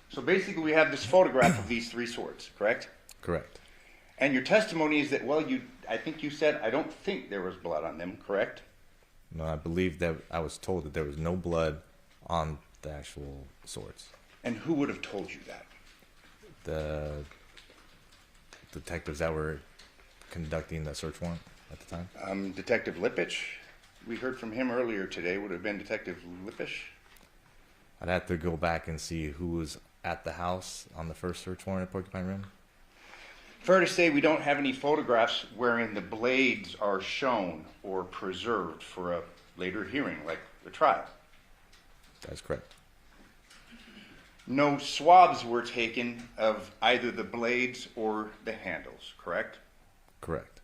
So basically we have this photograph of these three swords, correct? Correct. And your testimony is that, well, I think you said, I don't think there was blood on them, correct? No, I believe that I was told that there was no blood on the actual swords. And who would have told you that? The detectives that were conducting the search warrant at the time. Detective Lippisch, we heard from him earlier today, would have been Detective Lippisch. I'd have to go back and see who was at the house on the first search warrant at Porcupine Rim. Fair to say we don't have any photographs wherein the blades are shown or preserved for a later hearing, like the trial. That's correct. No swabs were taken of either the blades or the handles, correct? Correct.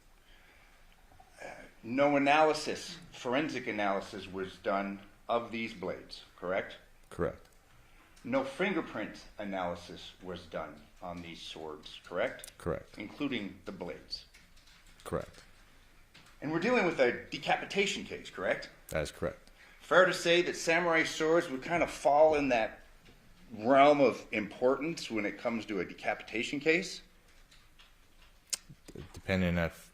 No analysis, forensic analysis was done of these blades, correct? Correct. No fingerprint analysis was done on these swords, correct? Correct. Including the blades. Correct. And we're dealing with a decapitation case, correct? That is correct. Fair to say that samurai swords would kind of fall in that realm of importance when it comes to a decapitation case? Depending if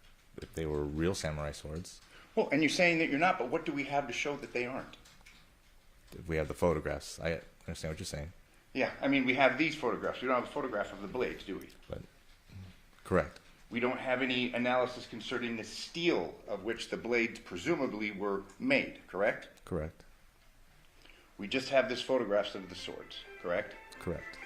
they were real samurai swords. Well, and you're saying that you're not, but what do we have to show that they aren't? We have the photographs. I understand what you're saying. Yeah, I mean, we have these photographs. We don't have a photograph of the blades, do we? But correct. We don't have any analysis concerning the steel of which the blades presumably were made, correct? Correct. We just have this photographs of the swords, correct? Correct.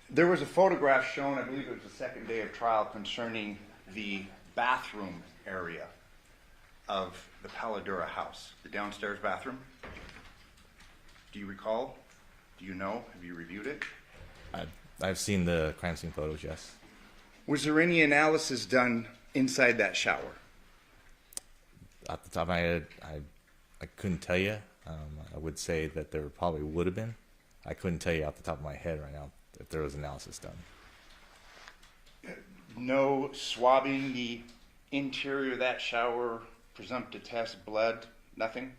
There was a photograph shown, I believe it was the second day of trial, concerning the bathroom area of the Paladura house, the downstairs bathroom. Do you recall? Do you know? Have you reviewed it? I've seen the crime scene photos, yes. Was there any analysis done inside that shower? Off the top of my head, I couldn't tell you. I would say that there probably would have been. I couldn't tell you off the top of my head right now if there was analysis done. No swabbing the interior of that shower, presumed to test blood, nothing?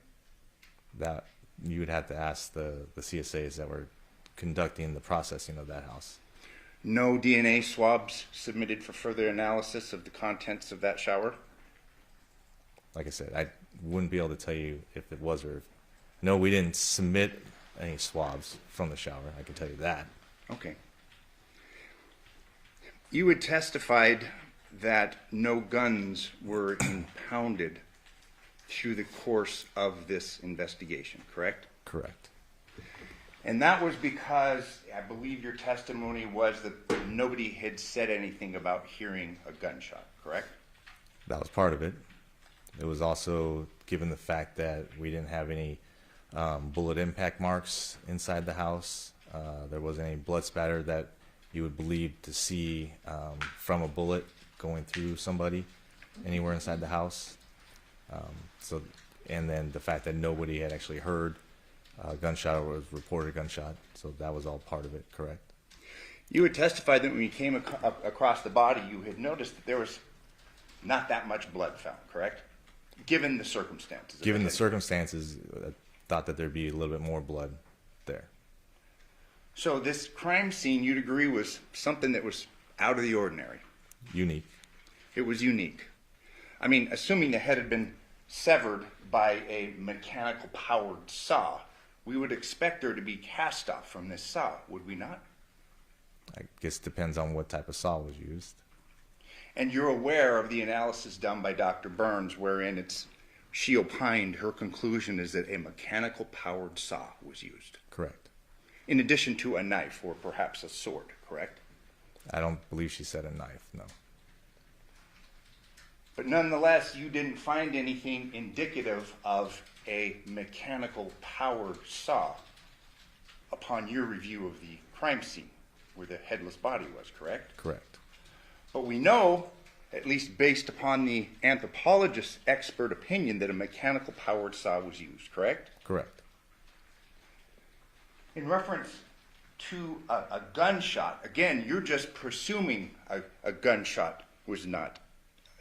That you would have to ask the CSAs that were conducting the processing of that house. No DNA swabs submitted for further analysis of the contents of that shower? Like I said, I wouldn't be able to tell you if it was or if... No, we didn't submit any swabs from the shower. I can tell you that. Okay. You had testified that no guns were impounded through the course of this investigation, correct? Correct. And that was because I believe your testimony was that nobody had said anything about hearing a gunshot, correct? That was part of it. It was also given the fact that we didn't have any bullet impact marks inside the house. There wasn't any blood spatter that you would believe to see from a bullet going through somebody anywhere inside the house. And then the fact that nobody had actually heard a gunshot or was reported a gunshot. So that was all part of it, correct? You had testified that when you came across the body, you had noticed that there was not that much blood found, correct? Given the circumstances. Given the circumstances, I thought that there'd be a little bit more blood there. So this crime scene, you'd agree, was something that was out of the ordinary. Unique. It was unique. I mean, assuming the head had been severed by a mechanical powered saw, we would expect there to be cast off from this saw, would we not? I guess it depends on what type of saw was used. And you're aware of the analysis done by Dr. Burns, wherein she opined her conclusion is that a mechanical powered saw was used, Correct. in addition to a knife or perhaps a sword, correct? I don't believe she said a knife, no. But nonetheless, you didn't find anything indicative of a mechanical powered saw upon your review of the crime scene where the headless body was, correct? Correct. But we know, at least based upon the anthropologist's expert opinion, that a mechanical powered saw was used, correct? Correct. In reference to a gunshot, again, you're just presuming a gunshot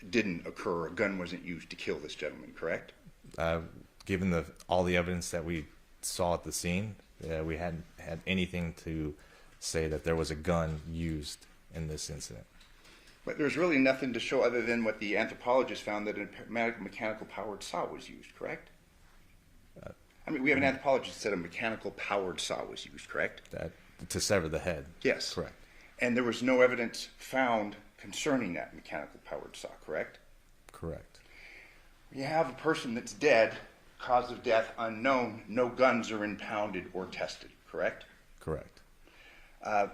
didn't occur, a gun wasn't used to kill this gentleman, correct? Given all the evidence that we saw at the scene, we hadn't had anything to say that there was a gun used in this incident. But there's really nothing to show other than what the anthropologist found, that a mechanical powered saw was used, correct? I mean, we have an anthropologist that said a mechanical powered saw was used, correct? To sever the head. Yes. Correct. And there was no evidence found concerning that mechanical powered saw, correct? Correct. You have a person that's dead, cause of death unknown, no guns are impounded or tested, correct? Correct.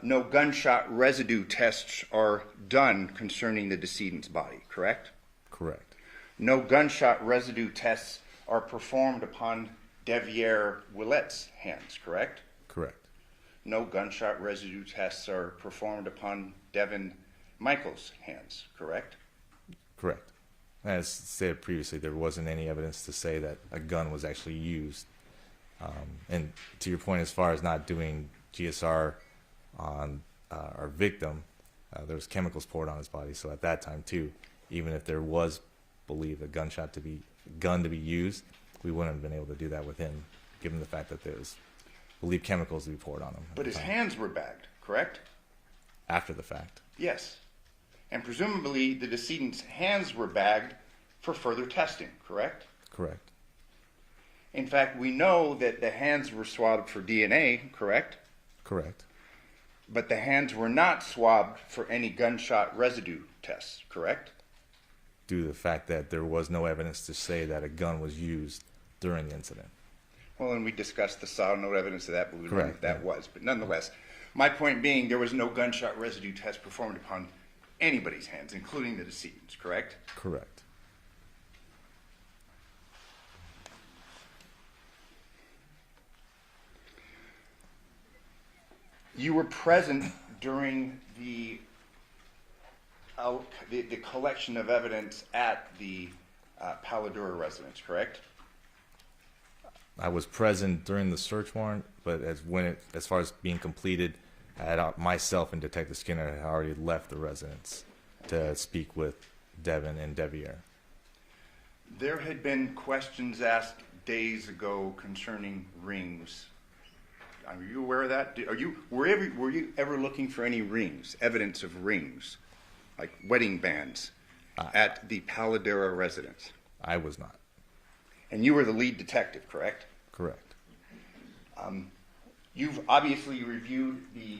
No gunshot residue tests are done concerning the decedent's body, correct? Correct. No gunshot residue tests are performed upon Devyn Willette's hands, correct? Correct. No gunshot residue tests are performed upon Devyn Michaels' hands, correct? Correct. As stated previously, there wasn't any evidence to say that a gun was actually used. And to your point, as far as not doing GSR on our victim, there was chemicals poured on his body. So at that time too, even if there was believed a gun to be used, we wouldn't have been able to do that with him, given the fact that there was believed chemicals to be poured on him. But his hands were bagged, correct? After the fact. Yes. And presumably the decedent's hands were bagged for further testing, correct? Correct. In fact, we know that the hands were swabbed for DNA, correct? Correct. But the hands were not swabbed for any gunshot residue tests, correct? Due to the fact that there was no evidence to say that a gun was used during the incident. Well, and we discussed the saw, no evidence of that, but we learned Correct, that yeah. was. But nonetheless, my point being, there was no gunshot residue test performed upon anybody's hands, including the decedent's, correct? Correct. You were present during the collection of evidence at the Paladura residence, correct? I was present during the search warrant, but as far as being completed, I had myself and Detective Skinner had already left the residence to speak with Devyn and Devyn. There had been questions asked days ago concerning rings. Are you aware of that? Were you ever looking for any rings, evidence of rings, like wedding bands, at the Paladura residence? I was not. And you were the lead detective, correct? Correct. You've obviously reviewed the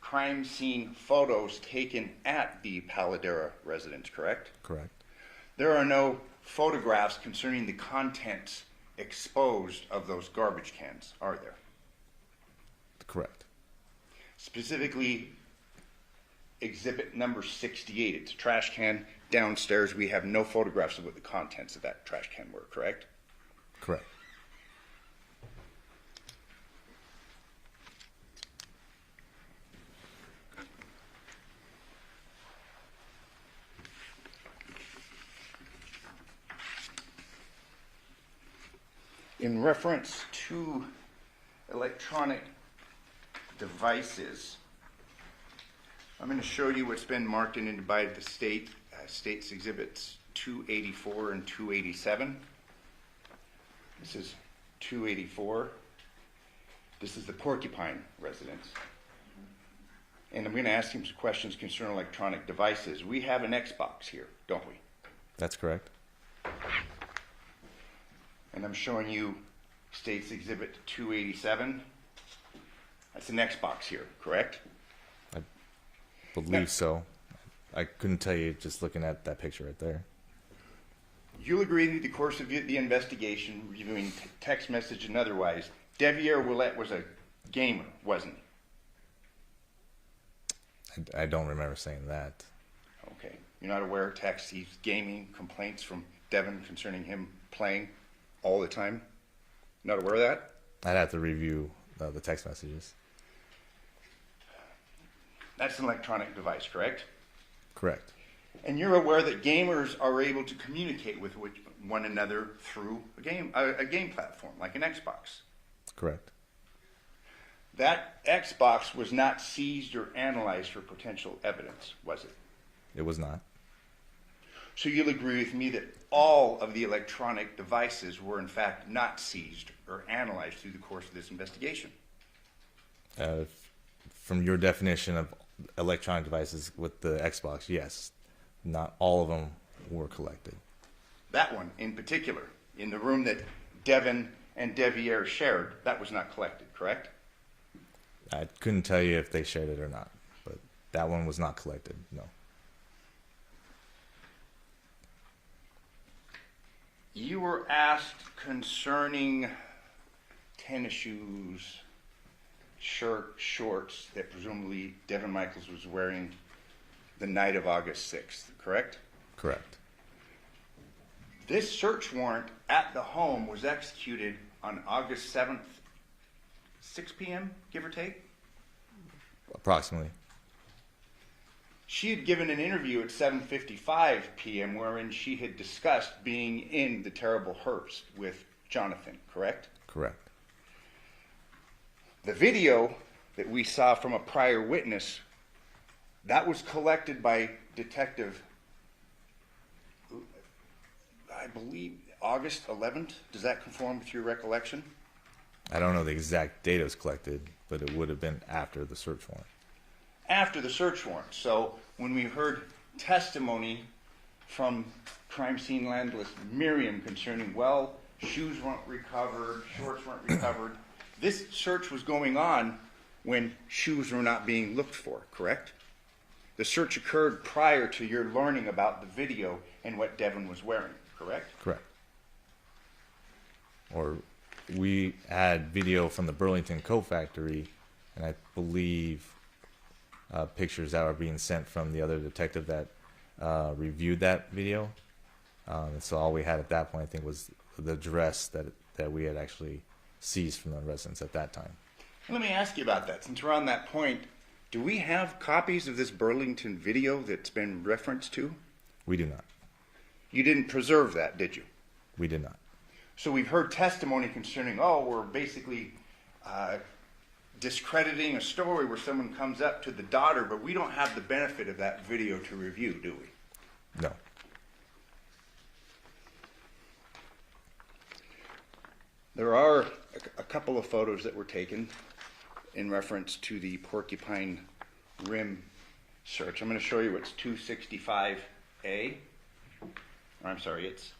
crime scene photos taken at the Paladura residence, correct? Correct. There are no photographs concerning the contents exposed of those garbage cans, are there? Correct. Specifically, exhibit number 68. It's a trash can downstairs. We have no photographs of what the contents of that trash can were, correct? Correct. In reference to electronic devices, I'm going to show you what's been marked and by the state, state's exhibits 284 and 287. This is 284. This is the Porcupine residence. And I'm going to ask him some questions concerning electronic devices. We have an Xbox here, don't we? That's correct. And I'm showing you state's exhibit 287. That's an Xbox here, correct? believe so. I couldn't tell you just looking at that picture right there. You'll agree that in the course of the investigation, reviewing text message and otherwise, Devyn Willette was a gamer, wasn't he? I don't remember saying that. Okay. You're not aware of texts, he's gaming, complaints from Devyn concerning him playing all the time? Not aware of that? I'd have to review the text messages. That's an electronic device, correct? Correct. And you're aware that gamers are able to communicate with one another through a game platform, like an Xbox. Correct. That Xbox was not seized or analyzed for potential evidence, was it? It was not. So you'll agree with me that all of the electronic devices were in fact not seized or analyzed through the course of this investigation? From your definition of electronic devices with the Xbox, yes. Not all of them were collected. That one in particular, in the room that Devyn and Devyn shared, that was not collected, correct? I couldn't tell you if they shared it or not, but that one was not collected, no. You were asked concerning tennis shoes, shirt, shorts that presumably Devyn Michaels was wearing the night of August 6th, correct? Correct. This search warrant at the home was executed on August 7th, 6 p.m., give or take? Approximately. She had given an interview at 7:55 p.m. wherein she had discussed being in the terrible hearse with Johnathan, correct? Correct. The video that we saw from a prior witness, that was collected by Detective, I believe, August 11th. Does that conform with your recollection? I don't know the exact date it was collected, but it would have been after the search warrant. After the search warrant. So when we heard testimony from crime scene landless Miriam concerning, well, shoes weren't recovered, shorts weren't recovered, this search was going on when shoes were not being looked for, correct? The search occurred prior to your learning about the video and what Devyn was wearing, correct? Correct. Or we had video from the Burlington Coat Factory, and I believe pictures that were being sent from the other detective that reviewed that video. And so all we had at that point, I think, was the dress that we had actually seized from the residents at that time. Let me ask you about that. Since we're on that point, do we have copies of this Burlington video that's been referenced to? We do not. You didn't preserve that, did you? We did not. So we've heard testimony concerning, we're basically discrediting a story where someone comes up to the daughter, but we don't have the benefit of that video to review, do we? No. There are a couple of photos that were taken in reference to the Porcupine Rim search. I'm going to show you what's 265A. Or I'm sorry, it's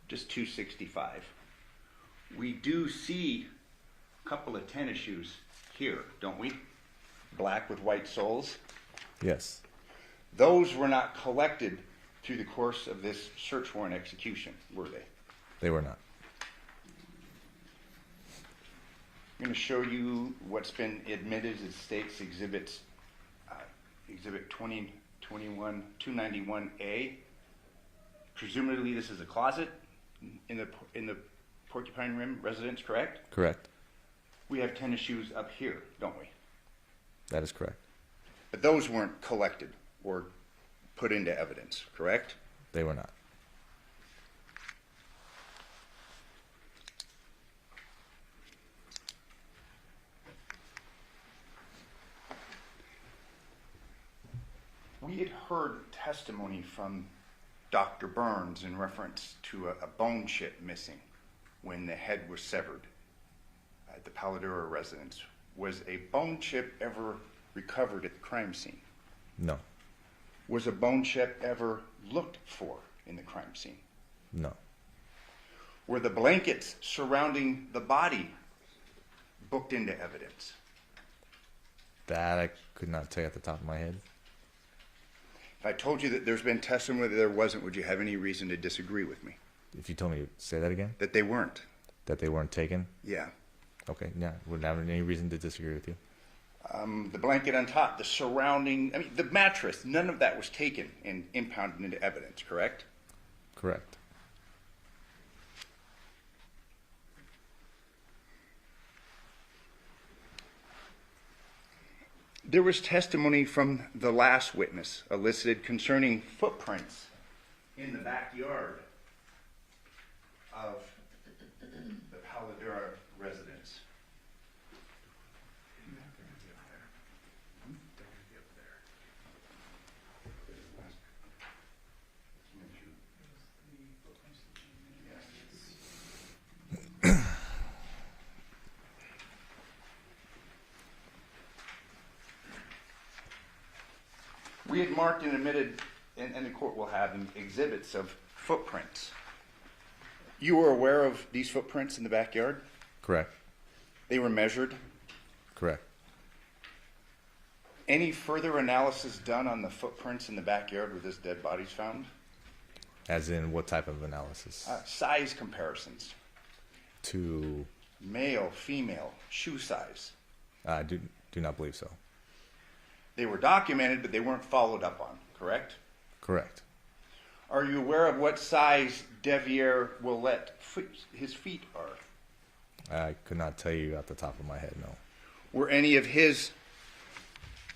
just 265. We do see a couple of tennis shoes here, don't we? Black with white soles. Yes. Those were not collected through the course of this search warrant execution, were they? They were not. I'm going to show you what's been admitted as state's exhibits, exhibit 2021 291A. Presumably this is a closet in the Porcupine Rim residence, correct? Correct. We have tennis shoes up here, don't we? That is correct. But those weren't collected or put into evidence, correct? They were not. We had heard testimony from Dr. Burns in reference to a bone chip missing when the head was severed at the Paladura residence. Was a bone chip ever recovered at the crime scene? No. Was a bone chip ever looked for in the crime scene? No. Were the blankets surrounding the body booked into evidence? That I could not tell you at the top of my head. If I told you that there's been testimony that there wasn't, would you have any reason to disagree with me? If you told me to say that again, That they weren't? that they weren't taken, Yeah. okay, yeah, wouldn't have any reason to disagree with you. The blanket on top, the surrounding, I mean, the mattress, none of that was taken and impounded into evidence, correct? Correct. There was testimony from the last witness elicited concerning footprints in the backyard of the Paladura residence. We had marked and admitted, and the court will have them, exhibits of footprints. You were aware of these footprints in the backyard? Correct. They were measured. Correct. Any further analysis done on the footprints in the backyard where this dead body's found? As in what type of analysis? Size comparisons. To, Male, female, shoe size. I do not believe so. They were documented, but they weren't followed up on, correct? Correct. Are you aware of what size Devyn Willette his feet are? I could not tell you at the top of my head, no. Were any of his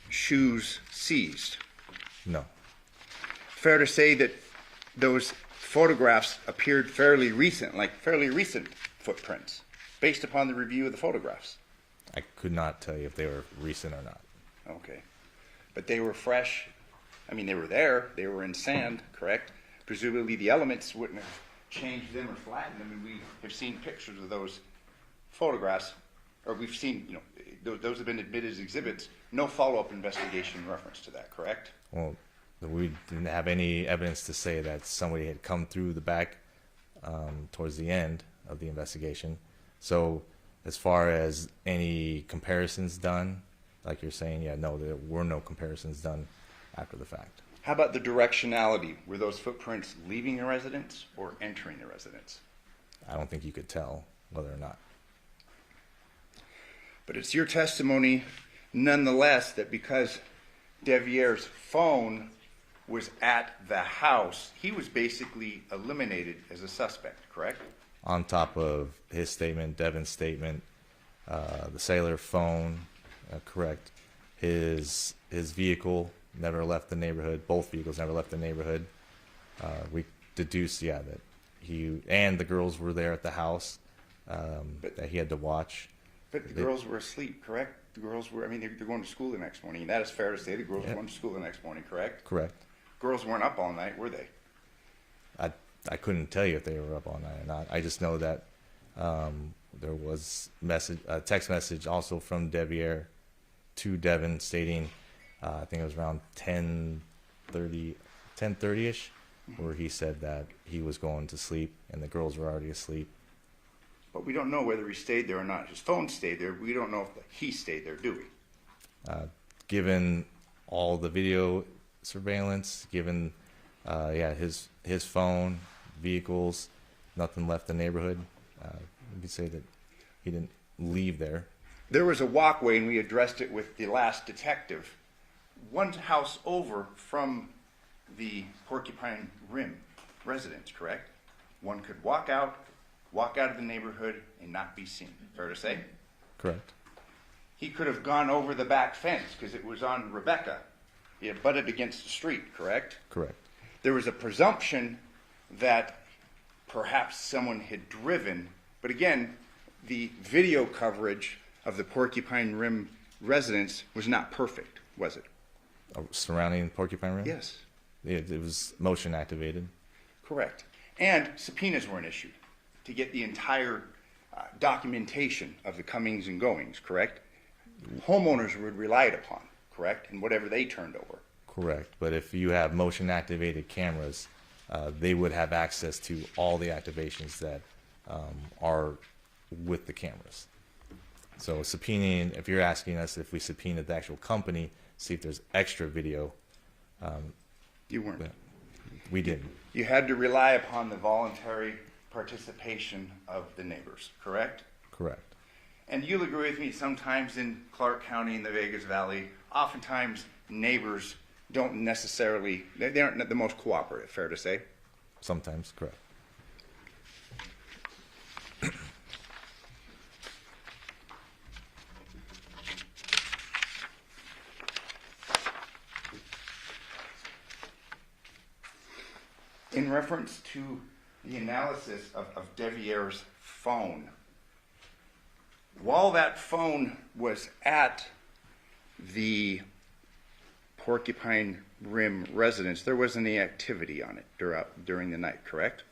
shoes seized? No. Fair to say that those photographs appeared fairly recent, like fairly recent footprints, based upon the review of the photographs? I could not tell you if they were recent or not. Okay. But they were fresh. I mean, they were there. They were in sand, correct? Presumably the elements wouldn't have changed them or flattened them, and we have seen pictures of those photographs, or we've seen, those have been admitted as exhibits. No follow-up investigation in reference to that, correct? Well, we didn't have any evidence to say that somebody had come through the back towards the end of the investigation. So as far as any comparisons done, like you're saying, yeah, no, there were no comparisons done after the fact. How about the directionality? Were those footprints leaving the residence or entering the residence? I don't think you could tell whether or not. But it's your testimony, nonetheless, that because Devier's phone was at the house, he was basically eliminated as a suspect, correct? On top of his statement, Devyn's statement, the cellular phone, correct. His vehicle never left the neighborhood. Both vehicles never left the neighborhood. We deduced, yeah, that he and the girls were there at the house that he had to watch. But the girls were asleep, correct? The girls were, I mean, they're going to school the next morning. And that is fair to say. The girls were going to school the next morning, correct? Correct. Girls weren't up all night, were they? I couldn't tell you if they were up all night or not. I just know that there was a text message also from Devier to Devyn stating, I think it was around 10:30-ish, where he said that he was going to sleep and the girls were already asleep. But we don't know whether he stayed there or not. His phone stayed there. We don't know if he stayed there, do we? Given all the video surveillance, given his phone, vehicles, nothing left the neighborhood, we could say that he didn't leave there. There was a walkway, and we addressed it with the last detective. One house over from the Porcupine Rim residence, correct? One could walk out of the neighborhood and not be seen. Fair to say? Correct. He could have gone over the back fence because it was on Rebecca. He had butted against the street, correct? Correct. There was a presumption that perhaps someone had driven, but again, the video coverage of the Porcupine Rim residence was not perfect, was it? Surrounding Porcupine Rim? Yes. It was motion activated. Correct. And subpoenas weren't issued to get the entire documentation of the comings and goings, correct? Homeowners were relied upon, correct, in whatever they turned over. Correct. But if you have motion activated cameras, they would have access to all the activations that are with the cameras. So subpoenaing, if you're asking us if we subpoenaed the actual company, see if there's extra video, You weren't. But we didn't. You had to rely upon the voluntary participation of the neighbors, correct? Correct. And you'll agree with me, sometimes in Clark County in the Vegas Valley, oftentimes neighbors don't necessarily, they aren't the most cooperative, fair to say? Sometimes, correct. In reference to the analysis of Devier's phone, while that phone was at the Porcupine Rim residence, there wasn't any activity on it during the night, correct?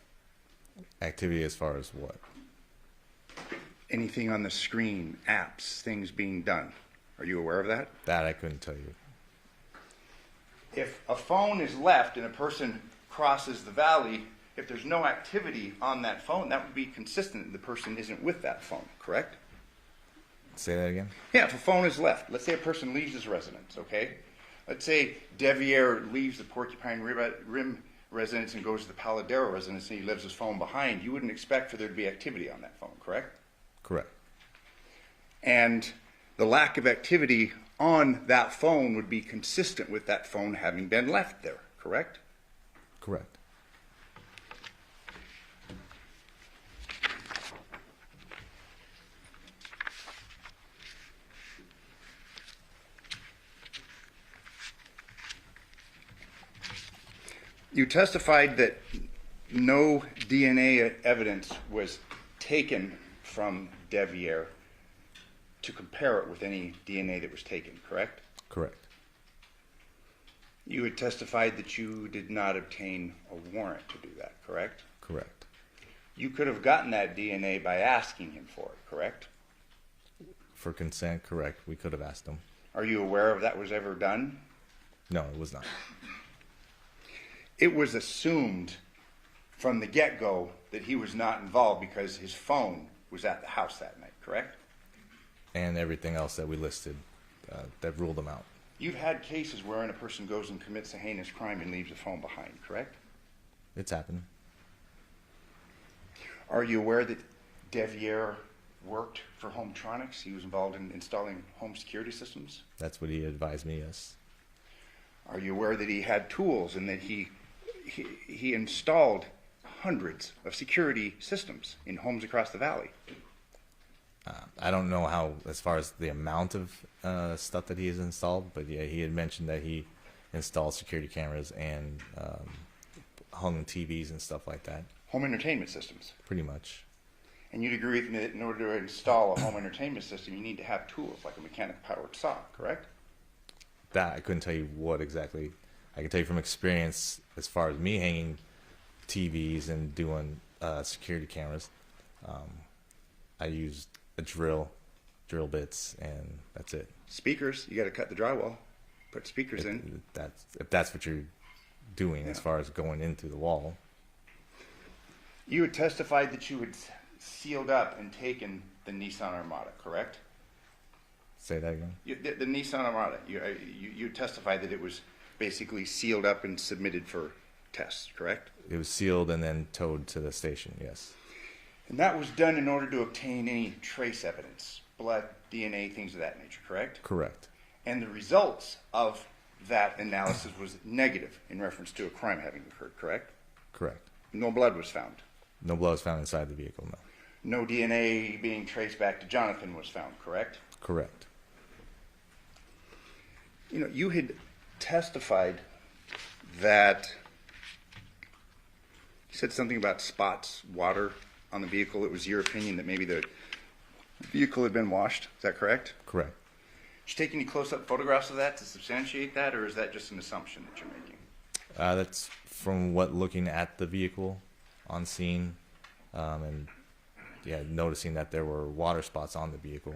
Activity as far as what? Anything on the screen, apps, things being done. Are you aware of that? That I couldn't tell you. If a phone is left and a person crosses the valley, if there's no activity on that phone, that would be consistent that the person isn't with that phone, correct? Say that again? Yeah, if a phone is left, let's say a person leaves his residence, okay? Let's say Devier leaves the Porcupine Rim residence and goes to the Paladero residence and he leaves his phone behind. You wouldn't expect for there to be activity on that phone, correct? Correct. And the lack of activity on that phone would be consistent with that phone having been left there, correct? Correct. You testified that no DNA evidence was taken from Devier to compare it with any DNA that was taken, correct? Correct. You had testified that you did not obtain a warrant to do that, correct? Correct. You could have gotten that DNA by asking him for it, correct? For consent, correct. We could have asked him. Are you aware of that was ever done? No, it was not. It was assumed from the get-go that he was not involved because his phone was at the house that night, correct? And everything else that we listed that ruled him out. You've had cases wherein a person goes and commits a heinous crime and leaves a phone behind, correct? It's happened. Are you aware that Devier worked for Hometronics? He was involved in installing home security systems? That's what he advised me, yes. Are you aware that he had tools and that he installed hundreds of security systems in homes across the valley? I don't know how, as far as the amount of stuff that he has installed, but yeah, he had mentioned that he installed security cameras and hung TVs and stuff like that. Home entertainment systems? Pretty much. And you'd agree with me that in order to install a home entertainment system, you need to have tools like a mechanic-powered saw, correct? That I couldn't tell you what exactly. I can tell you from experience, as far as me hanging TVs and doing security cameras, I used a drill bits, and that's it. Speakers, you got to cut the drywall, put speakers in. If that's what you're doing, as far as going into the wall. You had testified that you had sealed up and taken the Nissan Armada, correct? Say that again. The Nissan Armada, you testified that it was basically sealed up and submitted for tests, correct? It was sealed and then towed to the station, yes. And that was done in order to obtain any trace evidence, blood, DNA, things of that nature, correct? Correct. And the results of that analysis was negative in reference to a crime having occurred, correct? Correct. No blood was found. No blood was found inside the vehicle, no. No DNA being traced back to Johnathan was found, correct? Correct. You know, you had testified that you said something about spots, water on the vehicle. It was your opinion that maybe the vehicle had been washed. Is that correct? Correct. Did you take any close-up photographs of that to substantiate that, or is that just an assumption that you're making? That's from what looking at the vehicle on scene, and yeah, noticing that there were water spots on the vehicle.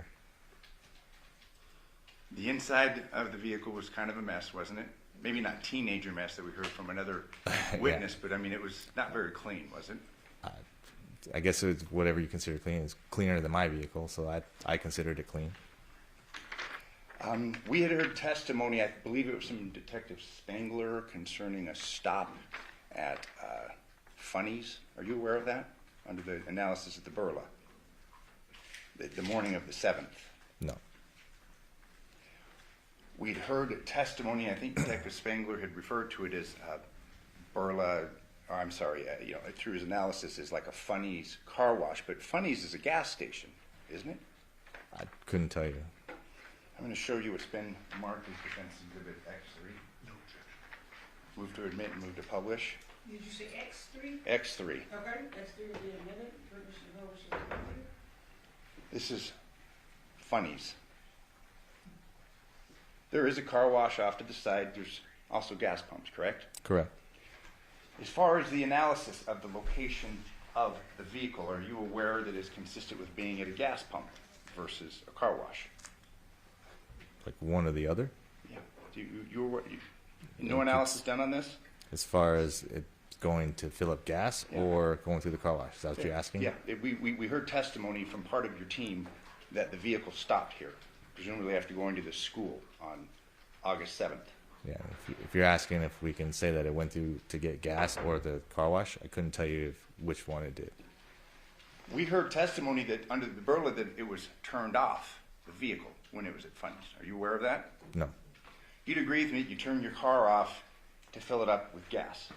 The inside of the vehicle was kind of a mess, wasn't it? Maybe not teenager mess that we heard from another witness, but I mean, it was not very clean, was it? I guess it's whatever you consider clean. It's cleaner than my vehicle, so I considered it clean. We had heard testimony, I believe it was from Detective Spangler, concerning a stop at Funnies. Are you aware of that? Under the analysis at the Burla, the morning of the 7th. No. We'd heard testimony, I think Detective Spangler had referred to it as Burla, or I'm sorry, through his analysis as like a Funnies car wash, but Funnies is a gas station, isn't it? I couldn't tell you. I'm going to show you what's been marked as Defense Exhibit X3. Move to admit and move to publish. Did you say X3? X3. Okay, X3 will be admitted. This is Funnies. There is a car wash off to the side. There's also gas pumps, correct? Correct. As far as the analysis of the location of the vehicle, are you aware that it's consistent with being at a gas pump versus a car wash? Like one or the other? Yeah. No analysis done on this? As far as it going to fill up gas or going through the car wash? Is that what you're asking? Yeah. We heard testimony from part of your team that the vehicle stopped here, presumably after going to the school on August 7th. Yeah. If you're asking if we can say that it went through to get gas or the car wash, I couldn't tell you which one it did. We heard testimony that under the Burla that it was turned off, the vehicle, when it was at Funnies. Are you aware of that? No. You'd agree with me that you turn your car off to fill it up with gas.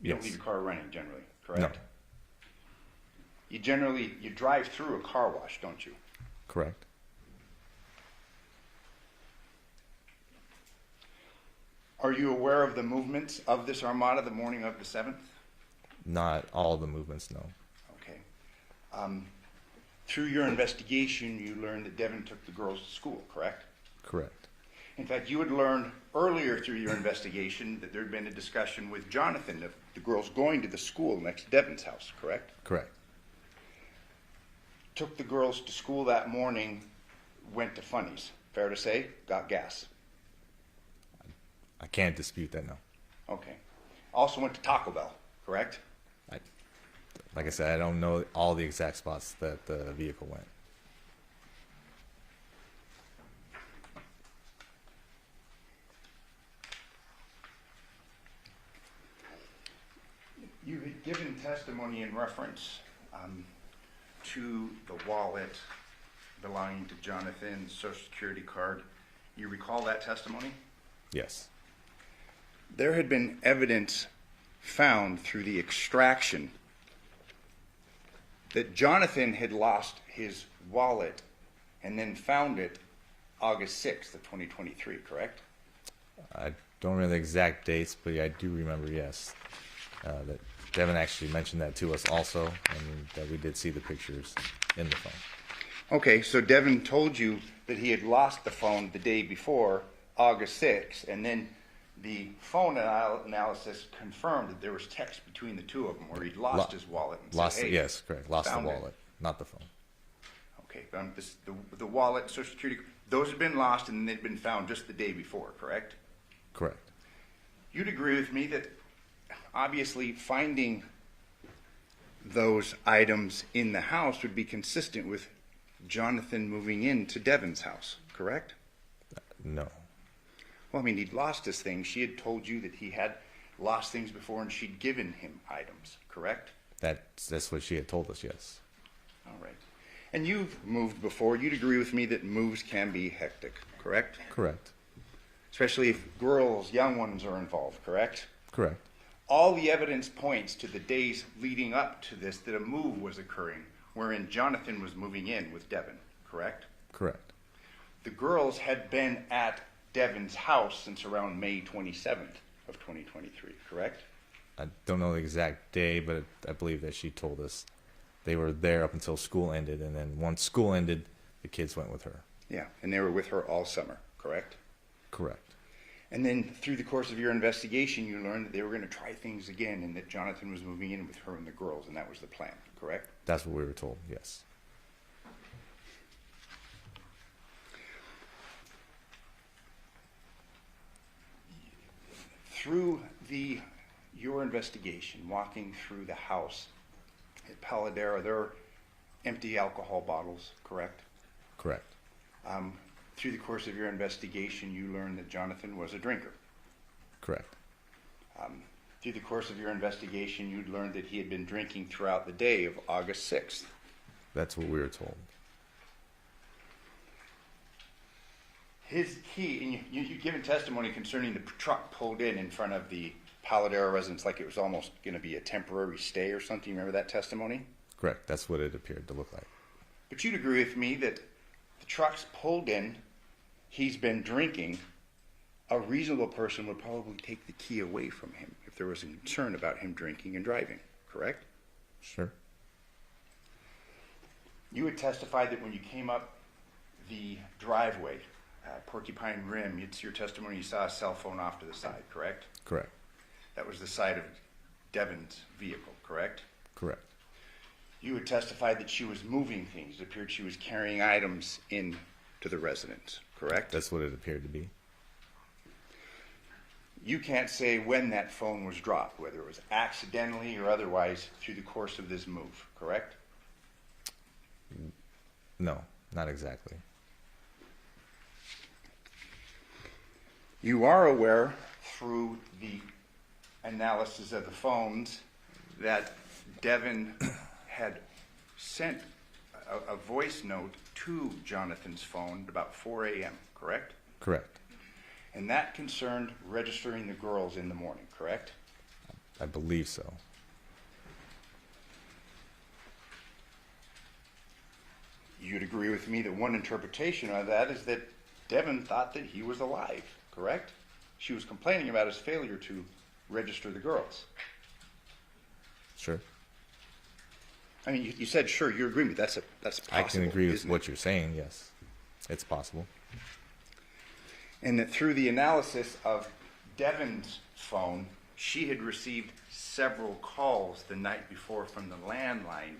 You don't Yes. leave your car running generally, correct? No. You drive through a car wash, don't you? Correct. Are you aware of the movements of this armada the morning of the 7th? Not all the movements, no. Okay. Through your investigation, you learned that Devyn took the girls to school, correct? Correct. In fact, you had learned earlier through your investigation that there had been a discussion with Johnathan of the girls going to the school next to Devyn's house, correct? Correct. Took the girls to school that morning, went to Funnies. Fair to say? Got gas. I can't dispute that, no. Okay. Also went to Taco Bell, correct? Like I said, I don't know all the exact spots that the vehicle went. You had given testimony in reference to the wallet belonging to Johnathan's Social Security card. You recall that testimony? Yes. There had been evidence found through the extraction that Johnathan had lost his wallet and then found it August 6th of 2023, correct? I don't remember the exact dates, but I do remember, yes, that Devyn actually mentioned that to us also, and that we did see the pictures in the phone. Okay, so Devyn told you that he had lost the phone the day before, August 6th, and then the phone analysis confirmed that there was text between the two of them where he'd lost his wallet. And said, hey, yes, correct. Lost the found it. wallet, not the phone. Okay, the wallet, Social Security, those had been lost and they'd been found just the day before, correct? Correct. You'd agree with me that obviously finding those items in the house would be consistent with Johnathan moving into Devyn's house, correct? No. Well, I mean, he'd lost his things. She had told you that he had lost things before and she'd given him items, correct? That's what she had told us, yes. All right. And you've moved before. You'd agree with me that moves can be hectic, correct? Correct. Especially if girls, young ones are involved, correct? Correct. All the evidence points to the days leading up to this that a move was occurring wherein Johnathan was moving in with Devyn, correct? Correct. The girls had been at Devyn's house since around May 27th of 2023, correct? I don't know the exact day, but I believe that she told us they were there up until school ended, and then once school ended, the kids went with her. Yeah, and they were with her all summer, correct? Correct. And then through the course of your investigation, you learned that they were going to try things again and that Johnathan was moving in with her and the girls, and that was the plan, correct? That's what we were told, yes. Through your investigation, walking through the house at Paladera, there are empty alcohol bottles, correct? Correct. through the course of your investigation, you learned that Johnathan was a drinker. Correct. Through the course of your investigation, you'd learned that he had been drinking throughout the day of August 6th. That's what we were told. His key, and you'd given testimony concerning the truck pulled in front of the Paladera residence like it was almost going to be a temporary stay or something. Remember that testimony? Correct. That's what it appeared to look like. But you'd agree with me that the truck's pulled in, he's been drinking. A reasonable person would probably take the key away from him if there was a concern about him drinking and driving, correct? Sure. You had testified that when you came up the driveway, Porcupine Rim, it's your testimony you saw a cell phone off to the side, correct? Correct. That was the side of Devyn's vehicle, correct? Correct. You had testified that she was moving things. It appeared she was carrying items into the residence, correct? That's what it appeared to be. You can't say when that phone was dropped, whether it was accidentally or otherwise through the course of this move, correct? No, not exactly. You are aware through the analysis of the phones that Devyn had sent a voice note to Johnathan's phone at about 4 a.m., correct? Correct. And that concerned registering the girls in the morning, correct? I believe so. You'd agree with me that one interpretation of that is that Devyn thought that he was alive, correct? She was complaining about his failure to register the girls. Sure. I mean, you said sure. You agree with me. That's possible. I can agree with isn't it? what you're saying. Yes, it's possible. And that through the analysis of Devyn's phone, she had received several calls the night before from the landline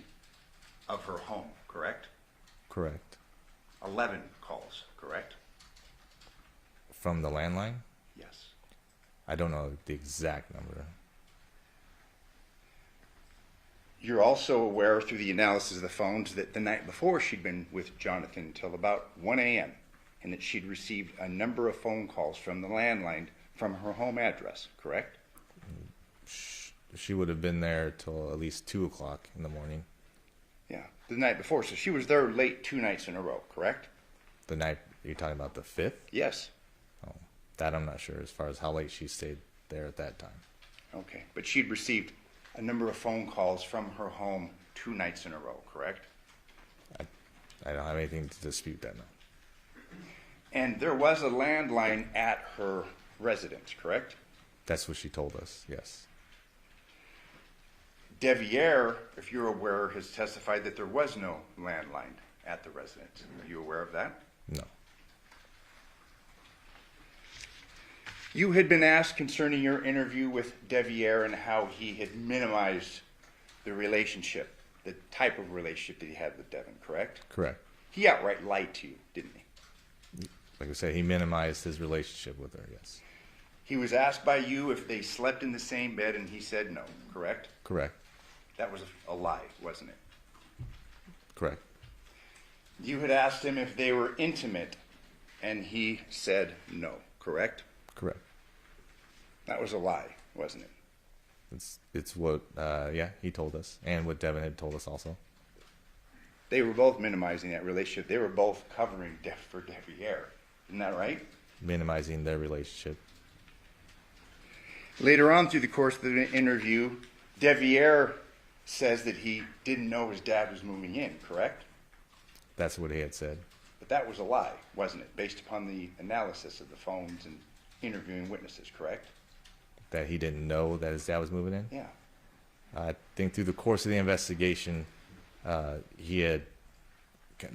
of her home, correct? Correct. 11 calls, correct? From the landline? Yes. I don't know the exact number. You're also aware through the analysis of the phones that the night before she'd been with Johnathan until about 1 a.m. and that she'd received a number of phone calls from the landline from her home address, correct? She would have been there till at least 2 o'clock in the morning. Yeah, the night before. So she was there late 2 nights in a row, correct? The night, you're talking about the 5th? Yes. Oh, that I'm not sure as far as how late she stayed there at that time. Okay, but she'd received a number of phone calls from her home 2 nights in a row, correct? I don't have anything to dispute that now. And there was a landline at her residence, correct? That's what she told us, yes. Devier, if you're aware, has testified that there was no landline at the residence. Are you aware of that? No. You had been asked concerning your interview with Devier and how he had minimized the relationship, the type of relationship that he had with Devyn, correct? Correct. He outright lied to you, didn't he? Like I said, he minimized his relationship with her, yes. He was asked by you if they slept in the same bed, and he said no, correct? Correct. That was a lie, wasn't it? Correct. You had asked him if they were intimate, and he said no, correct? Correct. That was a lie, wasn't it? It's what, yeah, he told us, and what Devyn had told us also. They were both minimizing that relationship. They were both covering for Devier. Isn't that right? Minimizing their relationship. Later on through the course of the interview, Devier says that he didn't know his dad was moving in, correct? That's what he had said. But that was a lie, wasn't it? Based upon the analysis of the phones and interviewing witnesses, correct? That he didn't know that his dad was moving in? Yeah. I think through the course of the investigation, he had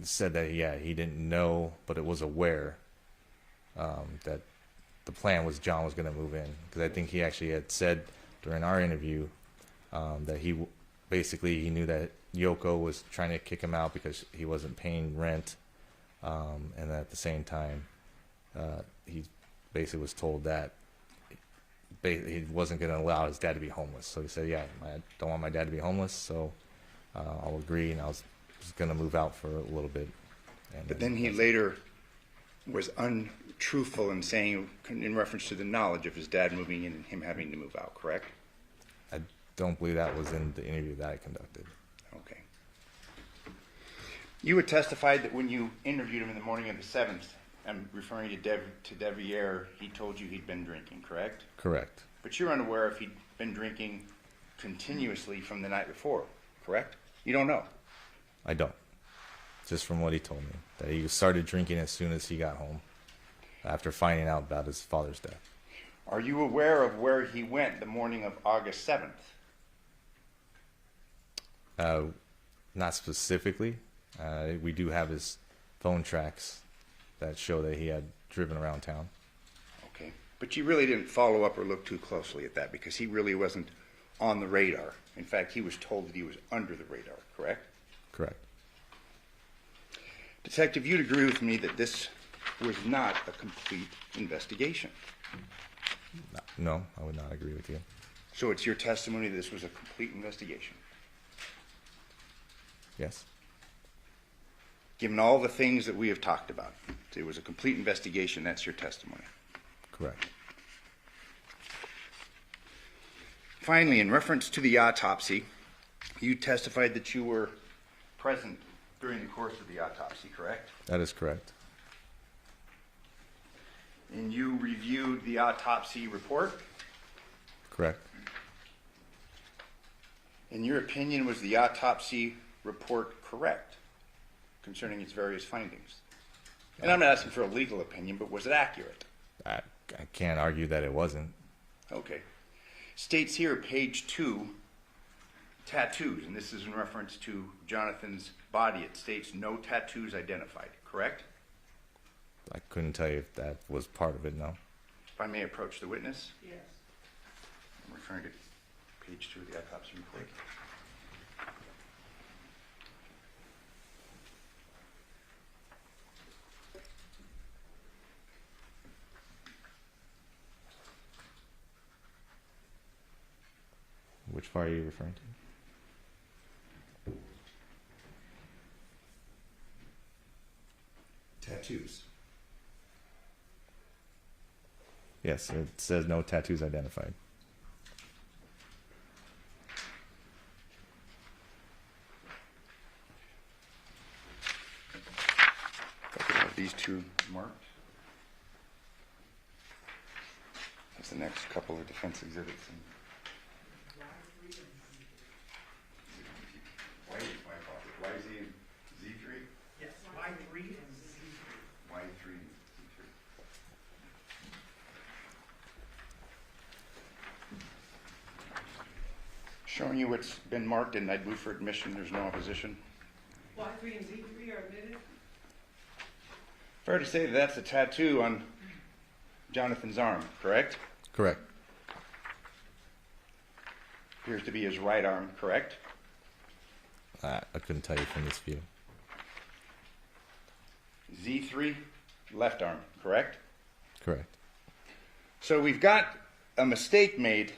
said that, yeah, he didn't know, but it was aware that the plan was John was going to move in. Because I think he actually had said during our interview that he basically he knew that Yoko was trying to kick him out because he wasn't paying rent. And at the same time, he basically was told that he wasn't going to allow his dad to be homeless. So he said, yeah, I don't want my dad to be homeless, so I'll agree. And I was going to move out for a little bit. And But then he later was untruthful in saying, in reference to the knowledge of his dad moving in and him having to move out, correct? I don't believe that was in the interview that I conducted. Okay. You had testified that when you interviewed him in the morning of the 7th, I'm referring to Devier, he told you he'd been drinking, correct? Correct. But you're unaware if he'd been drinking continuously from the night before, correct? You don't know. I don't. Just from what he told me, that he started drinking as soon as he got home, after finding out about his father's death. Are you aware of where he went the morning of August 7th? Not specifically. We do have his phone tracks that show that he had driven around town. Okay. But you really didn't follow up or look too closely at that because he really wasn't on the radar. In fact, he was told that he was under the radar, correct? Correct. Detective, you'd agree with me that this was not a complete investigation. No, I would not agree with you. So it's your testimony that this was a complete investigation? Yes. Given all the things that we have talked about, it was a complete investigation, that's your testimony. Correct. Finally, in reference to the autopsy, you testified that you were present during the course of the autopsy, correct? That is correct. And you reviewed the autopsy report? Correct. In your opinion, was the autopsy report correct concerning its various findings? And I'm not asking for a legal opinion, but was it accurate? I can't argue that it wasn't. Okay. States here, page 2, tattoos, and this is in reference to Jonathan's body. It states no tattoos identified, correct? I couldn't tell you if that was part of it, no. If I may approach the witness? Yes. I'm referring to page 2 of the autopsy report. Which part are you referring to? Tattoos. Yes, it says no tattoos identified. If I could have these two marked. That's the next couple of defense exhibits. Why is he in Z3? Yes, Y3 and Z3. Y3 and Z3. Showing you what's been marked, and I'd move for admission. There's no opposition. Y3 and Z3 are admitted? Fair to say that that's a tattoo on Jonathan's arm, correct? Correct. Appears to be his right arm, correct? I couldn't tell you from this view. Z3, left arm, correct? Correct. So we've got a mistake made,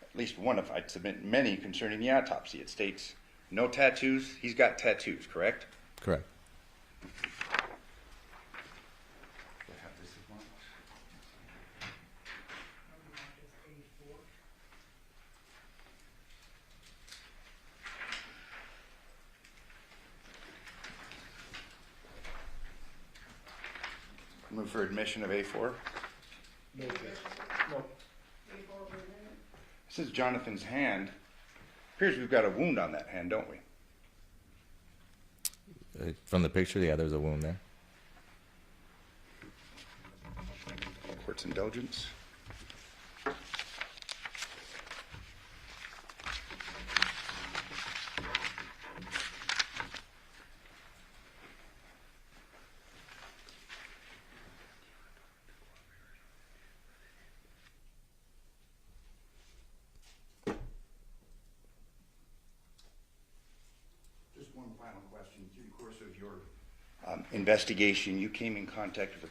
at least one of, I'd submit many, concerning the autopsy. It states no tattoos. He's got tattoos, correct? Correct. Move for admission of A4. No. This is Jonathan's hand. Appears we've got a wound on that hand, don't we? From the picture, yeah, there's a wound there. Court's indulgence. Just one final question. Through the course of your investigation, you came in contact with the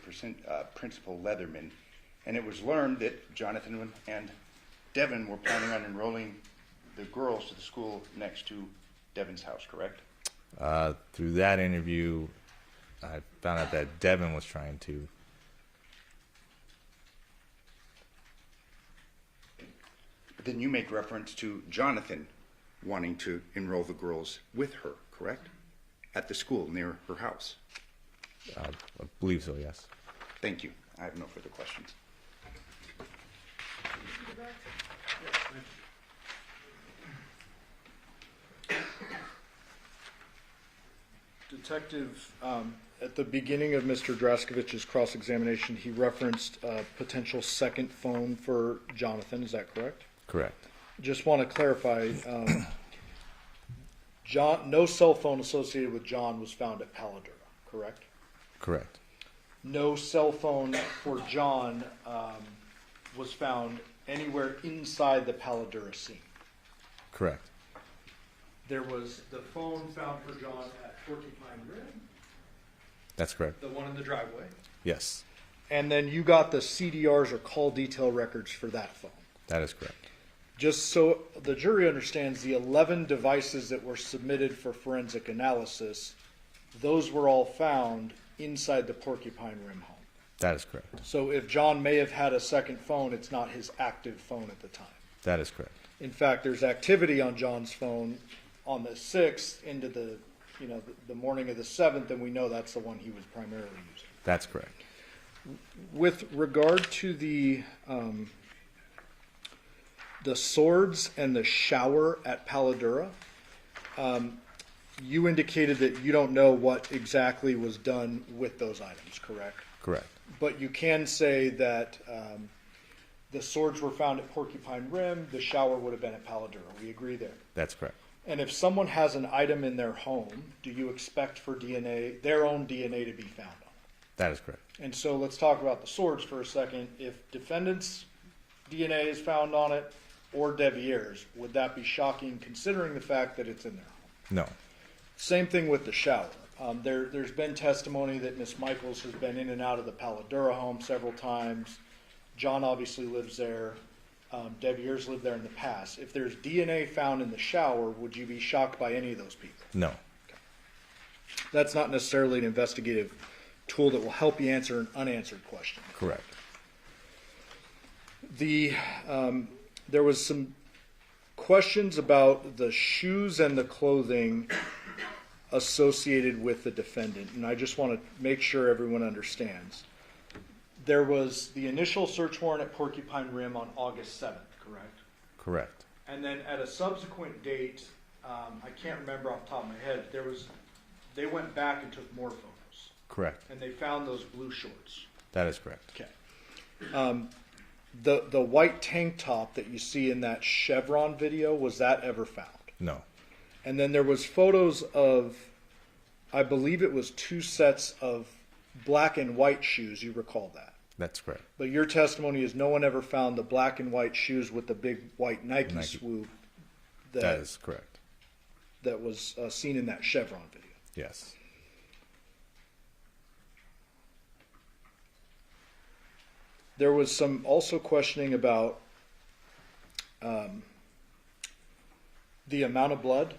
Principal Leatherman, and it was learned that Johnathan and Devyn were planning on enrolling the girls to the school next to Devyn's house, correct? Through that interview, I found out that Devyn was trying to. Then you make reference to Johnathan wanting to enroll the girls with her, correct? At the school near her house. I believe so, yes. Thank you. I have no further questions. Detective, at the beginning of Mr. Draskovich's cross-examination, he referenced a potential second phone for Johnathan. Is that correct? Correct. Just want to clarify, no cell phone associated with John was found at Paladura, correct? Correct. No cell phone for John was found anywhere inside the Paladura scene. Correct. There was the phone found for John at Porcupine Rim, That's correct. the one in the driveway. Yes, And then you got the CDRs or call detail records for that phone. that is correct. Just so the jury understands, the 11 devices that were submitted for forensic analysis, those were all found inside the Porcupine Rim home. That is correct. So if John may have had a second phone, it's not his active phone at the time. That is correct. In fact, there's activity on John's phone on the 6th into the morning of the 7th, and we know that's the one he was primarily using. That's correct. With regard to the swords and the shower at Paladura, you indicated that you don't know what exactly was done with those items, correct? Correct. But you can say that the swords were found at Porcupine Rim, the shower would have been at Paladura. We agree there. That's correct. And if someone has an item in their home, do you expect for DNA, their own DNA, to be found on it? That is correct. And so let's talk about the swords for a second. If defendant's DNA is found on it, or Devier's, would that be shocking considering the fact that it's in their home? No. Same thing with the shower. There's been testimony that Miss Michaels has been in and out of the Paladura home several times. John obviously lives there. Devier's lived there in the past. If there's DNA found in the shower, would you be shocked by any of those people? No. That's not necessarily an investigative tool that will help you answer an unanswered question. Correct. There was some questions about the shoes and the clothing associated with the defendant, and I just want to make sure everyone understands. There was the initial search warrant at Porcupine Rim on August 7th, correct? Correct. And then at a subsequent date, I can't remember off the top of my head, they went back and took more photos, Correct. and they found those blue shorts. That is correct. Okay. The white tank top that you see in that Chevron video, was that ever found? No. And then there was photos of, I believe it was 2 sets of black and white shoes. You recall that? That's correct. But your testimony is no one ever found the black and white shoes with the big white Nike swoop That is correct. that was seen in that Chevron video. Yes. There was some also questioning about the amount of blood.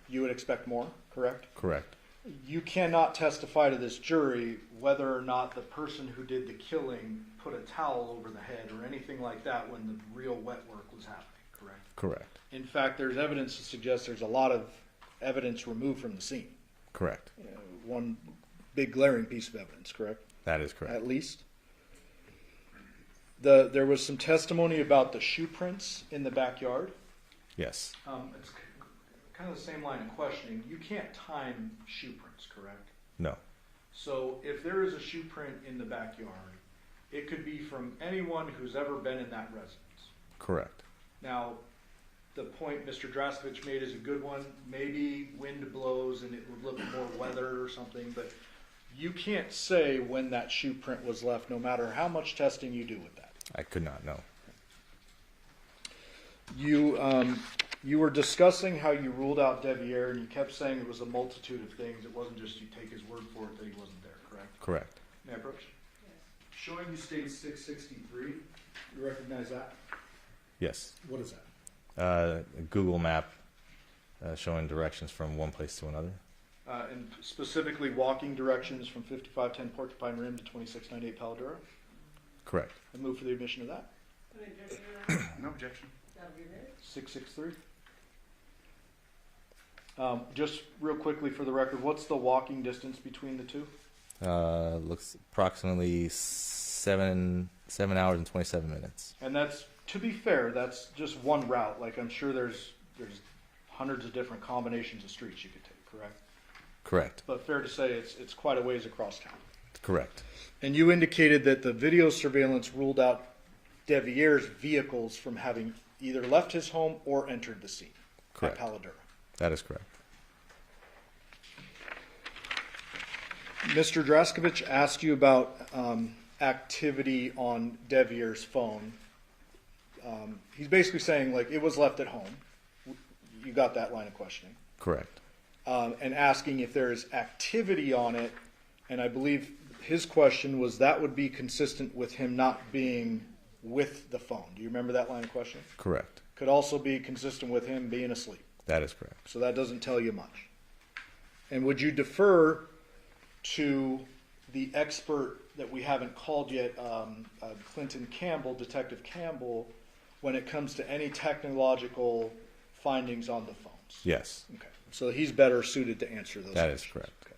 You would expect more, correct? Correct. You cannot testify to this jury whether or not the person who did the killing put a towel over the head or anything like that when the real wet work was happening, correct? Correct. In fact, there's evidence to suggest there's a lot of evidence removed from the scene. Correct. One big glaring piece of evidence, correct? That is correct. At least. There was some testimony about the shoe prints in the backyard. Yes. It's kind of the same line of questioning. You can't time shoe prints, correct? No. So if there is a shoe print in the backyard, it could be from anyone who's ever been in that residence. Correct. Now, the point Mr. Draskovich made is a good one. Maybe wind blows and it would look more weathered or something, but you can't say when that shoe print was left, no matter how much testing you do with that. I could not know. You were discussing how you ruled out Devier, and you kept saying it was a multitude of things. It wasn't just you take his word for it that he wasn't there, correct? Correct. May I approach? Yes. Showing you state 663, you recognize that? Yes. What is that? A Google map showing directions from one place to another. And specifically walking directions from 5510 Porcupine Rim to 2698 Paladura. Correct. I move for the admission of that. No objection. 663. Just real quickly for the record, what's the walking distance between the two? Looks approximately 7 hours and 27 minutes. And that's, to be fair, that's just one route. Like, I'm sure there's hundreds of different combinations of streets you could take, correct? Correct. But fair to say it's quite a ways across town. Correct. And you indicated that the video surveillance ruled out Devier's vehicles from having either left his home or entered the scene. Correct. At Paladura. That is correct. Mr. Draskovich asked you about activity on Devier's phone. He's basically saying, like, it was left at home. You got that line of questioning. Correct. And asking if there is activity on it. And I believe his question was that would be consistent with him not being with the phone. Do you remember that line of questioning? Correct. Could also be consistent with him being asleep. That is correct. So that doesn't tell you much. And would you defer to the expert that we haven't called yet, Clinton Campbell, Detective Campbell, when it comes to any technological findings on the phones? Yes. Okay. So he's better suited to answer those That questions. is correct. Okay.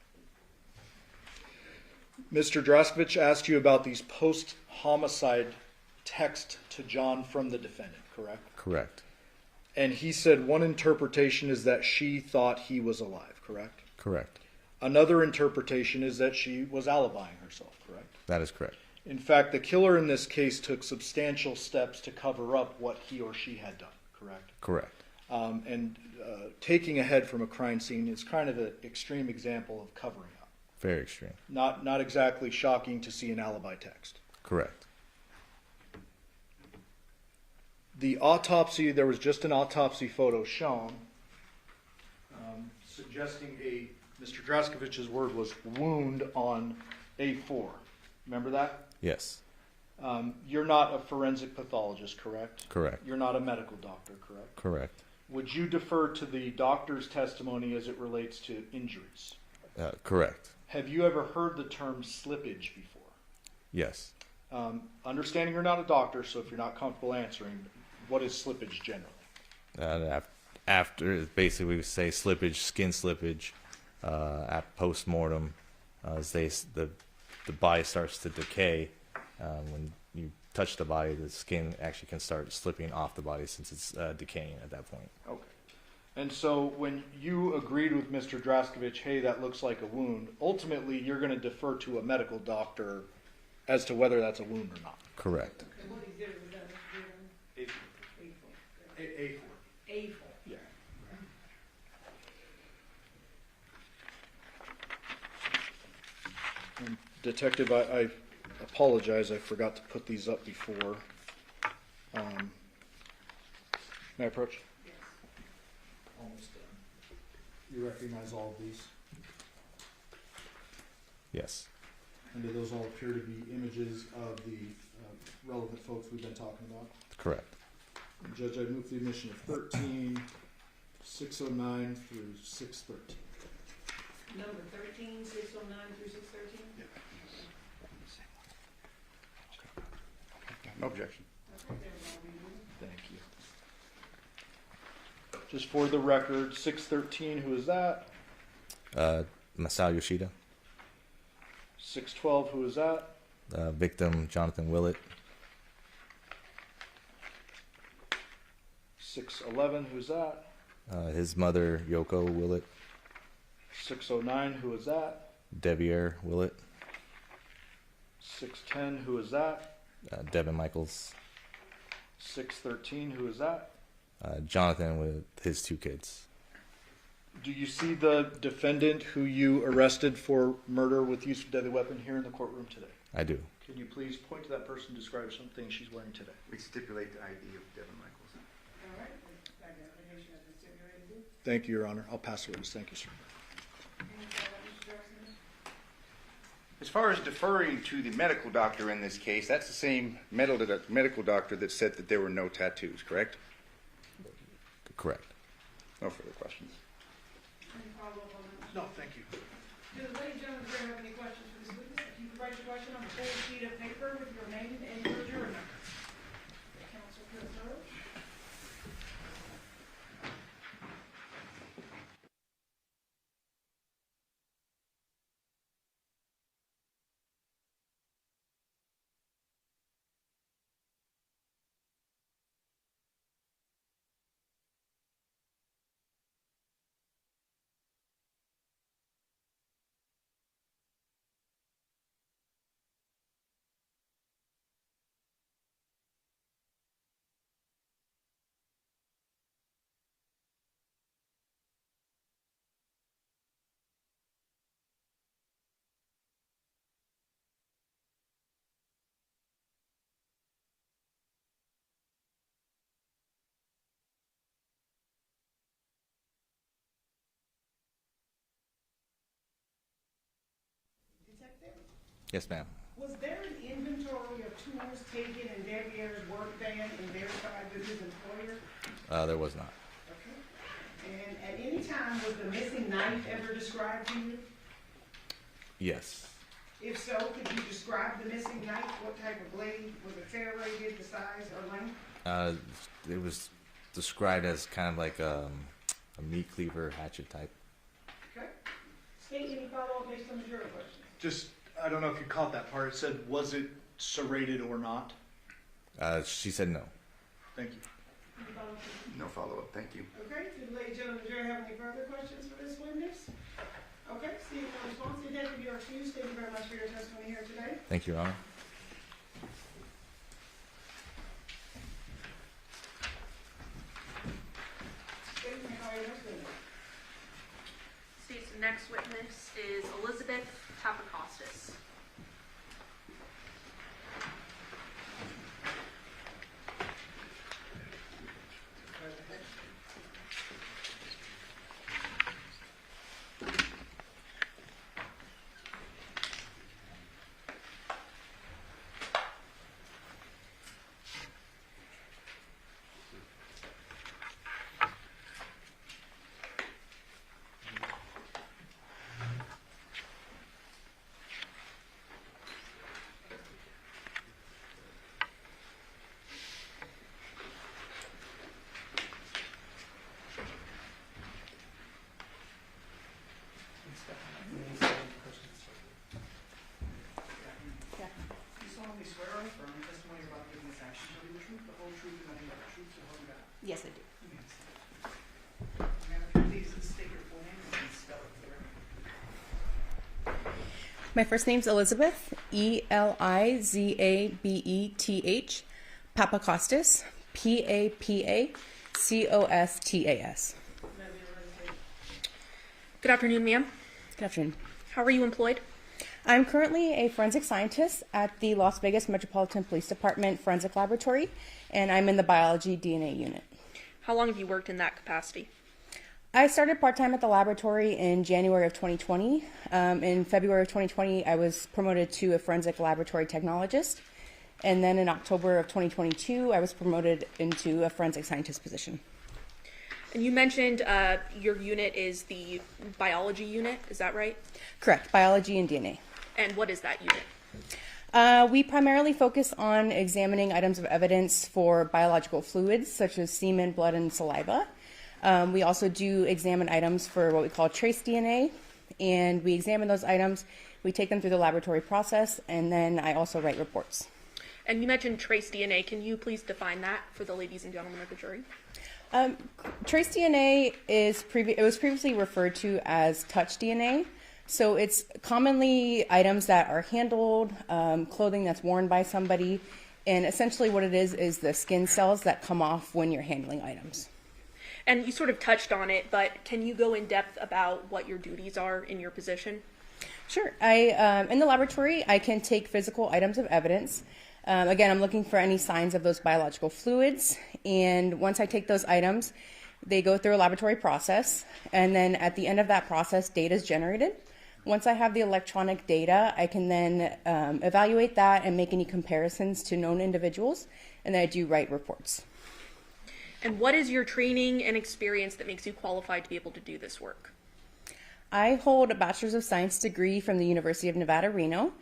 Mr. Draskovich asked you about these post-homicide text to John from the defendant, correct? Correct. And he said one interpretation is that she thought he was alive, correct? Correct. Another interpretation is that she was alibying herself, correct? That is correct. In fact, the killer in this case took substantial steps to cover up what he or she had done, correct? Correct. And taking a head from a crime scene is kind of an extreme example of covering up. Very extreme. Not exactly shocking to see an alibi text. Correct. The autopsy, there was just an autopsy photo shown suggesting Mr. Draskovich's word was wound on A4. Remember that? Yes. You're not a forensic pathologist, correct? Correct. You're not a medical doctor, correct? Correct. Would you defer to the doctor's testimony as it relates to injuries? Correct. Have you ever heard the term slippage before? Yes. Understanding you're not a doctor, so if you're not comfortable answering, what is slippage generally? After, basically, we would say slippage, skin slippage, at post-mortem, as the body starts to decay. When you touch the body, the skin actually can start slipping off the body since it's decaying at that point. Okay. And so when you agreed with Mr. Draskovich, hey, that looks like a wound, ultimately you're going to defer to a medical doctor as to whether that's a wound or not. Correct. And what exhibit was that? A4. A4. Yeah. And Detective, I apologize, I forgot to put these up before. May I approach? Yes. Almost done. You recognize all of these? Yes. And do those all appear to be images of the relevant folks we've been talking about? Correct. Judge, I move the admission of 13, 609 through 613. Number 13, 609 through 613? No objection. Thank you. Just for the record, 613, who is that? Masao Yoshida. 612, who is that? Victim Johnathan Willette. 611, who is that? His mother, Yoko Willette. 609, who is that? Devyn Willette. 610, who is that? Devyn Michaels. 613, who is that? Johnathan with his 2 kids. Do you see the defendant who you arrested for murder with use of deadly weapon here in the courtroom today? I do. Can you please point to that person and describe something she's wearing today? We stipulate the ID of Devyn Michaels. All right. Identification has been stipulated. Thank you, Your Honor. I'll pass the witness. Thank you, sir. As far as deferring to the medical doctor in this case, that's the same medical doctor that said that there were no tattoos, correct? Correct. No further questions. No, thank you. Do the ladies and gentlemen here have any questions for this witness? If you could write your question on a full sheet of paper with your name and your jury number. Counsel President. Detective, Yes, ma'am. was there an inventory of tools taken in Devyn's work van and verified with his employer? There was not. Okay. And at any time, was the missing knife ever described to you? Yes. If so, could you describe the missing knife? What type of blade? Was it serrated, the size or length? It was described as kind of like a meat cleaver hatchet type. Okay. State any follow-up based on the jury questions. Just, I don't know if you caught that part. It said, was it serrated or not? She said no. Thank you. Any follow-up? No follow-up, thank you. Okay, do the ladies and gentlemen of the jury have any further questions for this witness? Okay, seeing no response, the detective, you are excused. Thank you very much for your testimony here today. Thank you, Your Honor. State, may I call your next witness? State's next witness is Elizabeth Papakostas. You solemnly swear or affirm the testimony you're about to give in this action shall be the truth, the whole truth, and nothing but the truth, so help you God. Yes, I do. You may stand. Ma'am, if you please state your full name and spell it for the record. My first name's Elizabeth, Elizabeth, Papakostas, Papacostas. Good afternoon, ma'am. Good afternoon. How are you employed? I'm currently a forensic scientist at the Las Vegas Metropolitan Police Department Forensic Laboratory, and I'm in the biology DNA unit. How long have you worked in that capacity? I started part-time at the laboratory in January of 2020. In February of 2020, I was promoted to a forensic laboratory technologist. And then in October of 2022, I was promoted into a forensic scientist position. And you mentioned your unit is the biology unit, is that right? Correct, biology and DNA. And what is that unit? We primarily focus on examining items of evidence for biological fluids, such as semen, blood, and saliva. We also do examine items for what we call trace DNA, and we examine those items, we take them through the laboratory process, and then I also write reports. And you mentioned trace DNA. Can you please define that for the ladies and gentlemen of the jury? Trace DNA it was previously referred to as touch DNA. So it's commonly items that are handled, clothing that's worn by somebody, and essentially what it is the skin cells that come off when you're handling items. And you sort of touched on it, but can you go in depth about what your duties are in your position? Sure. In the laboratory, I can take physical items of evidence. Again, I'm looking for any signs of those biological fluids, and once I take those items, they go through a laboratory process, and then at the end of that process, data is generated. Once I have the electronic data, I can then evaluate that and make any comparisons to known individuals, and then I do write reports. And what is your training and experience that makes you qualified to be able to do this work? I hold a Bachelor's of Science degree from the University of Nevada, Reno.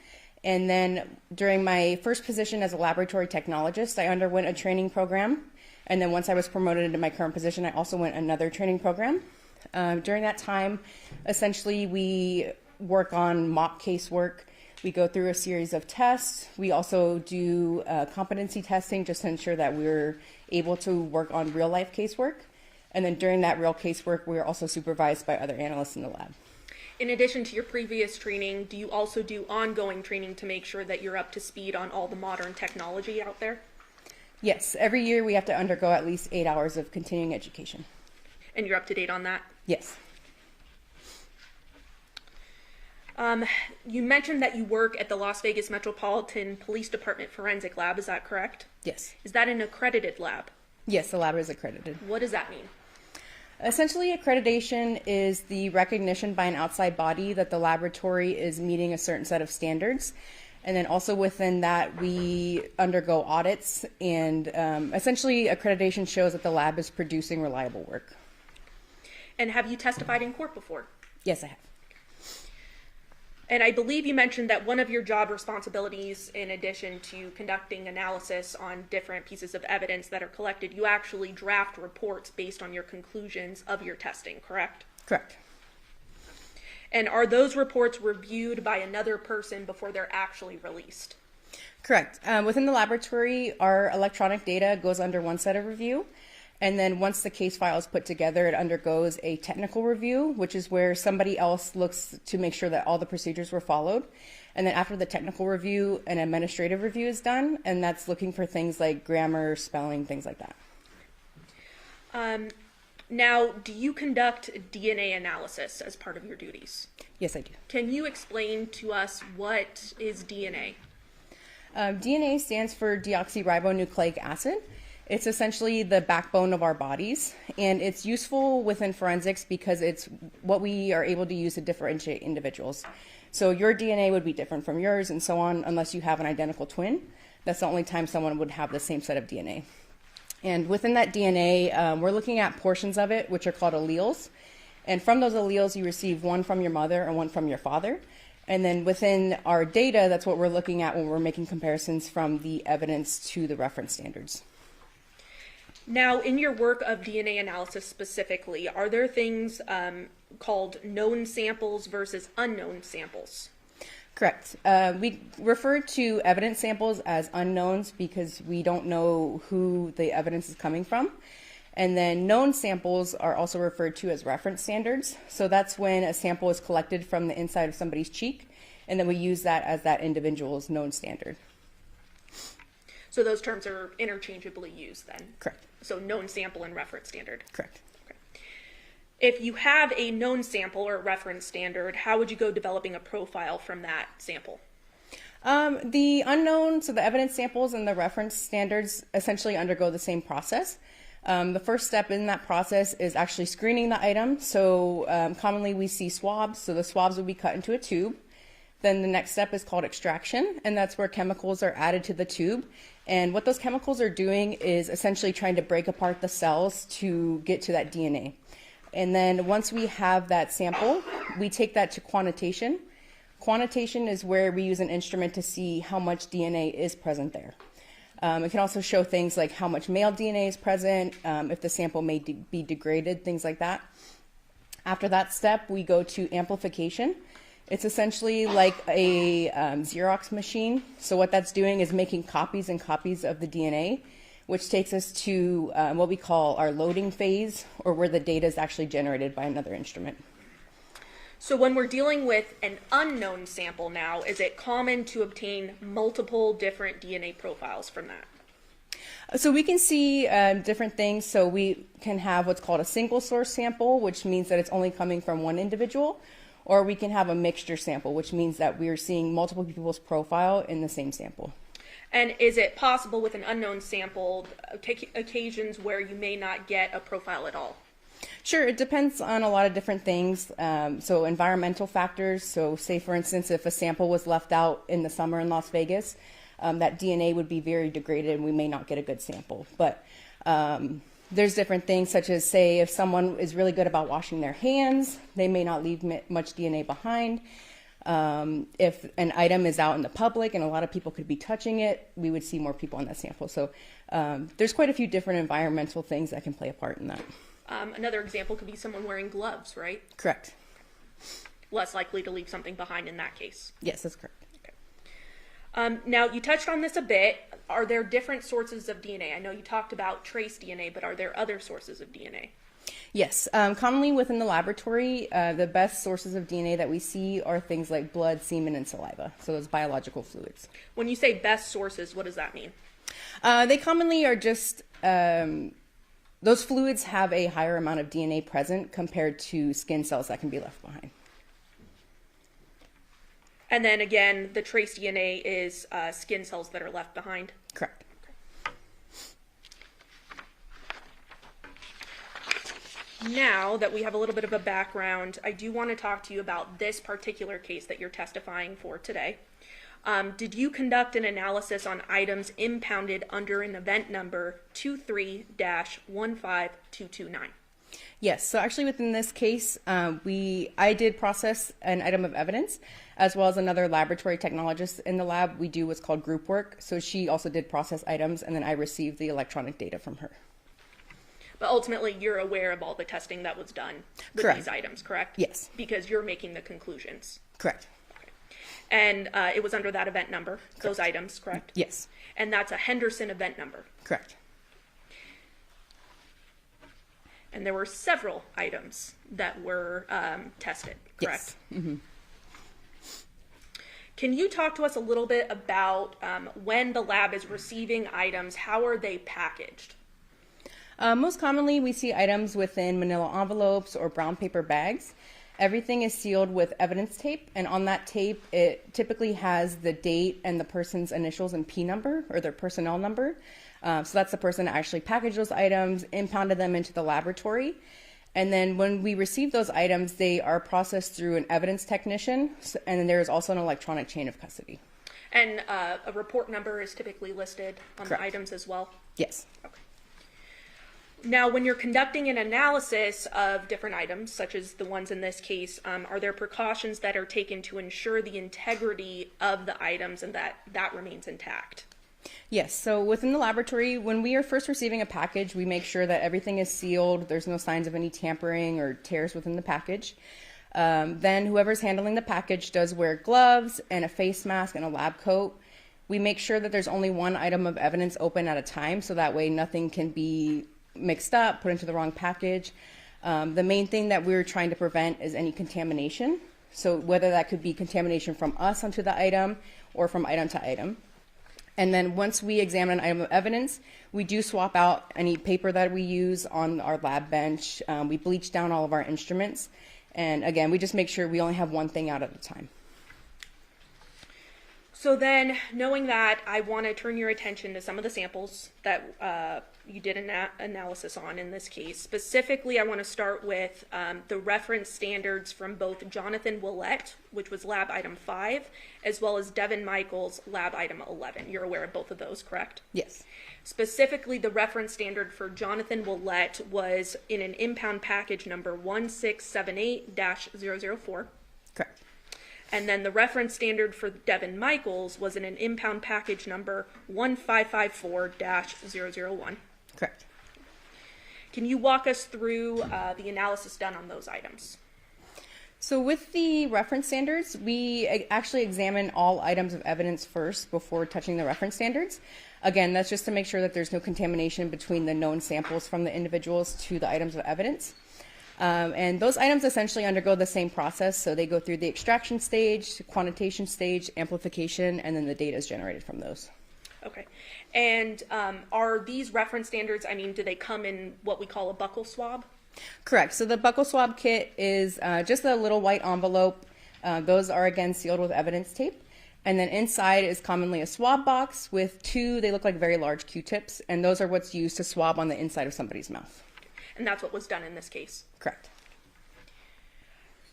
And then during my first position as a laboratory technologist, I underwent a training program. And then once I was promoted into my current position, I also went another training program. During that time, essentially, we work on mock casework. We go through a series of tests. We also do competency testing just to ensure that we're able to work on real-life casework. And then during that real casework, we're also supervised by other analysts in the lab. In addition to your previous training, do you also do ongoing training to make sure that you're up to speed on all the modern technology out there? Yes, every year we have to undergo at least 8 hours of continuing education. And you're up to date on that? Yes. You mentioned that you work at the Las Vegas Metropolitan Police Department Forensic Lab, is that correct? Yes. Is that an accredited lab? Yes, the lab is accredited. What does that mean? Essentially, accreditation is the recognition by an outside body that the laboratory is meeting a certain set of standards. And then also within that, we undergo audits, and essentially accreditation shows that the lab is producing reliable work. And have you testified in court before? Yes, I have. And I believe you mentioned that one of your job responsibilities, in addition to conducting analysis on different pieces of evidence that are collected, you actually draft reports based on your conclusions of your testing, correct? Correct. And are those reports reviewed by another person before they're actually released? Correct. Within the laboratory, our electronic data goes under one set of review. And then once the case file is put together, it undergoes a technical review, which is where somebody else looks to make sure that all the procedures were followed. And then after the technical review, an administrative review is done, and that's looking for things like grammar, spelling, things like that. Now, do you conduct DNA analysis as part of your duties? Yes, I do. Can you explain to us what is DNA? DNA stands for deoxyribonucleic acid. It's essentially the backbone of our bodies, and it's useful within forensics because it's what we are able to use to differentiate individuals. So your DNA would be different from yours and so on unless you have an identical twin. That's the only time someone would have the same set of DNA. And within that DNA, we're looking at portions of it, which are called alleles. And from those alleles, you receive one from your mother and one from your father. And then within our data, that's what we're looking at when we're making comparisons from the evidence to the reference standards. Now, in your work of DNA analysis specifically, are there things called known samples versus unknown samples? Correct. We refer to evidence samples as unknowns because we don't know who the evidence is coming from. And then known samples are also referred to as reference standards. So that's when a sample is collected from the inside of somebody's cheek, and then we use that as that individual's known standard. So those terms are interchangeably used then? Correct. So known sample and reference standard? Correct. Okay. If you have a known sample or reference standard, how would you go developing a profile from that sample? The unknown, so the evidence samples and the reference standards essentially undergo the same process. The first step in that process is actually screening the item. So commonly we see swabs, so the swabs will be cut into a tube. Then the next step is called extraction, and that's where chemicals are added to the tube. And what those chemicals are doing is essentially trying to break apart the cells to get to that DNA. And then once we have that sample, we take that to quantitation. Quantitation is where we use an instrument to see how much DNA is present there. It can also show things like how much male DNA is present, if the sample may be degraded, things like that. After that step, we go to amplification. It's essentially like a Xerox machine. So what that's doing is making copies and copies of the DNA, which takes us to what we call our loading phase, or where the data is actually generated by another instrument. So when we're dealing with an unknown sample now, is it common to obtain multiple different DNA profiles from that? So we can see different things. So we can have what's called a single source sample, which means that it's only coming from one individual. Or we can have a mixture sample, which means that we're seeing multiple people's profile in the same sample. And is it possible with an unknown sample, occasions where you may not get a profile at all? Sure, it depends on a lot of different things. So environmental factors. So say, for instance, if a sample was left out in the summer in Las Vegas, that DNA would be very degraded and we may not get a good sample. But There's different things such as, say, if someone is really good about washing their hands, they may not leave much DNA behind. If an item is out in the public and a lot of people could be touching it, we would see more people in that sample. So there's quite a few different environmental things that can play a part in that. Another example could be someone wearing gloves, right? Correct. Less likely to leave something behind in that case. Yes, that's correct. Now, you touched on this a bit. Are there different sources of DNA? I know you talked about trace DNA, but are there other sources of DNA? Yes. Commonly within the laboratory, the best sources of DNA that we see are things like blood, semen, and saliva. So those biological fluids. When you say best sources, what does that mean? They commonly are just, those fluids have a higher amount of DNA present compared to skin cells that can be left behind. And then again, the trace DNA is skin cells that are left behind? Correct. Now that we have a little bit of a background, I do want to talk to you about this particular case that you're testifying for today. Did you conduct an analysis on items impounded under an event number 23-15229? Yes, so actually within this case, I did process an item of evidence, as well as another laboratory technologist in the lab. We do what's called group work, so she also did process items, and then I received the electronic data from her. But ultimately, you're aware of all the testing that was done with Correct. these items, correct? Yes. Because you're making the conclusions. Correct. Okay. And it was under that event number, those items, correct? Yes. And that's a Henderson event number. Correct. And there were several items that were tested, correct? Yes. Mm-hmm. Can you talk to us a little bit about when the lab is receiving items, how are they packaged? Most commonly, we see items within manila envelopes or brown paper bags. Everything is sealed with evidence tape, and on that tape, it typically has the date and the person's initials and P number, or their personnel number. So that's the person that actually packaged those items, impounded them into the laboratory. And then when we receive those items, they are processed through an evidence technician, and then there is also an electronic chain of custody. And a report number is typically listed on Correct. the items as well? Yes. Okay. Now, when you're conducting an analysis of different items, such as the ones in this case, are there precautions that are taken to ensure the integrity of the items and that remains intact? Yes, so within the laboratory, when we are first receiving a package, we make sure that everything is sealed, there's no signs of any tampering or tears within the package. Then whoever's handling the package does wear gloves and a face mask and a lab coat. We make sure that there's only one item of evidence open at a time, so that way nothing can be mixed up, put into the wrong package. The main thing that we're trying to prevent is any contamination. So whether that could be contamination from us onto the item or from item to item. And then once we examine an item of evidence, we do swap out any paper that we use on our lab bench. We bleach down all of our instruments. And again, we just make sure we only have one thing out at a time. So then, knowing that, I want to turn your attention to some of the samples that you did an analysis on in this case. Specifically, I want to start with the reference standards from both Johnathan Willette, which was lab item 5, as well as Devyn Michaels, lab item 11. You're aware of both of those, correct? Yes. Specifically, the reference standard for Johnathan Willette was in an impound package number 1678-004. Correct. And then the reference standard for Devyn Michaels was in an impound package number 1554-001. Correct. Can you walk us through the analysis done on those items? So with the reference standards, we actually examine all items of evidence first before touching the reference standards. Again, that's just to make sure that there's no contamination between the known samples from the individuals to the items of evidence. And those items essentially undergo the same process. So they go through the extraction stage, quantitation stage, amplification, and then the data is generated from those. Okay. And are these reference standards, do they come in what we call a buccal swab? Correct. So the buccal swab kit is just a little white envelope. Those are, again, sealed with evidence tape. And then inside is commonly a swab box with two, they look like very large Q-tips, and those are what's used to swab on the inside of somebody's mouth. And that's what was done in this case? Correct.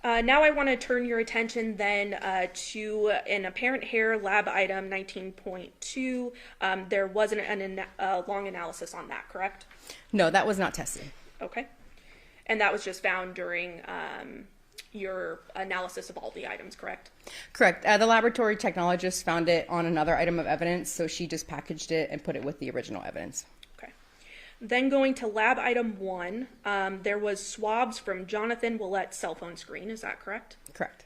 Now I want to turn your attention then to an apparent hair lab item 19.2. There wasn't a long analysis on that, correct? No, that was not tested. Okay. And that was just found during your analysis of all the items, correct? Correct. The laboratory technologist found it on another item of evidence, so she just packaged it and put it with the original evidence. Okay. Then going to lab item 1, there was swabs from Johnathan Willette's cell phone screen, is that correct? Correct.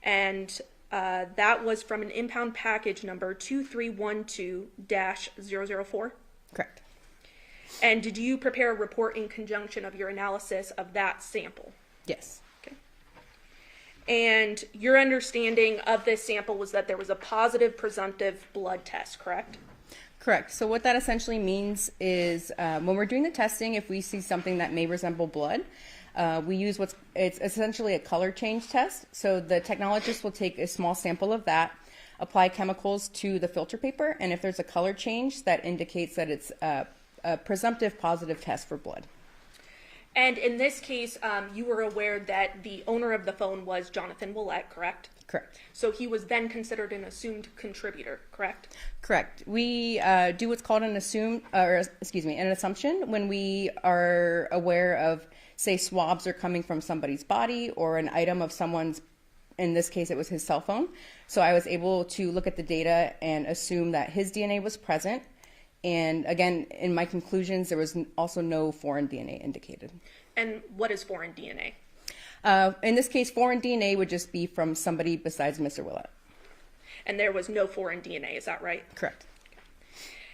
And that was from an impound package number 2312-004? Correct. And did you prepare a report in conjunction of your analysis of that sample? Yes. Okay. And your understanding of this sample was that there was a positive presumptive blood test, correct? Correct. So what that essentially means is when we're doing the testing, if we see something that may resemble blood, we use it's essentially a color change test. So the technologist will take a small sample of that, apply chemicals to the filter paper, and if there's a color change, that indicates that it's a presumptive positive test for blood. And in this case, you were aware that the owner of the phone was Johnathan Willette, correct? Correct. So he was then considered an assumed contributor, correct? Correct. We do what's called an assumption when we are aware of, say, swabs are coming from somebody's body or an item of someone's, in this case it was his cell phone. So I was able to look at the data and assume that his DNA was present. And again, in my conclusions, there was also no foreign DNA indicated. And what is foreign DNA? In this case, foreign DNA would just be from somebody besides Mr. Willette. And there was no foreign DNA, is that right? Correct.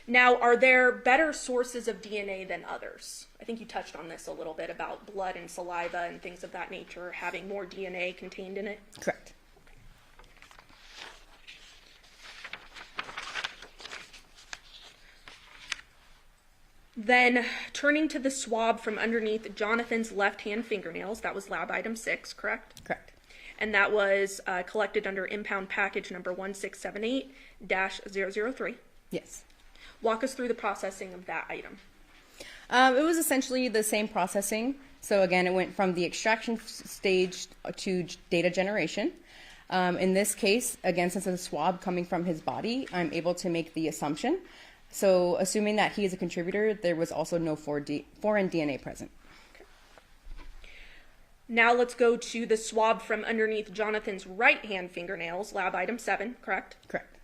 Now, are there better sources of DNA than others? I think you touched on this a little bit about blood and saliva and things of that nature having more DNA contained in it. Correct. Then turning to the swab from underneath Jonathan's left-hand fingernails, that was lab item 6, correct? Correct. And that was collected under impound package number 1678-003. Yes. Walk us through the processing of that item. It was essentially the same processing. So again, it went from the extraction stage to data generation. In this case, again, since it's a swab coming from his body, I'm able to make the assumption. So assuming that he is a contributor, there was also no foreign DNA present. Okay. Now let's go to the swab from underneath Jonathan's right-hand fingernails, lab item 7, correct? Correct.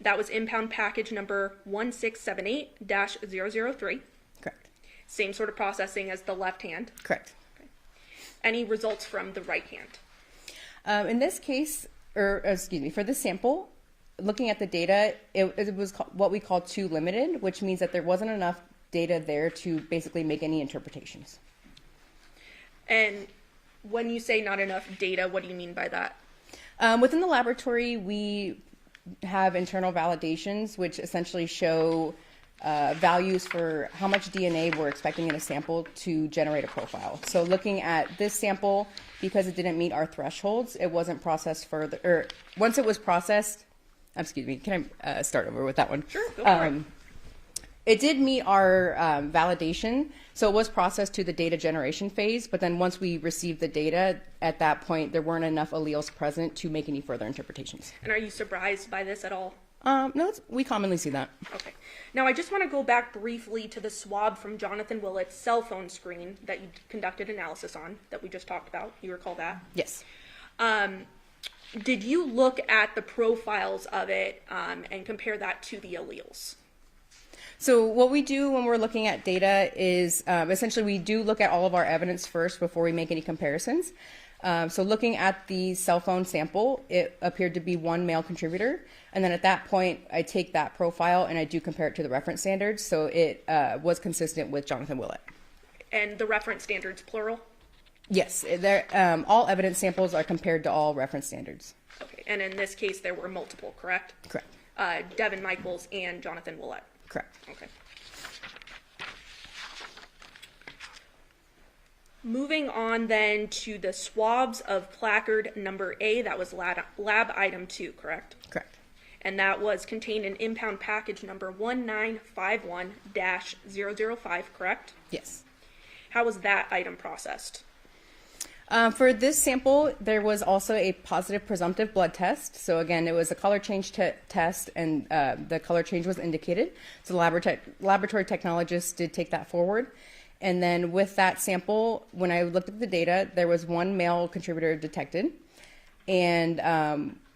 That was impound package number 1678-003. Correct. Same sort of processing as the left hand. Correct. Okay. Any results from the right hand? In this case, for this sample, looking at the data, it was what we call too limited, which means that there wasn't enough data there to basically make any interpretations. And when you say not enough data, what do you mean by that? Within the laboratory, we have internal validations, which essentially show values for how much DNA we're expecting in a sample to generate a profile. So looking at this sample, because it didn't meet our thresholds, it wasn't processed further, or once it was processed, can I start over with that one? Sure, go for it. It did meet our validation, so it was processed to the data generation phase, but then once we received the data, at that point, there weren't enough alleles present to make any further interpretations. And are you surprised by this at all? No, we commonly see that. Okay. Now, I just want to go back briefly to the swab from Johnathan Willette's cell phone screen that you conducted analysis on, that we just talked about. You recall that? Yes. Did you look at the profiles of it and compare that to the alleles? So what we do when we're looking at data is essentially we do look at all of our evidence first before we make any comparisons. So looking at the cell phone sample, it appeared to be one male contributor. And then at that point, I take that profile and I do compare it to the reference standards. So it was consistent with Johnathan Willette. And the reference standards, plural? Yes, all evidence samples are compared to all reference standards. Okay, and in this case, there were multiple, correct? Correct. Devyn Michaels and Johnathan Willette. Correct. Okay. Moving on then to the swabs of placard number A, that was lab item 2, correct? Correct. And that was contained in impound package number 1951-005, correct? Yes. How was that item processed? For this sample, there was also a positive presumptive blood test. So again, it was a color change test, and the color change was indicated. So the laboratory technologists did take that forward. And then with that sample, when I looked at the data, there was one male contributor detected. And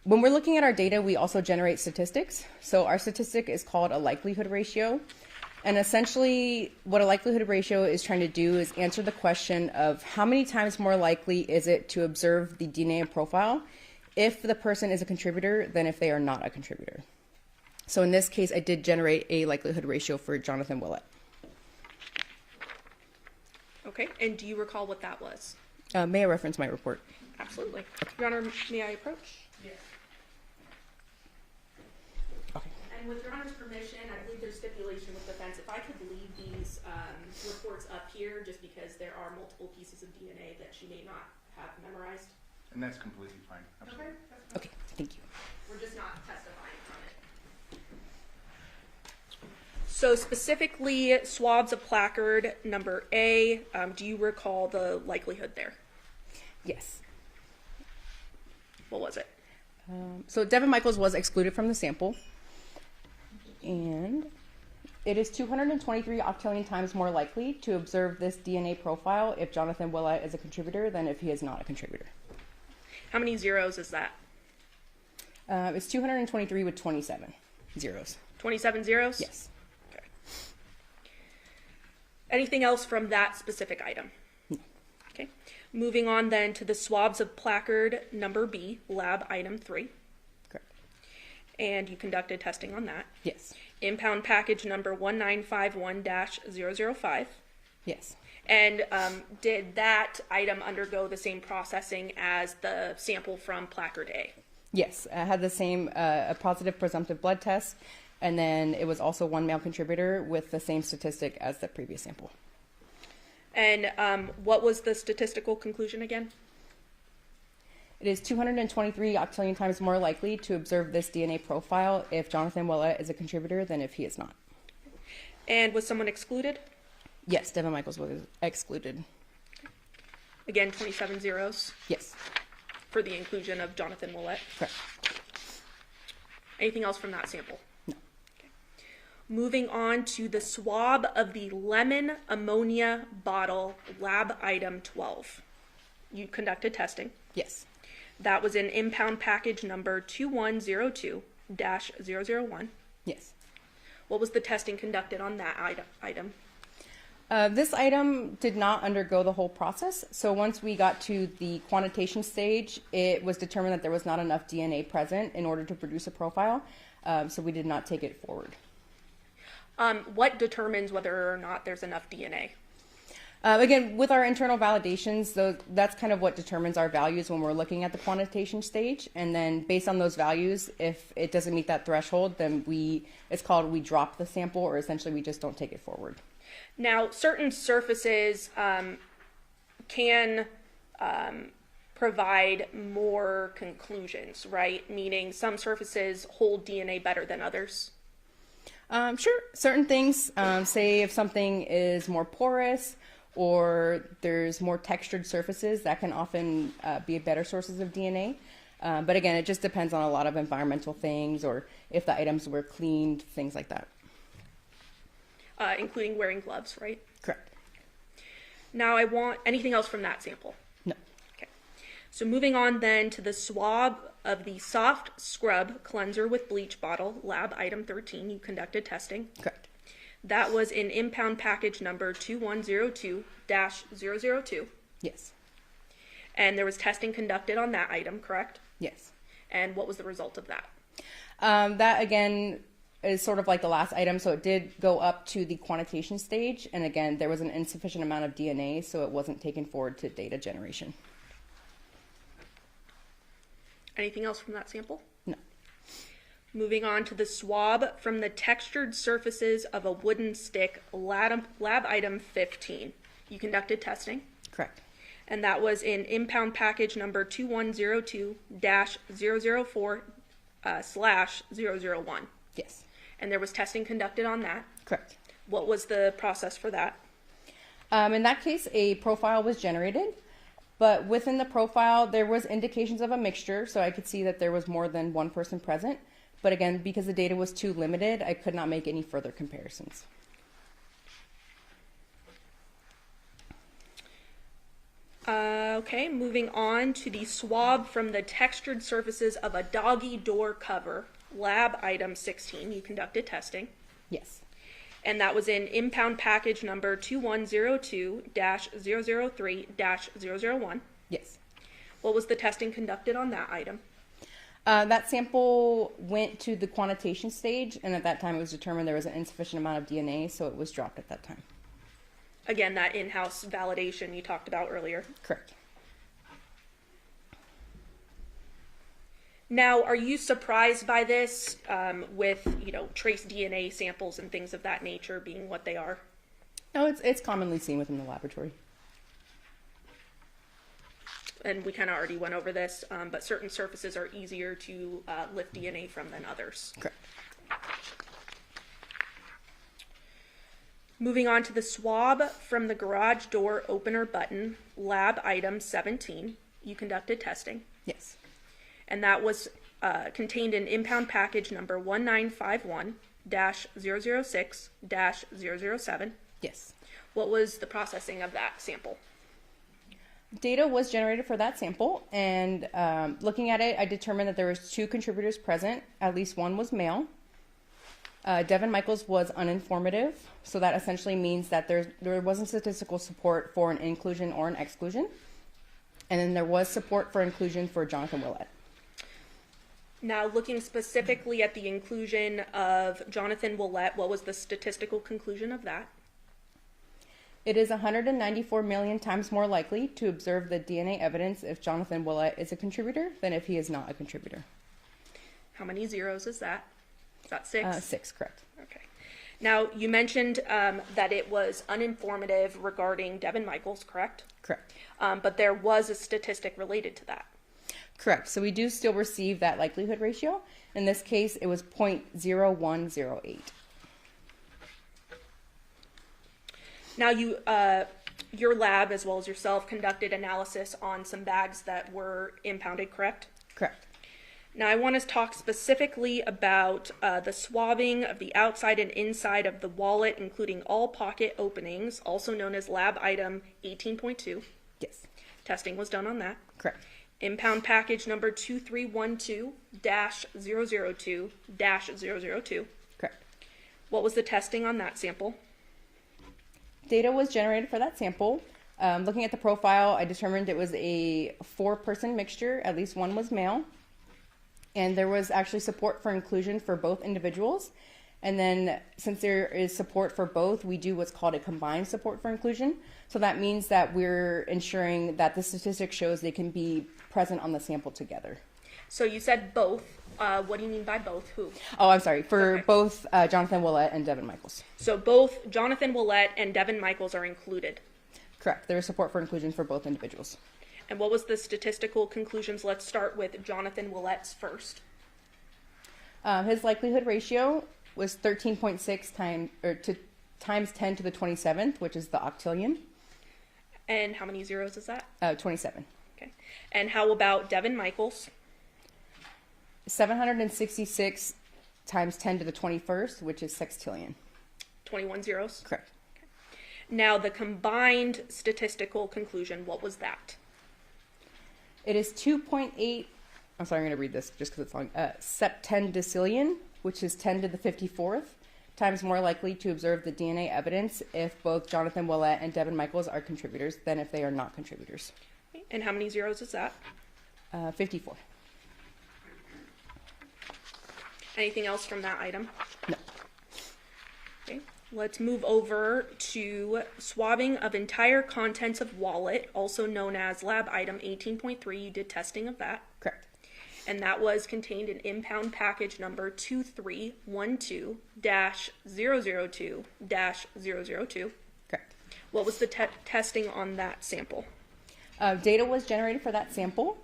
when we're looking at our data, we also generate statistics. So our statistic is called a likelihood ratio. And essentially, what a likelihood ratio is trying to do is answer the question of how many times more likely is it to observe the DNA profile if the person is a contributor than if they are not a contributor. So in this case, I did generate a likelihood ratio for Johnathan Willette. Okay, and do you recall what that was? May I reference my report? Absolutely. Your Honor, may I approach? Yes. And with Your Honor's permission, I believe there's stipulation with defense. If I could leave these reports up here, just because there are multiple pieces of DNA that she may not have memorized. And that's completely fine. Absolutely. Okay, thank you. We're just not testifying from it. So specifically, swabs of placard number A, do you recall the likelihood there? Yes. What was it? So Devyn Michaels was excluded from the sample. And it is 223 octillion times more likely to observe this DNA profile if Johnathan Willette is a contributor than if he is not a contributor. How many zeros is that? It's 223 with 27 zeros. 27 zeros? Yes. Okay. Anything else from that specific item? No. Okay. Moving on then to the swabs of placard number B, lab item 3. Correct. And you conducted testing on that. Yes. Impound package number 1951-005. Yes. And did that item undergo the same processing as the sample from placard A? Yes. I had the same a positive presumptive blood test, and then it was also one male contributor with the same statistic as the previous sample. And what was the statistical conclusion again? It is 223 octillion times more likely to observe this DNA profile if Johnathan Willette is a contributor than if he is not. And was someone excluded? Yes, Devyn Michaels was excluded. Again, 27 zeros Yes, for the inclusion of Johnathan Willette. correct. Anything else from that sample? No. Okay. Moving on to the swab of the lemon ammonia bottle, lab item 12. You conducted testing. Yes. That was in impound package number 2102-001. Yes. What was the testing conducted on that item? This item did not undergo the whole process. So once we got to the quantitation stage, it was determined that there was not enough DNA present in order to produce a profile. So we did not take it forward. What determines whether or not there's enough DNA? Again, with our internal validations, that's kind of what determines our values when we're looking at the quantitation stage. And then based on those values, if it doesn't meet that threshold, then it's called we drop the sample, or essentially we just don't take it forward. Now, certain surfaces can provide more conclusions, right? Meaning some surfaces hold DNA better than others. Sure, certain things, say if something is more porous or there's more textured surfaces, that can often be better sources of DNA. But again, it just depends on a lot of environmental things, or if the items were cleaned, things like that. Including wearing gloves, right? Correct. Now I want anything else from that sample? No. Okay. So moving on then to the swab of the soft scrub cleanser with bleach bottle, lab item 13, you conducted testing. Correct. That was in impound package number 2102-002. Yes. And there was testing conducted on that item, correct? Yes. And what was the result of that? That again is sort of like the last item, so it did go up to the quantitation stage, and again there was an insufficient amount of DNA, so it wasn't taken forward to data generation. Anything else from that sample? No. Moving on to the swab from the textured surfaces of a wooden stick, lab item 15. You conducted testing? Correct. And that was in impound package number 2102-004/001. Yes. And there was testing conducted on that. Correct. What was the process for that? In that case, a profile was generated, But within the profile, there was indications of a mixture, so I could see that there was more than one person present. But again, because the data was too limited, I could not make any further comparisons. Okay, moving on to the swab from the textured surfaces of a doggy door cover, lab item 16. You conducted testing. Yes. And that was in impound package number 2102-003-001. Yes. What was the testing conducted on that item? That sample went to the quantitation stage, and at that time it was determined there was an insufficient amount of DNA, so it was dropped at that time. Again, that in-house validation you talked about earlier. Correct. Now, are you surprised by this with, trace DNA samples and things of that nature being what they are? No, it's commonly seen within the laboratory. And we kind of already went over this, but certain surfaces are easier to lift DNA from than others. Correct. Moving on to the swab from the garage door opener button, lab item 17. You conducted testing. Yes. And that was contained in impound package number 1951-006-007. Yes. What was the processing of that sample? Data was generated for that sample, and looking at it, I determined that there was 2 contributors present. At least one was male. Devyn Michaels was uninformative, so that essentially means that there wasn't statistical support for an inclusion or an exclusion. And then there was support for inclusion for Johnathan Willette. Now, looking specifically at the inclusion of Johnathan Willette, what was the statistical conclusion of that? It is 194 million times more likely to observe the DNA evidence if Johnathan Willette is a contributor than if he is not a contributor. How many zeros is that? Is that 6? 6, correct. Okay. Now, you mentioned that it was uninformative regarding Devyn Michaels, correct? Correct. But there was a statistic related to that. Correct. So we do still receive that likelihood ratio. In this case, it was 0.0108. Now, your lab, as well as yourself, conducted analysis on some bags that were impounded, correct? Correct. Now, I want to talk specifically about the swabbing of the outside and inside of the wallet, including all pocket openings, also known as lab item 18.2. Yes. Testing was done on that. Correct. Impound package number 2312-002-002. Correct. What was the testing on that sample? Data was generated for that sample. Looking at the profile, I determined it was a 4-person mixture. At least one was male. And there was actually support for inclusion for both individuals. And then since there is support for both, we do what's called a combined support for inclusion. So that means that we're ensuring that the statistic shows they can be present on the sample together. So you said both. What do you mean by both? Who? Oh, I'm sorry. For Okay. both Johnathan Willette and Devyn Michaels. So both Johnathan Willette and Devyn Michaels are included. Correct. There is support for inclusion for both individuals. And what was the statistical conclusions? Let's start with Johnathan Willette's first. His likelihood ratio was 13.6 times 10 to the 27th, which is the octillion. And how many zeros is that? 27. Okay. And how about Devyn Michaels? 766 times 10 to the 21st, which is sextillion. 21 zeros? Correct. Now, the combined statistical conclusion, what was that? It is 2.8, I'm sorry, I'm going to read this just because it's long, septendecillion, which is 10 to the 54th, times more likely to observe the DNA evidence if both Johnathan Willette and Devyn Michaels are contributors than if they are not contributors. And how many zeros is that? 54. Anything else from that item? No. Okay. Let's move over to swabbing of entire contents of wallet, also known as lab item 18.3. You did testing of that. Correct. And that was contained in impound package number 2312-002-002. Correct. What was the testing on that sample? Data was generated for that sample,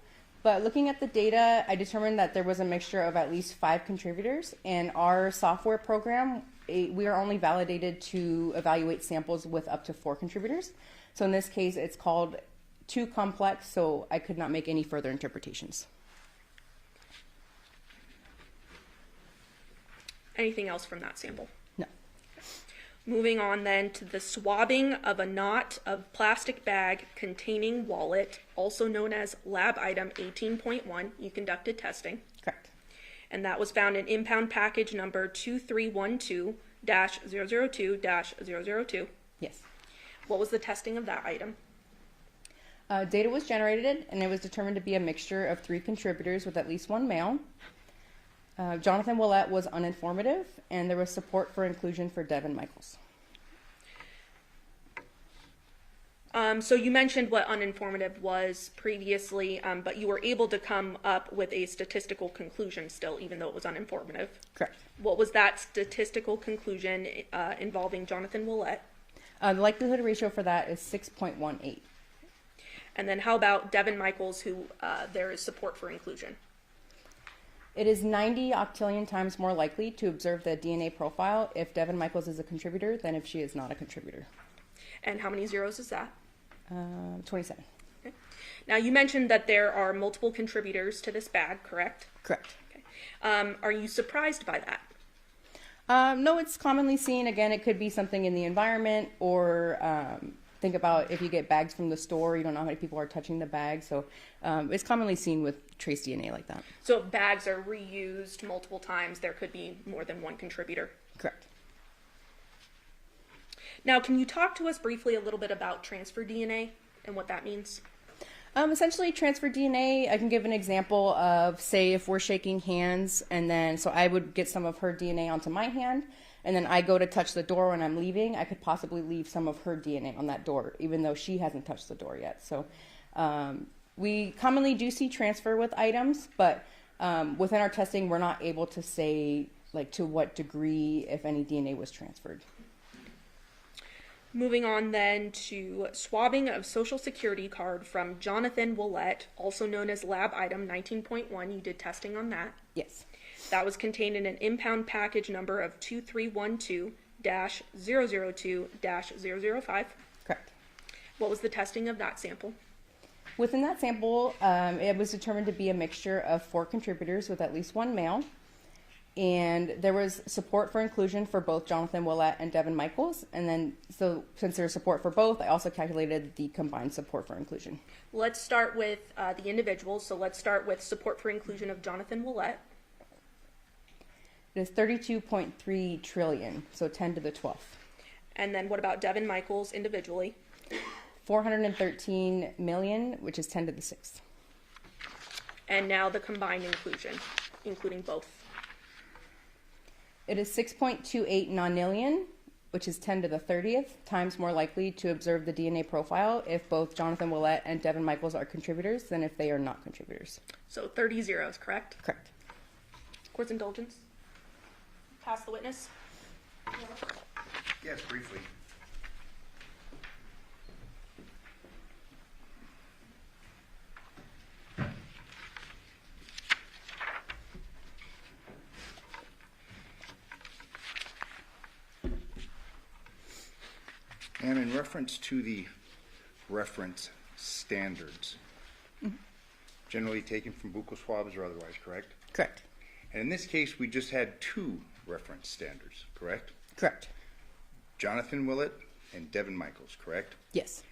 but looking at the data, I determined that there was a mixture of at least 5 contributors. And our software program, we are only validated to evaluate samples with up to 4 contributors. So in this case, it's called too complex, so I could not make any further interpretations. Anything else from that sample? No. Moving on then to the swabbing of a knot of plastic bag containing wallet, also known as lab item 18.1. You conducted testing. Correct. And that was found in impound package number 2312-002-002. Yes. What was the testing of that item? Data was generated, and it was determined to be a mixture of 3 contributors with at least 1 male. Johnathan Willette was uninformative, and there was support for inclusion for Devyn Michaels. So you mentioned what uninformative was previously, but you were able to come up with a statistical conclusion still, even though it was uninformative. Correct. What was that statistical conclusion involving Johnathan Willette? The likelihood ratio for that is 6.18. And then how about Devyn Michaels, who there is support for inclusion? It is 90 octillion times more likely to observe the DNA profile if Devyn Michaels is a contributor than if she is not a contributor. And how many zeros is that? 27. Okay. Now, you mentioned that there are multiple contributors to this bag, correct? Correct. Okay. Are you surprised by that? No, it's commonly seen. Again, it could be something in the environment, or think about if you get bags from the store, you don't know how many people are touching the bag. So it's commonly seen with trace DNA like that. So if bags are reused multiple times, there could be more than one contributor. Correct. Now, can you talk to us briefly a little bit about transfer DNA and what that means? Essentially, transfer DNA, I can give an example of, say, if we're shaking hands, and then, so I would get some of her DNA onto my hand, and then I go to touch the door when I'm leaving, I could possibly leave some of her DNA on that door, even though she hasn't touched the door yet. So we commonly do see transfer with items, but within our testing, we're not able to say, like, to what degree, if any DNA was transferred. Moving on then to swabbing of Social Security card from Johnathan Willette, also known as lab item 19.1. You did testing on that. Yes. That was contained in an impound package number of 2312-002-005. Correct. What was the testing of that sample? Within that sample, it was determined to be a mixture of 4 contributors with at least 1 male. And there was support for inclusion for both Johnathan Willette and Devyn Michaels. And then, so since there's support for both, I also calculated the combined support for inclusion. Let's start with the individuals. So let's start with support for inclusion of Johnathan Willette. It is 32.3 trillion, so 10 to the 12th. And then what about Devyn Michaels individually? 413 million, which is 10 to the 6th. And now the combined inclusion, including both. It is 6.28 nonillion, which is 10 to the 30th, times more likely to observe the DNA profile if both Johnathan Willette and Devyn Michaels are contributors than if they are not contributors. So 30 zeros, correct? Correct. Court's indulgence. Pass the witness. Yes, briefly. And in reference to the reference standards, generally taken from buccal swabs or otherwise, correct? Correct. And in this case, we just had 2 reference standards, correct? Correct. Johnathan Willette and Devyn Michaels, correct? Yes.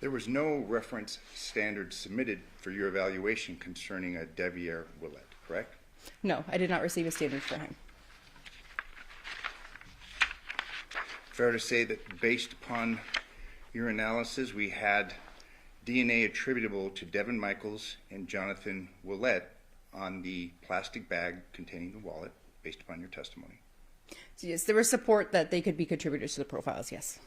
There was no reference standard submitted for your evaluation concerning a Devyn Willette, correct? No, I did not receive a standard for him. Fair to say that based upon your analysis, we had DNA attributable to Devyn Michaels and Johnathan Willette on the plastic bag containing the wallet, based upon your testimony. So yes, there was support that they could be contributors to the profiles, yes.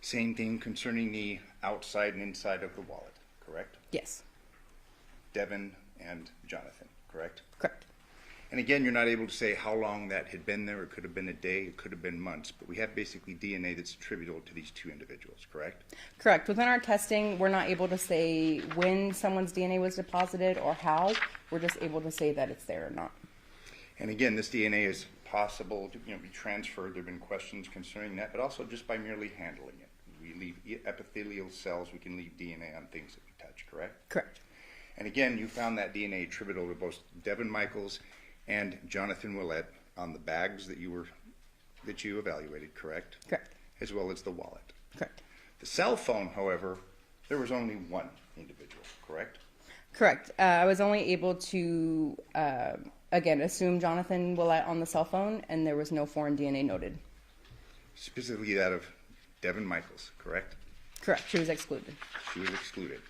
Same thing concerning the outside and inside of the wallet, correct? Yes. Devyn and Johnathan, correct? Correct. And again, you're not able to say how long that had been there. It could have been a day, it could have been months, but we have basically DNA that's attributable to these 2 individuals, correct? Correct. Within our testing, we're not able to say when someone's DNA was deposited or how. We're just able to say that it's there or not. And again, this DNA is possible to be transferred. There have been questions concerning that, but also just by merely handling it. We leave epithelial cells, we can leave DNA on things that we touch, correct? Correct. And again, you found that DNA attributable to both Devyn Michaels and Johnathan Willette on the bags that you evaluated, correct? Correct. As well as the wallet. Correct. The cell phone, however, there was only one individual, correct? Correct. I was only able to, again, assume Johnathan Willette on the cell phone, and there was no foreign DNA noted. Specifically that of Devyn Michaels, correct? Correct. She was excluded. She was excluded.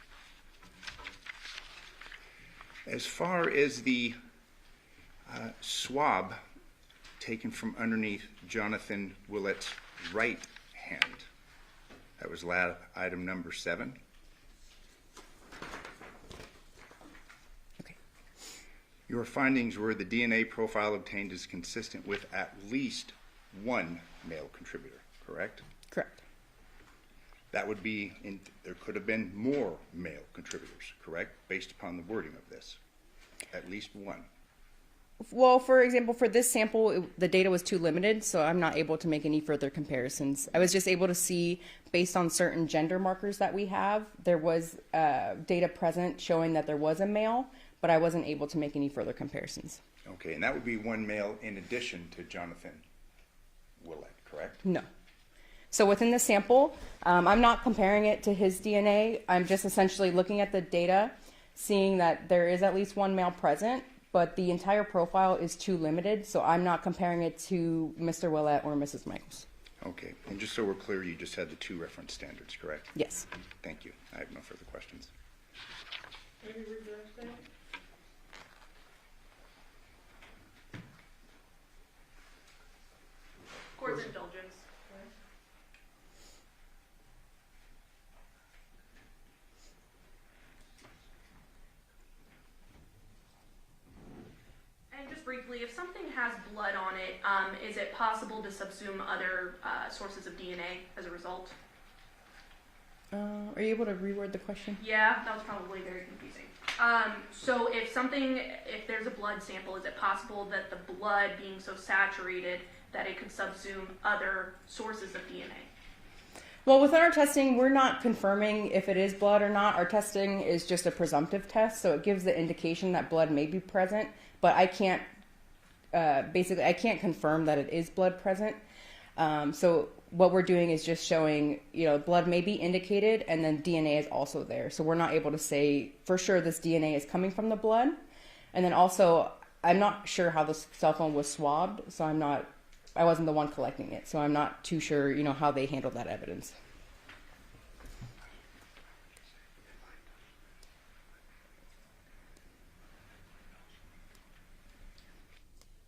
As far as the swab taken from underneath Johnathan Willette's right hand, that was lab item number 7. Okay. Your findings were the DNA profile obtained is consistent with at least one male contributor, correct? Correct. That would be, there could have been more male contributors, correct? Based upon the wording of this. At least one. Well, for example, for this sample, the data was too limited, so I'm not able to make any further comparisons. I was just able to see, based on certain gender markers that we have, there was data present showing that there was a male, but I wasn't able to make any further comparisons. Okay, and that would be one male in addition to Johnathan Willette, correct? No. So within the sample, I'm not comparing it to his DNA. I'm just essentially looking at the data, seeing that there is at least one male present, but the entire profile is too limited, so I'm not comparing it to Mr. Willette or Mrs. Michaels. Okay, and just so we're clear, you just had the 2 reference standards, correct? Yes. Thank you. I have no further questions. Court's indulgence. And just briefly, if something has blood on it, is it possible to subsume other sources of DNA as a result? Are you able to reword the question? Yeah, that was probably very confusing. So if there's a blood sample, is it possible that the blood being so saturated that it could subsume other sources of DNA? Well, within our testing, we're not confirming if it is blood or not. Our testing is just a presumptive test, so it gives the indication that blood may be present, but I can't, I can't confirm that it is blood present. So what we're doing is just showing, blood may be indicated, and then DNA is also there. So we're not able to say for sure this DNA is coming from the blood. And then also, I'm not sure how the cell phone was swabbed, so I wasn't the one collecting it, so I'm not too sure, how they handled that evidence.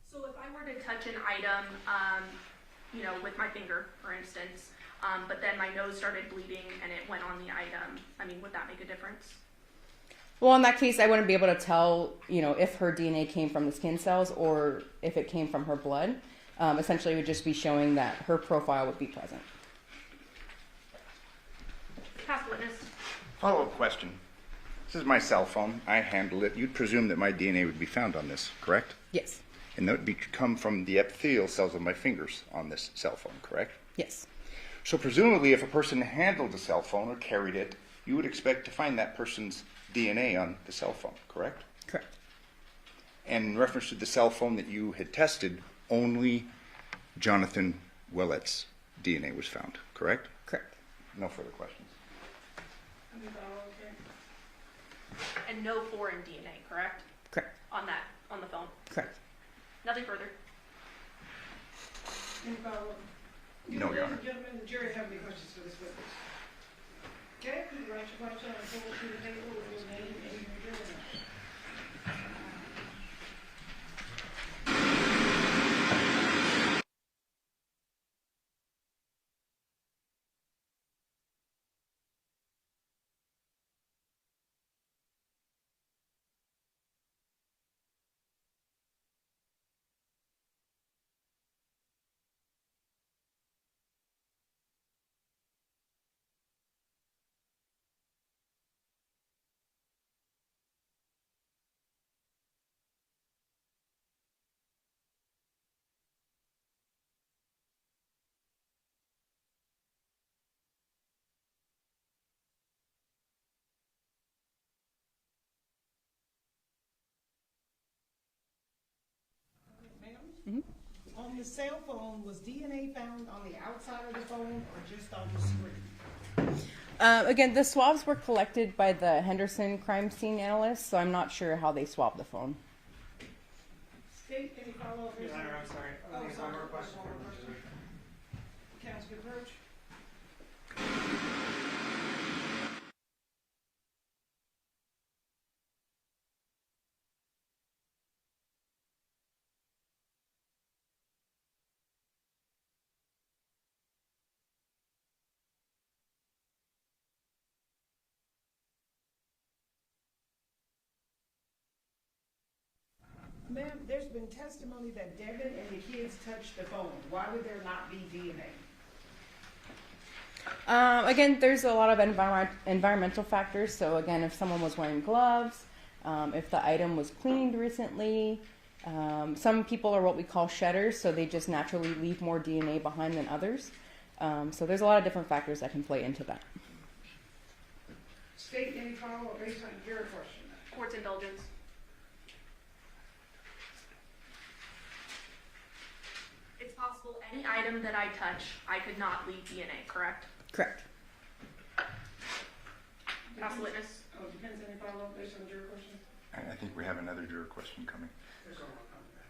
So if I were to touch an item, with my finger, for instance, but then my nose started bleeding and it went on the item, would that make a difference? Well, in that case, I wouldn't be able to tell, if her DNA came from the skin cells or if it came from her blood. Essentially, it would just be showing that her profile would be present. Past witness. Follow-up question. This is my cell phone. I handled it. You'd presume that my DNA would be found on this, correct? Yes. And that would come from the epithelial cells of my fingers on this cell phone, correct? Yes. So presumably, if a person handled a cell phone or carried it, you would expect to find that person's DNA on the cell phone, correct? Correct. And in reference to the cell phone that you had tested, only Johnathan Willette's DNA was found, correct? Correct. No further questions. And no foreign DNA, correct? Correct. On the phone? Correct. Nothing further. Any follow-up? No, Your Honor. Ladies and gentlemen, the jury have any questions for this witness? Okay, please write your question and forward to the table with your name and your jury. On the cell phone, was DNA found on the outside of the phone or just on the screen? Again, the swabs were collected by the Henderson crime scene analyst, so I'm not sure how they swabbed the phone. State, any follow-up? Your Honor, I'm sorry. Oh, There's sorry. one more question. One more question. Counsel Approach. Ma'am, there's been testimony that Devyn and the kids touched the phone. Why would there not be DNA? Again, there's a lot of environmental factors. So again, if someone was wearing gloves, if the item was cleaned recently, some people are what we call shedders, so they just naturally leave more DNA behind than others. So there's a lot of different factors that can play into that. State, any follow-up based on your question? Court's indulgence. It's possible any item that I touch, I could not leave DNA, correct? Correct. Pass the witness. Oh, depends, any follow-up based on your question? I think we have another juror question coming. There's one more coming back.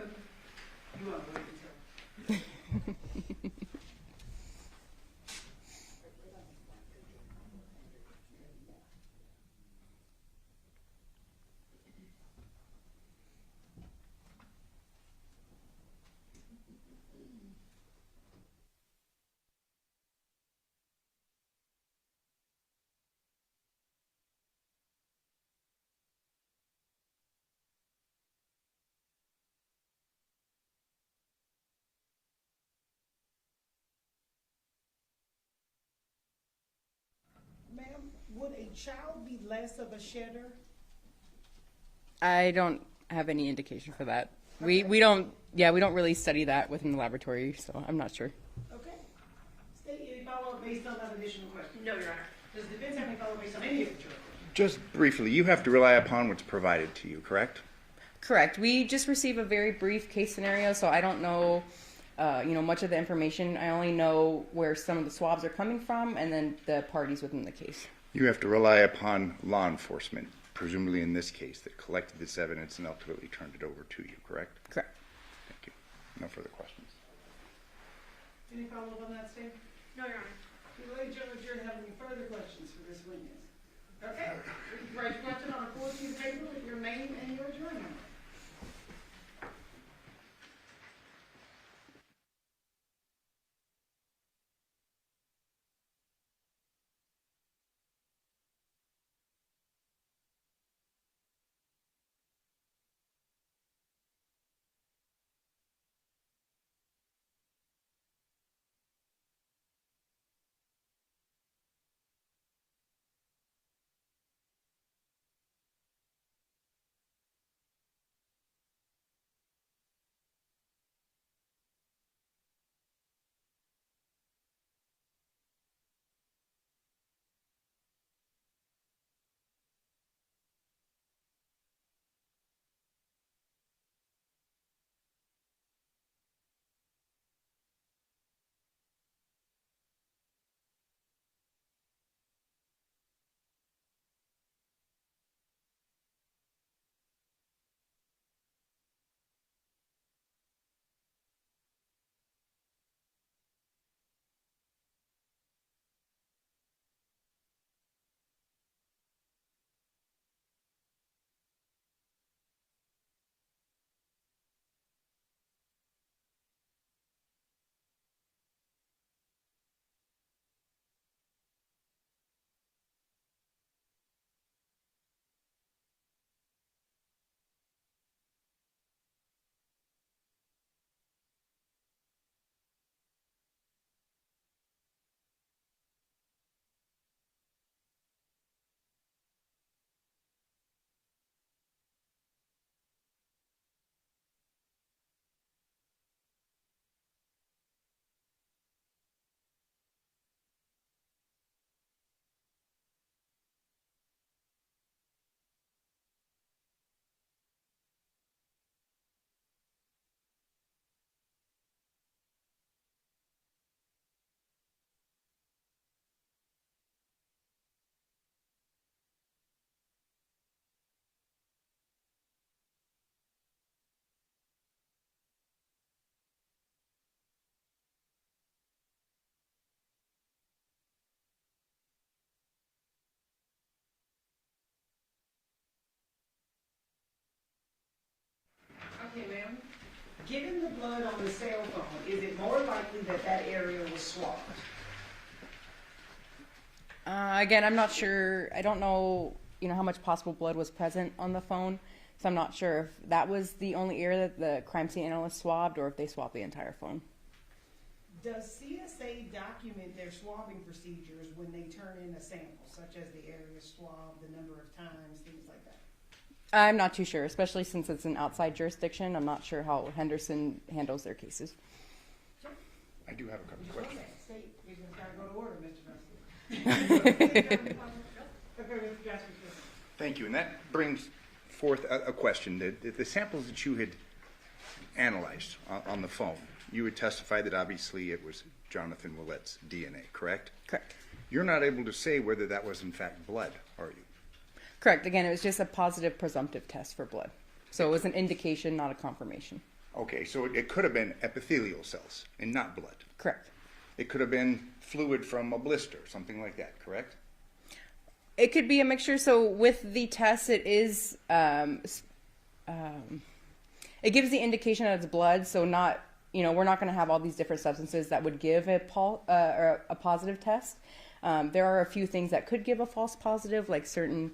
Okay. You want to wait until? Ma'am, would a child be less of a shedder? I don't have any indication for that. We don't really study that within the laboratory, so I'm not sure. Okay. State, any follow-up based on that additional question? No, Your Honor. Does the defense have any follow-up based on any of the juror questions? Just briefly, you have to rely upon what's provided to you, correct? Correct. We just receive a very brief case scenario, so I don't know, much of the information. I only know where some of the swabs are coming from, and then the parties within the case. You have to rely upon law enforcement, presumably in this case, that collected this evidence and ultimately turned it over to you, correct? Correct. Thank you. No further questions. Any follow-up on that, State? No, Your Honor. Do ladies and gentlemen, jury have any further questions for this witness? Okay. Write your question on a 4-sheet paper with your name and your jury number. Given the blood on the cell phone, is it more likely that that area was swabbed? Again, I'm not sure. I don't know, how much possible blood was present on the phone. So I'm not sure if that was the only area that the crime scene analyst swabbed or if they swabbed the entire phone. Does CSA document their swabbing procedures when they turn in a sample, such as the area swabbed, the number of times, things like that? I'm not too sure, especially since it's an outside jurisdiction. I'm not sure how Henderson handles their cases. I do have a couple of questions. State, you just gotta go to order, Mr. President. Thank you, and that brings forth a question. The samples that you had analyzed on the phone, you would testify that obviously it was Johnathan Willette's DNA, correct? Correct. You're not able to say whether that was in fact blood, are you? Correct. Again, it was just a positive presumptive test for blood. So it was an indication, not a confirmation. Okay, so it could have been epithelial cells and not blood. Correct. It could have been fluid from a blister, something like that, correct? It could be a mixture. So with the test, it is, it gives the indication that it's blood. So not, we're not going to have all these different substances that would give a positive test. There are a few things that could give a false positive, like certain,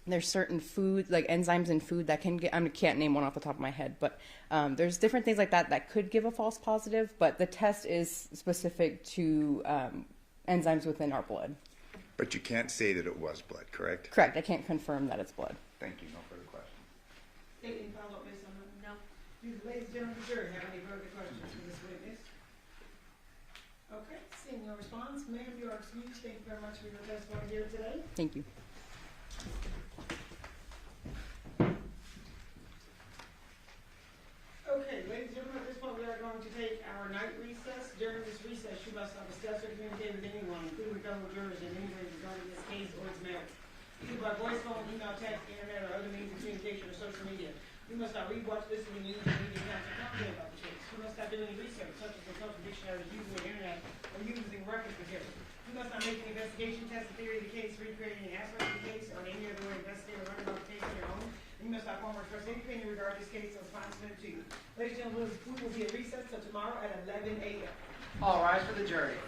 there's certain food, like enzymes in food that can get, I can't name one off the top of my head, but there's different things like that that could give a false positive, but the test is specific to enzymes within our blood. But you can't say that it was blood, correct? Correct. I can't confirm that it's blood. Thank you. No further questions. Any follow-up, Ms. Sumner? No. Do the ladies and gentlemen of the jury have any further questions for this witness? Okay, seeing no response, ma'am, you are excused. Thank you very much for your testimony here today. Thank you. Okay, ladies and gentlemen, at this point we are going to take our night recess. During this recess, you must not discuss or communicate with anyone, including fellow jurors, in any way regarding this case or its merits, either by voice, phone, email, text, internet, or other means of communication or social media. You must not read, watch, listen to news or media accounts or complain about the case. You must not do any research, such as consulting dictionaries, using the internet, or using reference materials. You must not make an investigation, test the theory of the case, recreate any aspect of the case, or in any other way investigate or learn about the case on your own. And you must not form or express any opinion regarding this case unless it's submitted to you. Ladies and gentlemen, we will be at recess till tomorrow at 11 a.m. All rise for the jury.